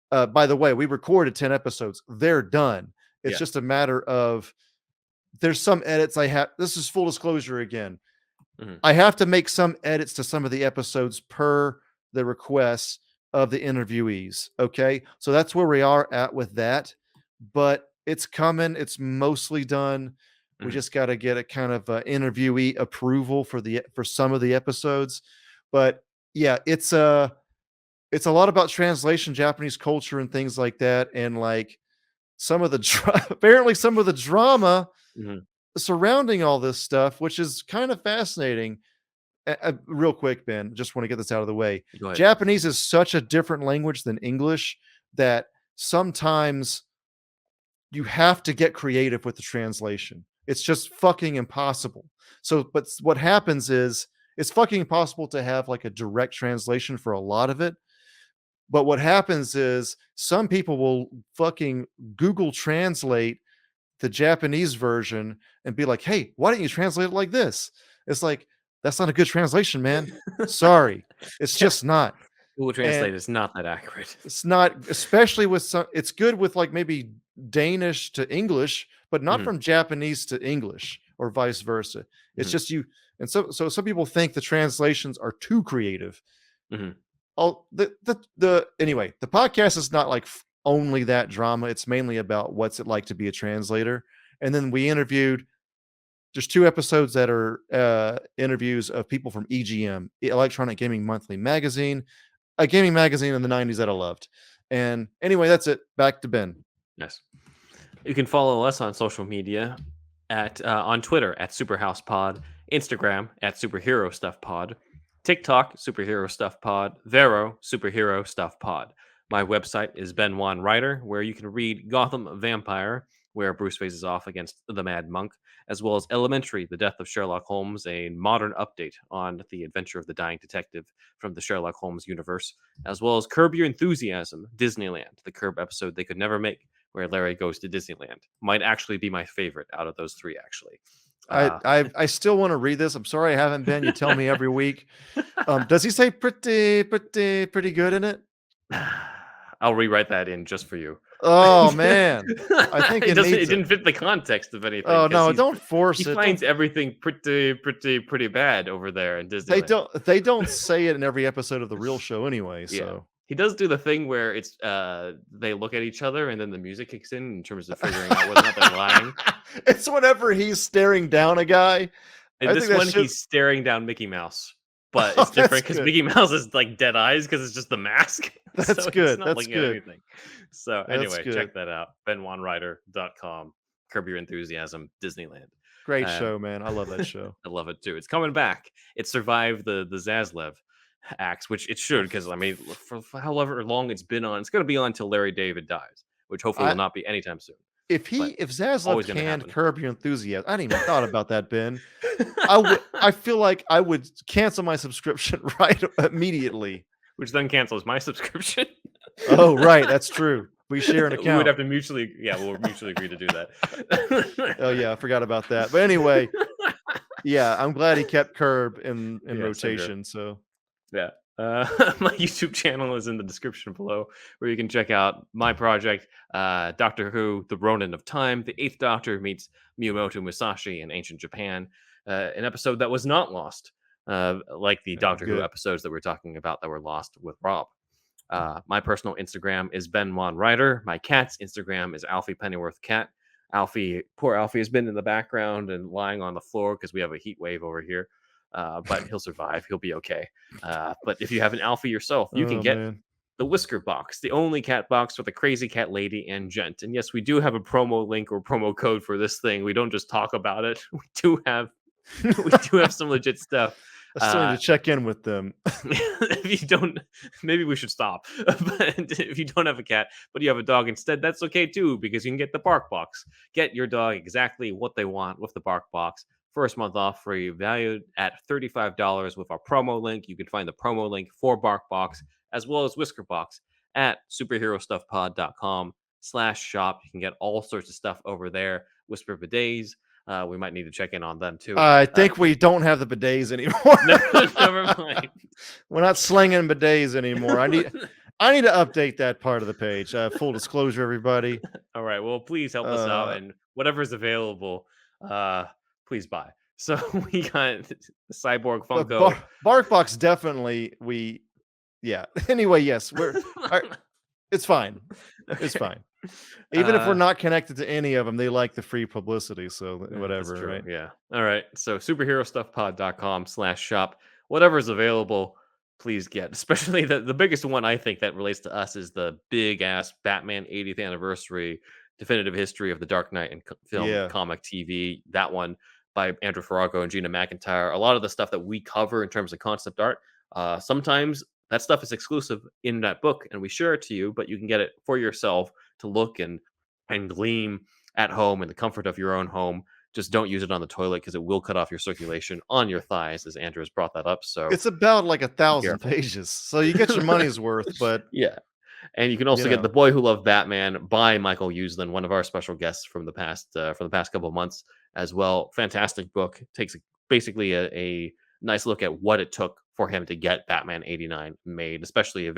By the way, we recorded 10 episodes. They're done. It's just a matter of there's some edits I have. This is full disclosure again. I have to make some edits to some of the episodes per the requests of the interviewees. Okay. So that's where we are at with that, but it's coming. It's mostly done. We just got to get a kind of interviewee approval for some of the episodes, but yeah, it's a lot about translation, Japanese culture and things like that. And like apparently some of the drama surrounding all this stuff, which is kind of fascinating. Real quick, Ben, just want to get this out of the way. Japanese is such a different language than English that sometimes you have to get creative with the translation. It's just fucking impossible. So, but what happens is it's fucking impossible to have like a direct translation for a lot of it. But what happens is some people will fucking Google Translate the Japanese version and be like, hey, why don't you translate it like this? It's like, that's not a good translation, man. Sorry. It's just not.
Google Translate is not that accurate.
It's not, especially with some, it's good with like maybe Danish to English, but not from Japanese to English or vice versa. It's just And so some people think the translations are too creative.
Mhm.
Oh, anyway, the podcast is not like only that drama. It's mainly about what's it like to be a translator. And then we interviewed, there's 2 episodes that are interviews of people from EGM, Electronic Gaming Monthly magazine, a gaming magazine in the 90s that I loved. And anyway, that's it. Back to Ben.
Yes. You can follow us on social media on Twitter at SuperHousePod, Instagram at Superhero Stuff Pod, TikTok Superhero Stuff Pod, Vero Superhero Stuff Pod. My website is Ben Juan Writer, where you can read Gotham Vampire, where Bruce faces off against the Mad Monk, as well as Elementary, The Death of Sherlock Holmes, a modern update on the adventure of the dying detective from the Sherlock Holmes universe, as well as Curb Your Enthusiasm, Disneyland, the Curb episode they could never make, where Larry goes to Disneyland. Might actually be my favorite out of those 3, actually.
I still want to read this. I'm sorry I haven't been. You tell me every week. Does he say pretty good in it?
I'll rewrite that in just for you.
Oh man, I think
it didn't fit the context of anything.
Oh no, don't force it.
He finds everything pretty bad over there in Disneyland.
They don't say it in every episode of the real show anyway. So
yeah. He does do the thing where it's they look at each other and then the music kicks in terms of figuring out whether or not they're lying.
It's whenever he's staring down a guy.
In this one, he's staring down Mickey Mouse. But it's different because Mickey Mouse is like dead eyes because it's just the mask.
That's
so
good.
It's not
That's
looking
good.
At anything. So anyway, check that out. BenJuanWriter.com. Curb Your Enthusiasm, Disneyland.
Great show, man. I love that show.
I love it too. It's coming back. It survived the Zaslev axe, which it should, because I mean, for however long it's been on, it's going to be on until Larry David dies, which hopefully will not be anytime soon.
If Zaslev canned Curb Your Enthusiasm, I hadn't even thought about that, Ben. I feel like I would cancel my subscription right immediately.
Which then cancels my subscription.
Oh, right. That's true. We share an account.
We would have to we'll mutually agree to do that.
Oh, yeah. I forgot about that. But anyway, yeah, I'm glad he kept Curb in rotation. So,
yeah. My YouTube channel is in the description below, where you can check out my project, Doctor Who, The Ronin of Time. The 8th Doctor meets Miyamoto Musashi in ancient Japan. An episode that was not lost, like the Doctor Who episodes that we're talking about that were lost with Rob. My personal Instagram is Ben Juan Writer. My cat's Instagram is Alfie Pennyworth Cat. Poor Alfie has been in the background and lying on the floor because we have a heat wave over here. But he'll survive. He'll be okay. But if you have an Alfie yourself, you can get the Whisker Box, the only cat box for the crazy cat lady and gent. And yes, we do have a promo link or promo code for this thing. We don't just talk about it. We do have some legit stuff.
I still need to check in with them.
If you don't, maybe we should stop. But if you don't have a cat, but you have a dog instead, that's okay too, because you can get the Bark Box. Get your dog exactly what they want with the Bark Box. First month off free, valued at $35 with our promo link. You can find the promo link for Bark Box as well as Whisker Box at superherostuffpod.com/shop. You can get all sorts of stuff over there. Whisper bidets. We might need to check in on them too.
I think we don't have the bidets anymore.
Never mind.
We're not slinging bidets anymore. I need to update that part of the page. Full disclosure, everybody.
All right. Well, please help us out, and whatever's available, please buy. So we got the Cyborg Funko.
BarkBox definitely. Anyway, yes, it's fine. It's fine. Even if we're not connected to any of them, they like the free publicity. So whatever, right?
Yeah. All right. So superherostuffpod.com/shop. Whatever's available, please get. Especially the biggest one I think that relates to us is the big ass Batman 80th anniversary definitive history of the Dark Knight and film, comic, TV. That one by Andrew Farago and Gina McIntyre. A lot of the stuff that we cover in terms of concept art, sometimes that stuff is exclusive in that book, and we share it to you, but you can get it for yourself to look and gleam at home in the comfort of your own home. Just don't use it on the toilet because it will cut off your circulation on your thighs, as Andrew has brought that up. So
it's about like 1,000 pages, so you get your money's worth. But
yeah, and you can also get The Boy Who Loved Batman by Michael Uslan, one of our special guests from the past couple of months as well. Fantastic book. Takes basically a nice look at what it took for him to get Batman 89 made, especially a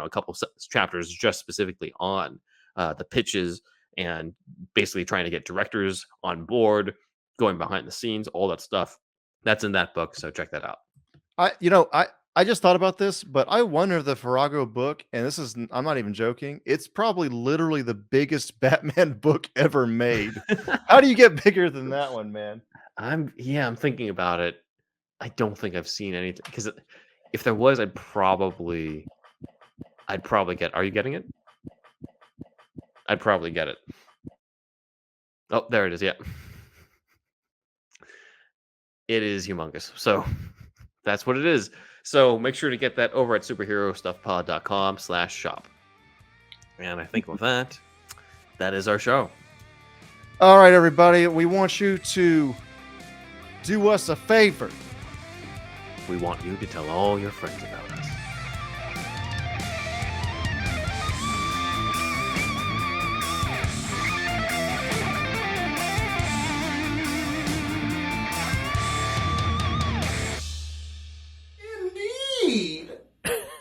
couple chapters just specifically on the pitches and basically trying to get directors on board, going behind the scenes, all that stuff. That's in that book, so check that out.
I just thought about this, but I wonder if the Farrago book, and I'm not even joking, it's probably literally the biggest Batman book ever made. How do you get bigger than that one, man?
I'm thinking about it. I don't think I've seen anything, because if there was, I'd probably get. Are you getting it? I'd probably get it. Oh, there it is. Yeah, it is humongous. So that's what it is. So make sure to get that over at superherostuffpod.com/shop. And I think with that is our show.
All right, everybody. We want you to do us a favor.
We want you to tell all your friends about